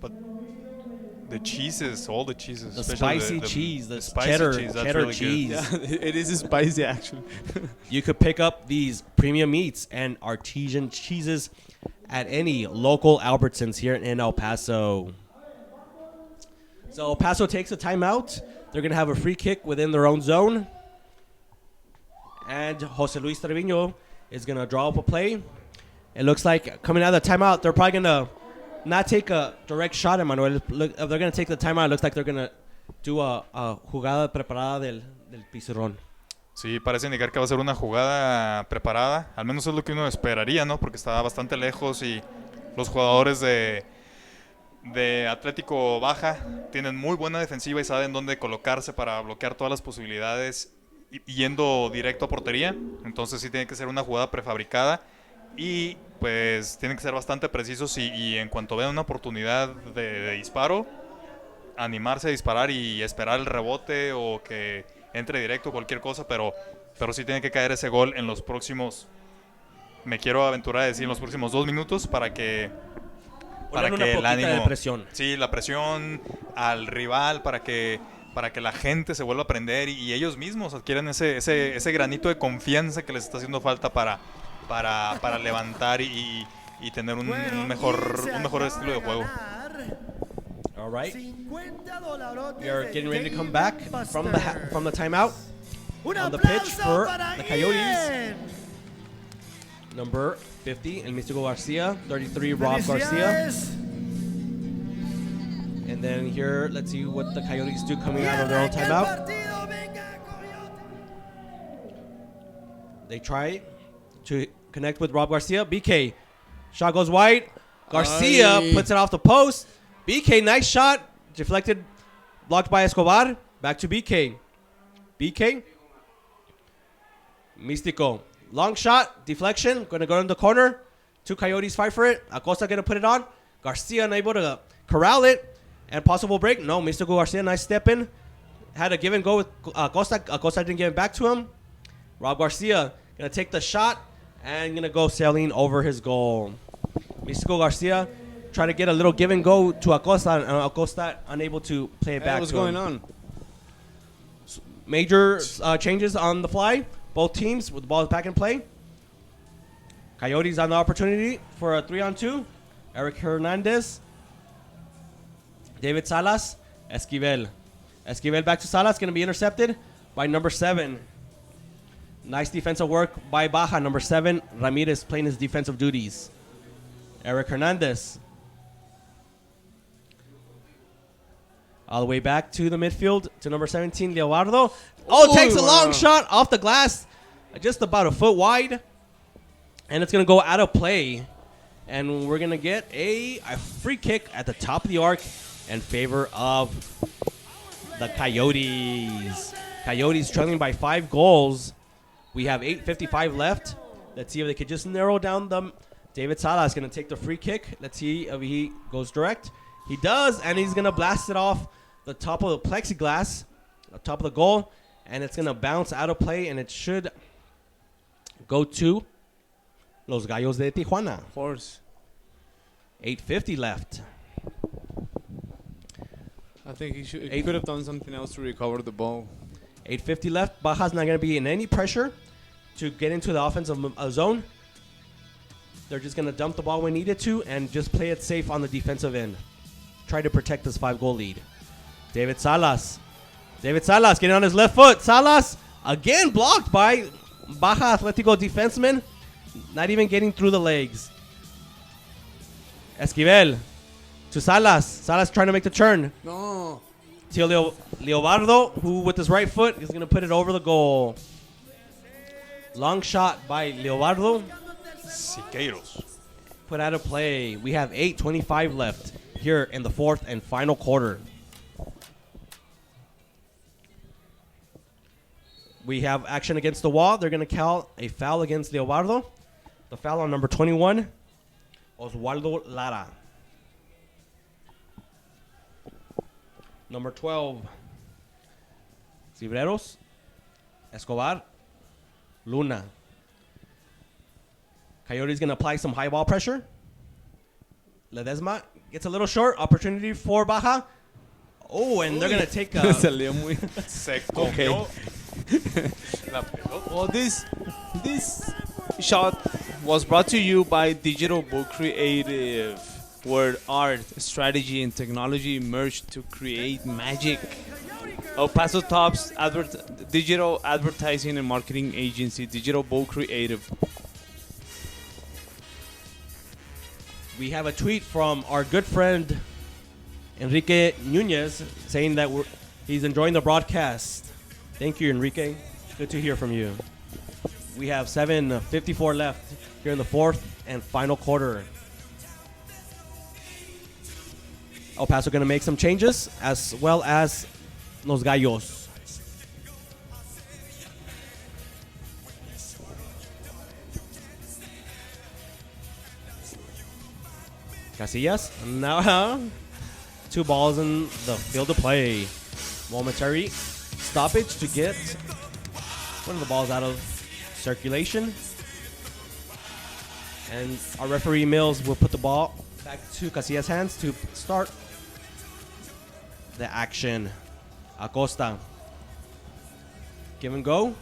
But the cheeses, all the cheeses. The especially spicy cheese, the spicy cheddar cheese, that's cheddar really good. cheese. Yeah, it is spicy actually. You could pick up these premium meats and artesian cheeses at any local Albertsons here in El Paso. So El Paso takes a timeout. They're going to have a free kick within their own zone. And Jose Luis Trevino is going to draw up a play. It looks like coming out of the timeout, they're probably going to not take a direct shot, Emmanuel. Look, if they're going to take the timeout, it looks like they're going to do a jugada preparada del pizarrón. Sí, parece indicar que va a ser una jugada preparada. Al menos es lo que uno esperaría, ¿no? Porque está bastante lejos y los jugadores de de Atlético Baja tienen muy buena defensiva y saben dónde colocarse para bloquear todas las posibilidades yendo directo a portería. Entonces sí tiene que ser una jugada prefabricada y pues tienen que ser bastante precisos y en cuanto vean una oportunidad de disparo, animarse a disparar y esperar el rebote o que entre directo, cualquier cosa, pero sí tiene que caer ese gol en los próximos, me quiero aventurar a decir, en los próximos 2 minutos para que Ponerle una el poquita ánimo de presión. Sí, la presión al rival para que la gente se vuelva a aprender y ellos mismos adquieran ese granito de confianza que les está haciendo falta para levantar y tener un mejor estilo de juego. All right. $50 We are de getting ready to Dave come back from the timeout. Un on the pitch aplauso for para the Coyotes. Ian. Number 50, El Místico Garcia. 33, Rob Garcia. Felicidades. And then here, let's see what the Coyotes do coming out of Y their own arranca el timeout. partido. Venga, Coyote. They try to connect with Rob Garcia. BK. Shot goes wide. Garcia Ay. puts it off the post. BK, nice shot. Deflected. Blocked by Escobar. Back to BK. BK. Místico. Long shot. Deflection. Going to go in the corner. 2 Coyotes fight for it. Acosta going to put it on. Garcia unable to corral it. And possible break. No, Místico Garcia, nice step in. Had a give and go with Acosta. Acosta didn't give it back to him. Rob Garcia going to take the shot and going to go sailing over his goal. Místico Garcia try to get a little give and go to Acosta, and Acosta unable to play it back What's to going him. on? Major changes on the fly. Both teams with the ball back in play. Coyotes on the opportunity for a 3-on-2. Eric Hernandez. David Salas. Esquivel. Esquivel back to Salas. Going to be intercepted by number 7. Nice defensive work by Baja. Number 7, Ramirez playing his defensive duties. Eric Hernandez. All the way back to the midfield to number 17, Leobardo. Oh, takes a long shot off the glass. Just about a foot wide. And it's going to go out of play. And we're going to get a free kick at the top of the arc in favor of the Coyotes. Coyotes trailing by 5 goals. We have 8:55 left. Let's see if they could just narrow down them. David Salas is going to take the free kick. Let's see if he goes direct. He does, and he's going to blast it off the top of the plexiglass, the top of the goal, and it's going to bounce out of play, and it should go to Los Gallos de Tijuana. Of course. 8:50 left. I think he could have done something else to recover the ball. 8:50 left. Baja's not going to be in any pressure to get into the offensive zone. They're just going to dump the ball when needed to and just play it safe on the defensive end. Try to protect this 5-goal lead. David Salas. David Salas getting on his left foot. Salas again blocked by Baja Atletico defenseman. Not even getting through the legs. Esquivel to Salas. Salas trying to make the turn. No. To Leobardo, who with his right foot is going to put it over the goal. Long shot by Leobardo. Siqueiros. Put out of play. We have 8:25 left here in the 4th and final quarter. We have action against the wall. They're going to call a foul against Leobardo. The foul on number 21, Oswaldo Lara. Number 12, Cibreros, Escobar, Luna. Coyote's going to apply some high ball pressure. Ledesma gets a little short. Opportunity for Baja. Oh, and they're going to take a... Salió muy. Se comió la pelota. Well, this shot was brought to you by Digital Book Creative, where art, strategy, and technology merge to create magic. El Paso Top's digital advertising and marketing agency, Digital Book Creative. We have a tweet from our good friend Enrique Nunez saying that he's enjoying the broadcast. Thank you, Enrique. Good to hear from you. We have 7:54 left here in the 4th and final quarter. El Paso going to make some changes, as well as Los Gallos. Casillas, now 2 balls in the field of play. Momentary stoppage to get one of the balls out of circulation. And our referee Mills will put the ball back to Casillas' hands to start the action. Acosta. Give and go.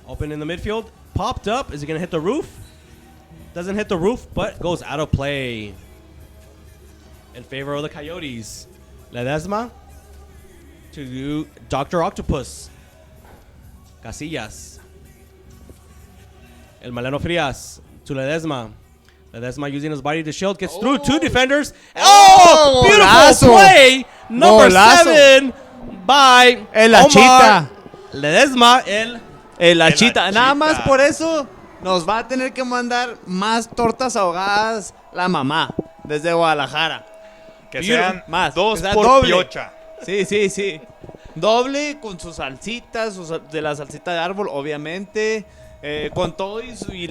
Open in the midfield. Popped up. Is he going to hit the roof? Doesn't hit the roof, but goes out of play. In favor of the Coyotes. Ledesma to Dr. Octopus. Casillas. El Maleno Frias to Ledesma. Ledesma using his body to shield. Gets through 2 defenders. Oh! Beautiful Golazo. play! Number Golazo. 7 by El Omar Achita. Ledesma. El Achita. El Nada más Achita. por eso nos va a tener que mandar más tortas ahogadas la mamá desde Guadalajara. Que sean más. dos Que sea por doble. piocha. Sí. Doble con sus salsitas, de la salsita de árbol, obviamente. Con todo y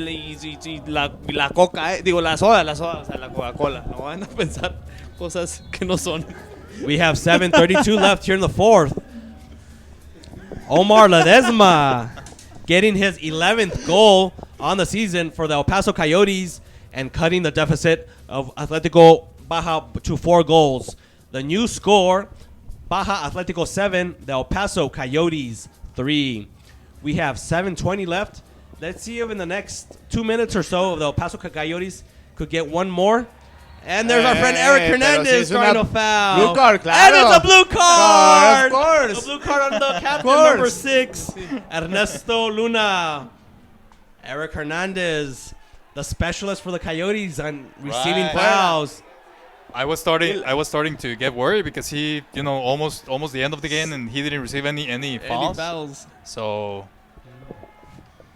la coca, digo, la soda, o sea, la Coca-Cola. No van a pensar cosas que no son. We have 7:32 left here in the 4th. Omar Ledesma getting his 11th goal on the season for the El Paso Coyotes and cutting the deficit of Atletico Baja to 4 goals. The new score, Baja Atletico 7, the El Paso Coyotes 3. We have 7:20 left. Let's see if in the next 2 minutes or so the El Paso Coyotes could get one more. And there's our friend Eric pero Hernandez si es trying una to foul. blue card, claro. And it's a blue card. Of course. A blue card on the captain, course. number 6, Ernesto Luna. Eric Hernandez, the specialist for the Coyotes on receiving Right. fouls. I was starting to get worried because he, almost the end of the game, and he didn't receive any fouls. So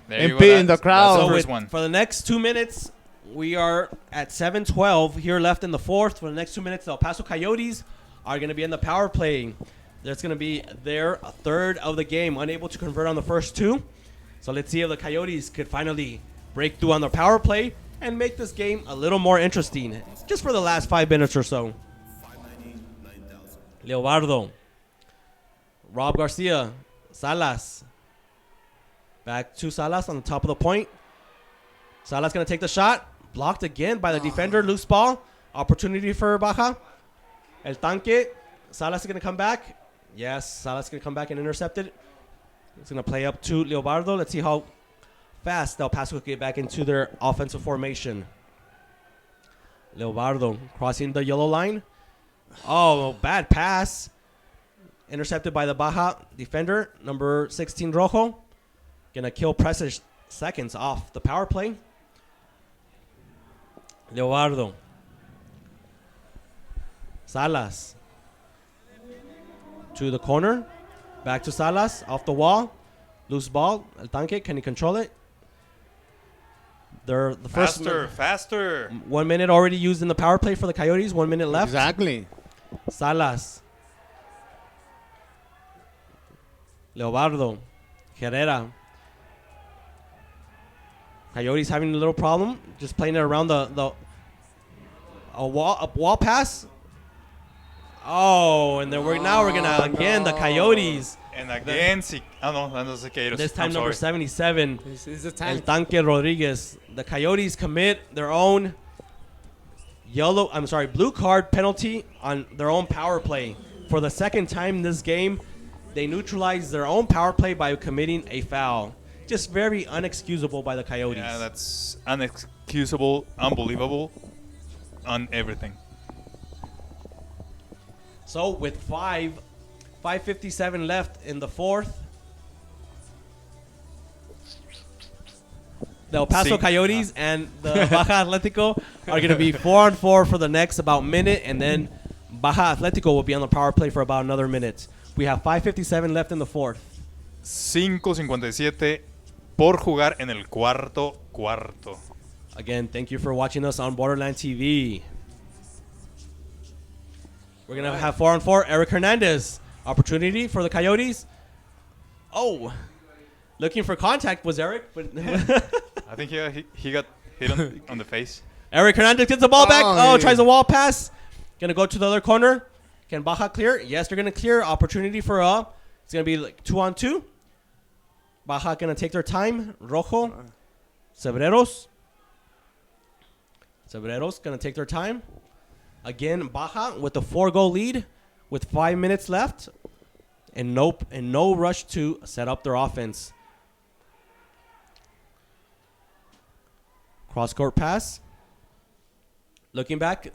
there you MP go. in the That's crowd. the So first with- one. for the next 2 minutes, we are at 7:12 here left in the 4th. For the next 2 minutes, the El Paso Coyotes are going to be in the power play. That's going to be their third of the game, unable to convert on the first 2. So let's see if the Coyotes could finally break through on their power play and make this game a little more interesting, just for the last 5 minutes or so. Leobardo. Rob Garcia. Salas. Back to Salas on the top of the point. Salas going to take the shot. Blocked again by the defender. Loose ball. Opportunity for Baja. El Tanque. Salas is going to come back. Yes, Salas is going to come back and intercept it. It's going to play up to Leobardo. Let's see how fast El Paso will get back into their offensive formation. Leobardo crossing the yellow line. Oh, bad pass. Intercepted by the Baja defender, number 16, Rojo. Going to kill Precious seconds off the power play. Leobardo. Salas. To the corner. Back to Salas. Off the wall. Loose ball. El Tanque. Can he control it? They're the first Faster. 1 minute already used in the power play for the Coyotes. 1 minute left. Exactly. Salas. Leobardo. Herrera. Coyotes having a little problem. Just playing it around a wall pass. Oh, and then now we're gonna again the Coyotes. And again, that's Siqueiros. This time I'm number sorry. 77. This is the El time. Tanque Rodriguez. The Coyotes commit their own blue card penalty on their own power play. For the second time this game, they neutralized their own power play by committing a foul. Just very unexcusable by the Coyotes. Yeah, that's unexcusable, unbelievable, on everything. So with 5:57 left in the 4th, the El Paso Coyotes and the Baja Atletico are going to be 4-on-4 for the next about minute, and then Baja Atletico will be on the power play for about another minute. We have 5:57 left in the 4th. 5:57 por jugar en el cuarto. Again, thank you for watching us on Borderland TV. We're going to have 4-on-4. Eric Hernandez. Opportunity for the Coyotes. Oh. Looking for contact was Eric. But I think he got hit on the face. Eric Hernandez gets the ball back. yeah. Tries a wall pass. Going to go to the other corner. Can Baja clear? Yes, they're going to clear. Opportunity for it's going to be like 2-on-2. Baja going to take their time. Rojo. Cebreros going to take their time. Again, Baja with the 4-goal lead with 5 minutes left. And no rush to set up their offense. Cross-court pass. Looking back.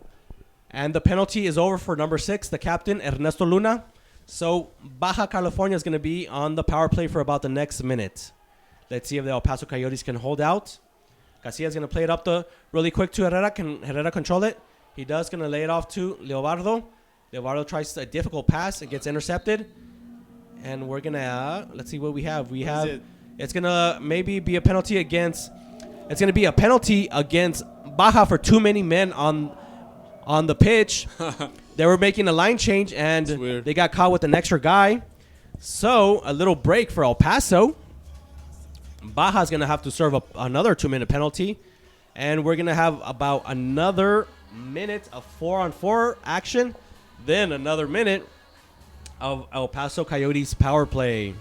And the penalty is over for number 6, the captain, Ernesto Luna. So Baja California is going to be on the power play for about the next minute. Let's see if the El Paso Coyotes can hold out. Casillas is going to play it up really quick to Herrera. Can Herrera control it? He does. Going to lay it off to Leobardo. Leobardo tries a difficult pass. It gets intercepted. And we're going to, let's see what we have. It's going to maybe be a penalty against, Baja for too many men on the pitch. They were making a line change, and they got caught with an extra guy. So, a little break for El Paso. Baja's going to have to serve another 2-minute penalty. And we're going to have about another minute of 4-on-4 action. Then another minute of El Paso Coyotes power play.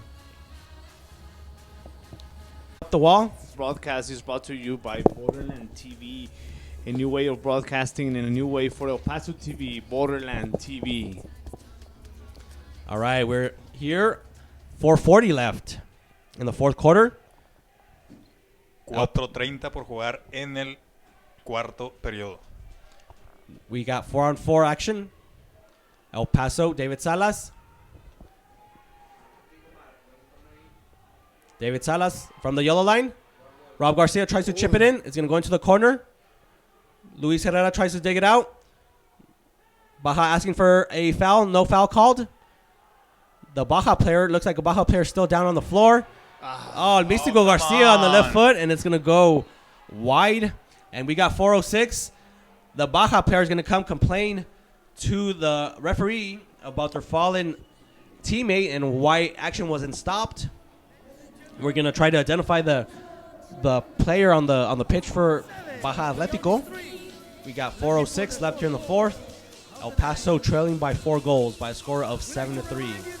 Up the wall. This broadcast is brought to you by Borderland TV. A new way of broadcasting and a new way for El Paso TV, Borderland TV. All right, we're here. 4:40 left in the fourth quarter. 4:30 por jugar en el cuarto periodo. We got 4-on-4 action. El Paso, David Salas. David Salas from the yellow line. Rob Garcia tries to chip it in. It's going to go into the corner. Luis Herrera tries to dig it out. Baja asking for a foul. No foul called. The Baja player, looks like a Baja player still down on the floor. El Místico Garcia on the left foot, and it's going to go wide. And we got 4:06. The Baja player is going to come complain to the referee about their fallen teammate and why action wasn't stopped. We're going to try to identify the player on the pitch for Baja Atletico. We got 4:06 left here in the fourth. El Paso trailing by 4 goals by a score of 7-3.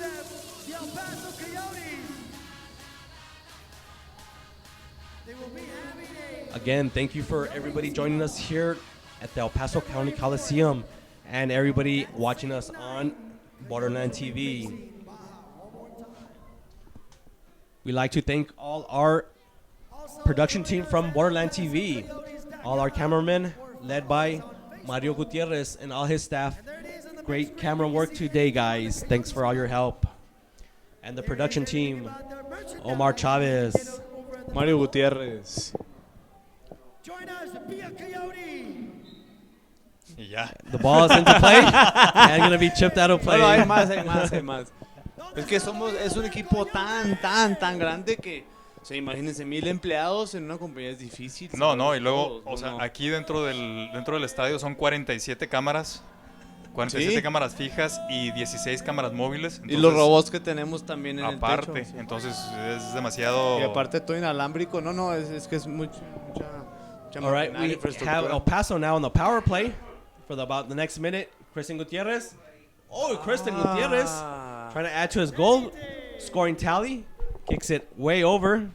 Again, thank you for everybody joining us here at the El Paso County Coliseum and everybody watching us on Borderland TV. We'd like to thank all our production team from Borderland TV, all our cameramen led by Mario Gutierrez and all his staff. Great camera work today, guys. Thanks for all your help. And the production team, Omar Chavez, Mario Gutierrez. Join us, be a Coyote. Y ya. the ball is into play and going to be chipped out of play. No, hay más. Es que es un equipo tan grande que, o sea, imagínense 1,000 empleados en una compañía es difícil. No, y luego, o sea, aquí dentro del estadio son 47 cámaras. 47 ¿Sí? cámaras fijas y 16 cámaras móviles. Entonces, y los robots que tenemos también en aparte, el techo. Sí. entonces es demasiado. Y aparte todo inalámbrico. No, es que es mucha All right, we have El Paso now on the power play for about the next minute. Kristen Gutierrez. Kristen Gutierrez trying to add to his goal scoring tally. Kicks it way over.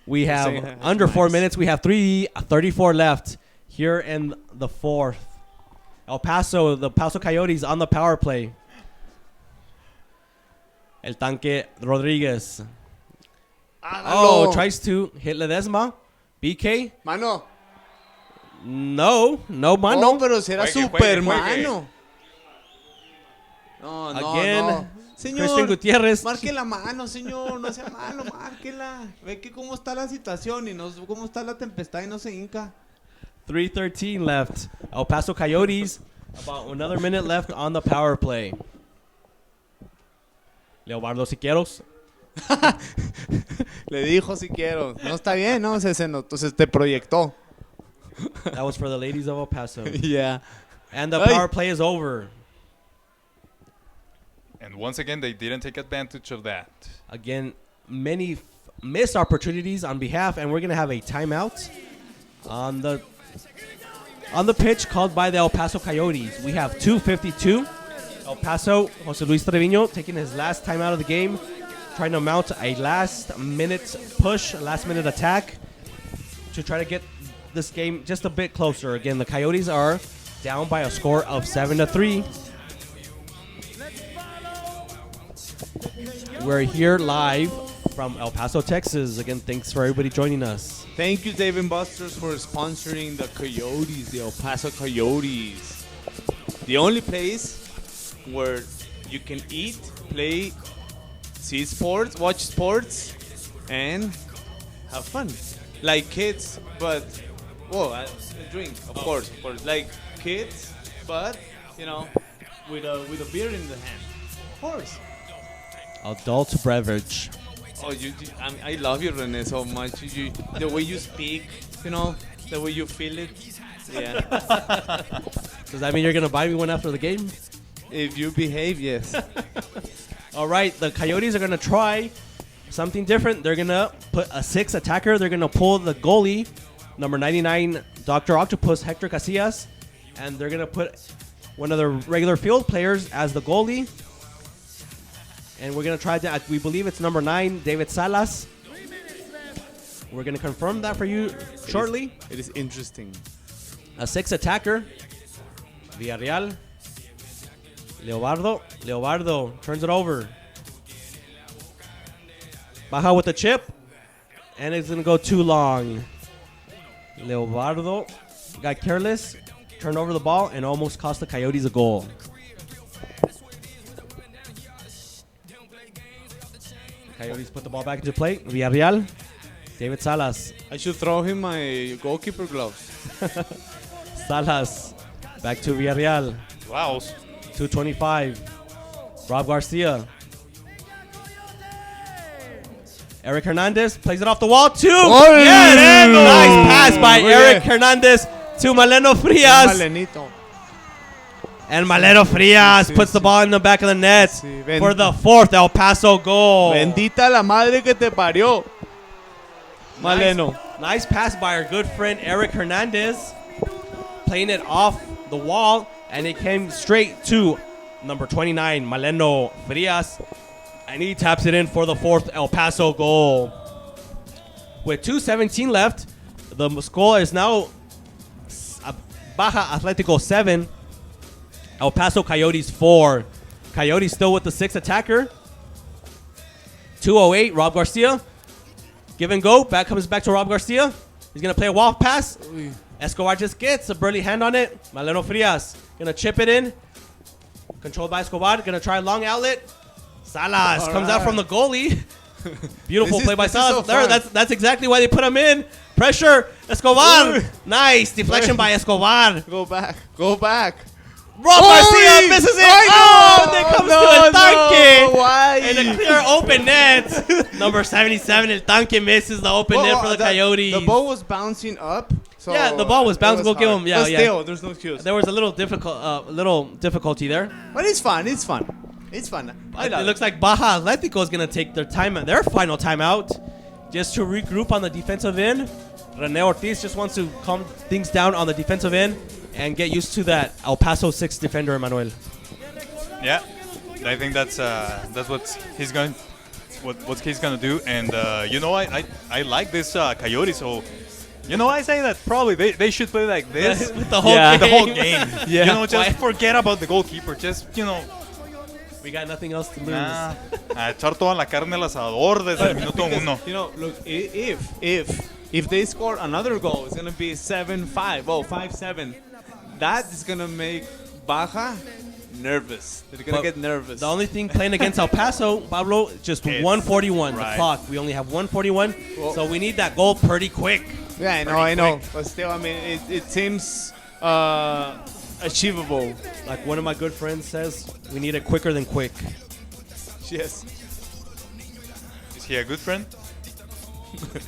We have under 4 minutes. We have 3:34 left here in the fourth. El Paso, the Paso Coyotes on the power play. El Tanque Rodriguez. Tries to hit Ledesma. BK. Mano. No, mano. No, pero será Juegue. super mano. No. Again, Señor, Kristen Gutierrez. marque la mano, señor. No sea malo, márquela. Ve que cómo está la situación y cómo está la tempestad y no se hinca. 3:13 left. El Paso Coyotes. About another minute left on the power play. Leobardo Siqueiros. Le dijo si quiero. No está bien, ¿no? Se notó, se te proyectó. That was for the ladies of El Paso. Yeah. And the Hey. power play is over. And once again, they didn't take advantage of that. Again, many missed opportunities on behalf, and we're going to have a timeout on the pitch called by the El Paso Coyotes. We have 2:52. El Paso, Jose Luis Trevino taking his last time out of the game, trying to mount a last-minute push, a last-minute attack to try to get this game just a bit closer. Again, the Coyotes are down by a score of 7-3. We're here live from El Paso, Texas. Again, thanks for everybody joining us. Thank you, Dave and Buster's, for sponsoring the Coyotes, the El Paso Coyotes. The only place where you can eat, play, see sports, watch sports, and have fun. Like kids, but, drink, of course. Like kids, but, with a beer in the hand. Of course. Adult beverage. Oh, I love you, Rene, so much. The way you speak, the way you feel it. Yeah. Does that mean you're going to buy me one after the game? If you behave, yes. All right, the Coyotes are going to try something different. They're going to put a 6 attacker. They're going to pull the goalie, number 99, Dr. Octopus, Hector Casillas. And they're going to put one of the regular field players as the goalie. And we're going to try that. We believe it's number 9, David Salas. We're going to confirm that for you shortly. It is interesting. A 6 attacker. Villarreal. Leobardo turns it over. Baja with the chip. And it's going to go too long. Leobardo got careless. Turned over the ball and almost cost the Coyotes a goal. Coyotes put the ball back into play. Villarreal. David Salas. I should throw him my goalkeeper gloves. Salas. Back to Villarreal. Wow. 225. Rob Garcia. Eric Hernandez plays it off the wall. Yes! Nice pass by Eric Hernandez to Maleno Frias. Malenito. And Maleno Frias puts the ball in the back of the net for the 4th El Paso goal. Bendita la madre que te parió. Maleno. Nice pass by our good friend Eric Hernandez. Playing it off the wall. And it came straight to number 29, Maleno Frias. And he taps it in for the 4th El Paso goal. With 2:17 left, the score is now Baja Atletico 7, El Paso Coyotes 4. Coyotes still with the 6 attacker. 2:08, Rob Garcia. Give and go. Comes back to Rob Garcia. He's going to play a wall pass. Escobar just gets a burly hand on it. Maleno Frias going to chip it in. Controlled by Escobar. Going to try a long outlet. Salas comes out from the goalie. Beautiful play by Salas. There, that's exactly why they put him in. Pressure. Escobar. Nice. Deflection by Escobar. Go back. Rob Garcia misses it. And then comes to El Tanque. Why? And a clear open net. Number 77, El Tanque misses the open net for the Coyotes. The ball was bouncing up. So Yeah, the ball was bouncing. We'll give him. Yeah, but yeah. still, there's no excuse. There was a little difficulty there. But it's fun. It's fun. I love It looks like Baja Atletico is going to take their final timeout just to regroup on the defensive end. Rene Ortiz just wants to calm things down on the defensive end and get used to that El Paso 6 defender, Emmanuel. Yeah, I think that's what he's going to do. And I like this Coyotes. So I say that probably they should play like this With the whole the game. whole game. Yeah. Just forget about the goalkeeper. Just We got nothing else to lose. a echar toda la carne al asador desde el minuto 1. Look, if they score another goal, it's gonna be 7-5. 5-7. That is gonna make Baja nervous. They're gonna get nervous. The only thing playing against El Paso, Pablo, just It's 141. right. The clock. We only have 141, Well- so we need that goal pretty quick. Yeah, I know. But still, I mean, it seems achievable. Like one of my good friends says, we need it quicker than quick. Yes. Is he a good friend?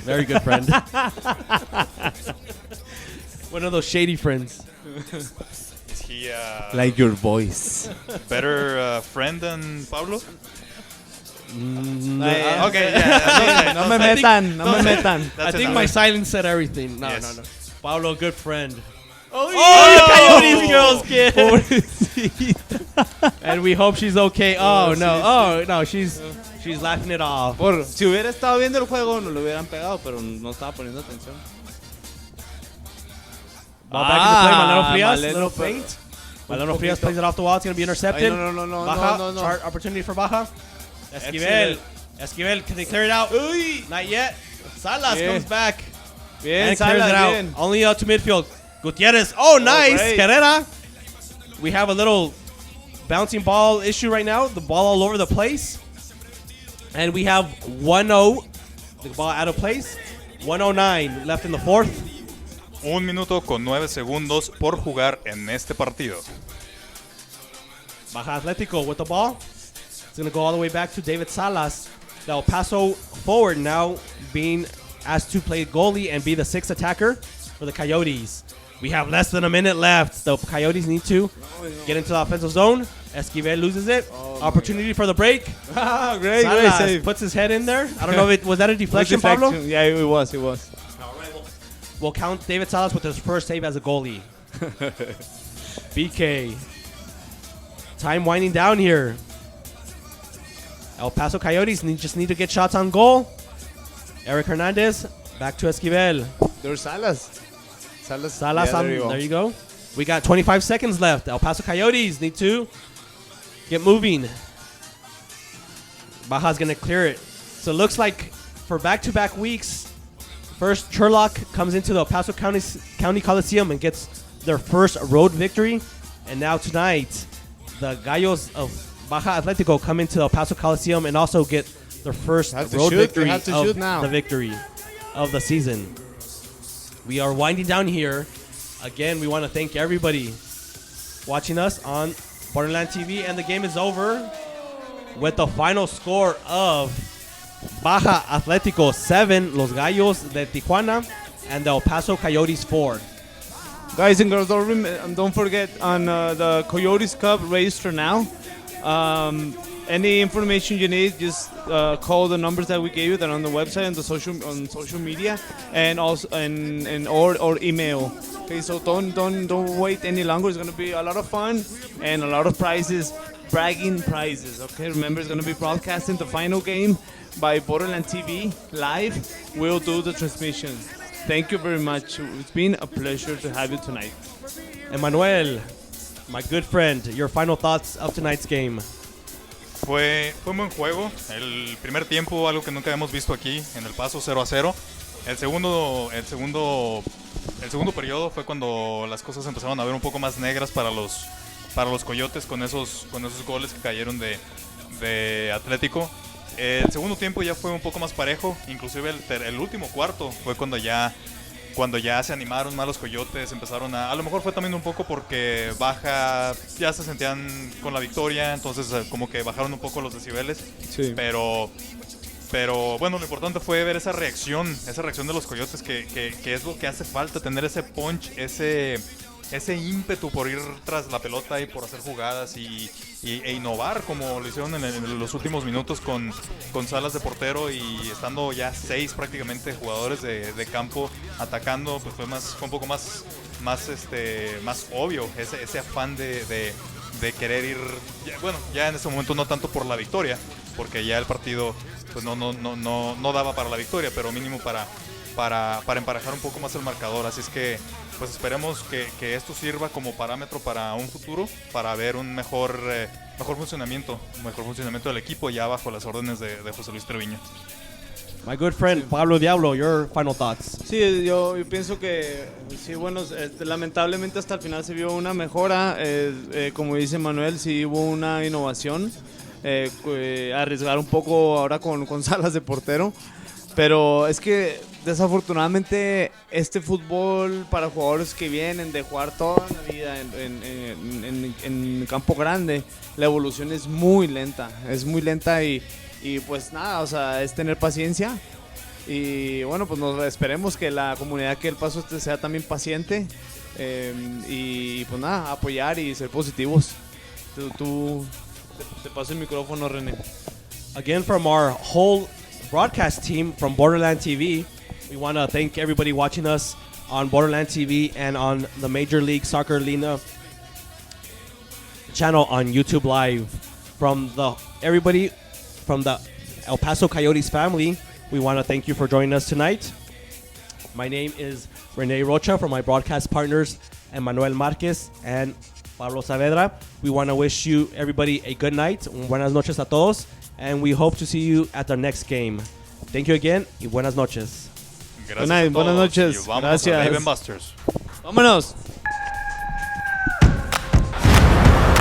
Very good friend. One of those shady friends. Is he Like your voice. better friend than Pablo? Okay, yeah. no me metan, no me metan. I think my silence said everything. No, Yes. no. Pablo, good friend. Oh, Coyotes girls kid. And we hope she's okay. Oh no, she's laughing it off. Si hubiera estado viendo el juego, no lo hubieran pegado, pero no estaba poniendo atención. Ball back into play. Maleno Frias. Maleno Little fue- feint. Maleno Frias plays it off the wall. It's gonna be intercepted. Ay, no, Baja, no. chart opportunity for Baja. Esquivel, can they clear it out? Not yet. Salas Bien. comes back Bien, and clears Salas, it out. bien. Only out to midfield. Gutierrez. Oh, nice. great. Carrera. We have a little bouncing ball issue right now. The ball all over the place. And we have 1-0. The ball out of place. 1:09 left in the fourth. 1 minuto con 9 segundos por jugar en este partido. Baja Atletico with the ball. It's going to go all the way back to David Salas. The El Paso forward now being asked to play goalie and be the sixth attacker for the Coyotes. We have less than a minute left. The Coyotes need to get into the offensive zone. Esquivel loses it. Opportunity for the break. Great Salas save. puts his head in there. I don't know if it was that a deflection, Pablo? Yeah, it was. We'll count David Salas with his first save as a goalie. BK. Time winding down here. El Paso Coyotes just need to get shots on goal. Eric Hernandez, back to Esquivel. There's Salas. Salas, Yeah, there you go. We got 25 seconds left. El Paso Coyotes need to get moving. Baja's going to clear it. So it looks like for back-to-back weeks, first Sherlock comes into the El Paso County Coliseum and gets their first road victory. And now tonight, the Gallos of Baja Atletico come into the El Paso Coliseum and also get their first Have to road shoot. victory They have to of shoot now. the victory of the season. We are winding down here. Again, we want to thank everybody watching us on Borderland TV, and the game is over with the final score of Baja Atletico 7, Los Gallos de Tijuana, and the El Paso Coyotes 4. Guys and girls, don't forget on the Coyotes Cup register now. Any information you need, just call the numbers that we gave you that are on the website and the social media, and also or email. Okay, so don't wait any longer. It's gonna be a lot of fun and a lot of prizes, bragging prizes. Okay, remember it's gonna be broadcasting the final game by Borderland TV live. We'll do the transmission. Thank you very much. It's been a pleasure to have you tonight. Emmanuel, my good friend, your final thoughts of tonight's game. Fue un buen juego. El primer tiempo, algo que nunca hemos visto aquí en El Paso, 0-0. El segundo periodo fue cuando las cosas empezaron a ver un poco más negras para los Coyotes con esos goles que cayeron de Atlético. El segundo tiempo ya fue un poco más parejo, inclusive el último cuarto fue cuando ya se animaron más los Coyotes, empezaron a lo mejor fue también un poco porque Baja ya se sentían con la victoria, entonces como que bajaron un poco los decibeles, Sí. pero bueno, lo importante fue ver esa reacción de los Coyotes que es lo que hace falta, tener ese punch, ese ímpetu por ir tras la pelota y por hacer jugadas e innovar como lo hicieron en los últimos minutos con Salas de portero y estando ya 6 prácticamente jugadores de campo atacando, pues fue un poco más obvio ese afán de querer ir, ya en ese momento no tanto por la victoria, porque ya el partido pues no daba para la victoria, pero mínimo para emparejar un poco más el marcador, así es que pues esperemos que esto sirva como parámetro para un futuro, para ver un mejor funcionamiento del equipo ya bajo las órdenes de José Luis Treviño. My good friend, Pablo Diablo, your final thoughts. Sí, yo pienso que sí, bueno, lamentablemente hasta el final se vio una mejora. Como dice Manuel, sí hubo una innovación. Arriesgar un poco ahora con Salas de portero. Pero es que desafortunadamente este fútbol para jugadores que vienen de jugar toda la vida en campo grande, la evolución es muy lenta y pues nada, o sea, es tener paciencia Y bueno, pues esperemos que la comunidad que El Paso sea también paciente y pues nada, apoyar y ser positivos. Te paso el micrófono, René. Again, from our whole broadcast team from Borderland TV, we want to thank everybody watching us on Borderland TV and on the Major League Soccer Lina channel on YouTube Live. From everybody from the El Paso Coyotes family, we want to thank you for joining us tonight. My name is Rene Rocha from my broadcast partners, Emmanuel Marquez and Pablo Saavedra. We want to wish you, everybody, a good night. Buenas noches a todos. And we hope to see you at the next game. Thank you again y buenas noches. Gracias Night, a todos. buenas noches. Y vamos Gracias. a Dave & Buster's. ¡Vámonos!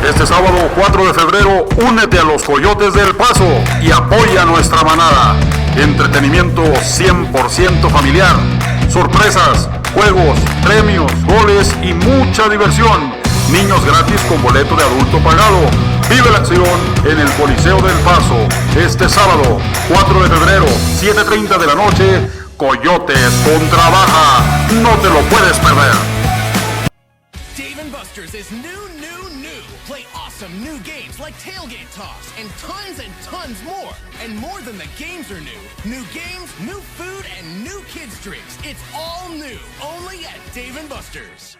Este sábado 4 de febrero, únete a los Coyotes del Paso y apoya a nuestra manada. Entretenimiento 100% familiar. Sorpresas, juegos, premios, goles y mucha diversión. Niños gratis con boleto de adulto pagado. Vive la acción en el Coliseo del Paso. Este sábado 4 de febrero, 7:30 de la noche, Coyotes contra Baja. No te lo puedes perder. Dave & Buster's is new. Play awesome new games like Tailgate Toss and tons more. And more than the games are new. New games, new food, and new kids' drinks. It's all new. Only at Dave & Buster's.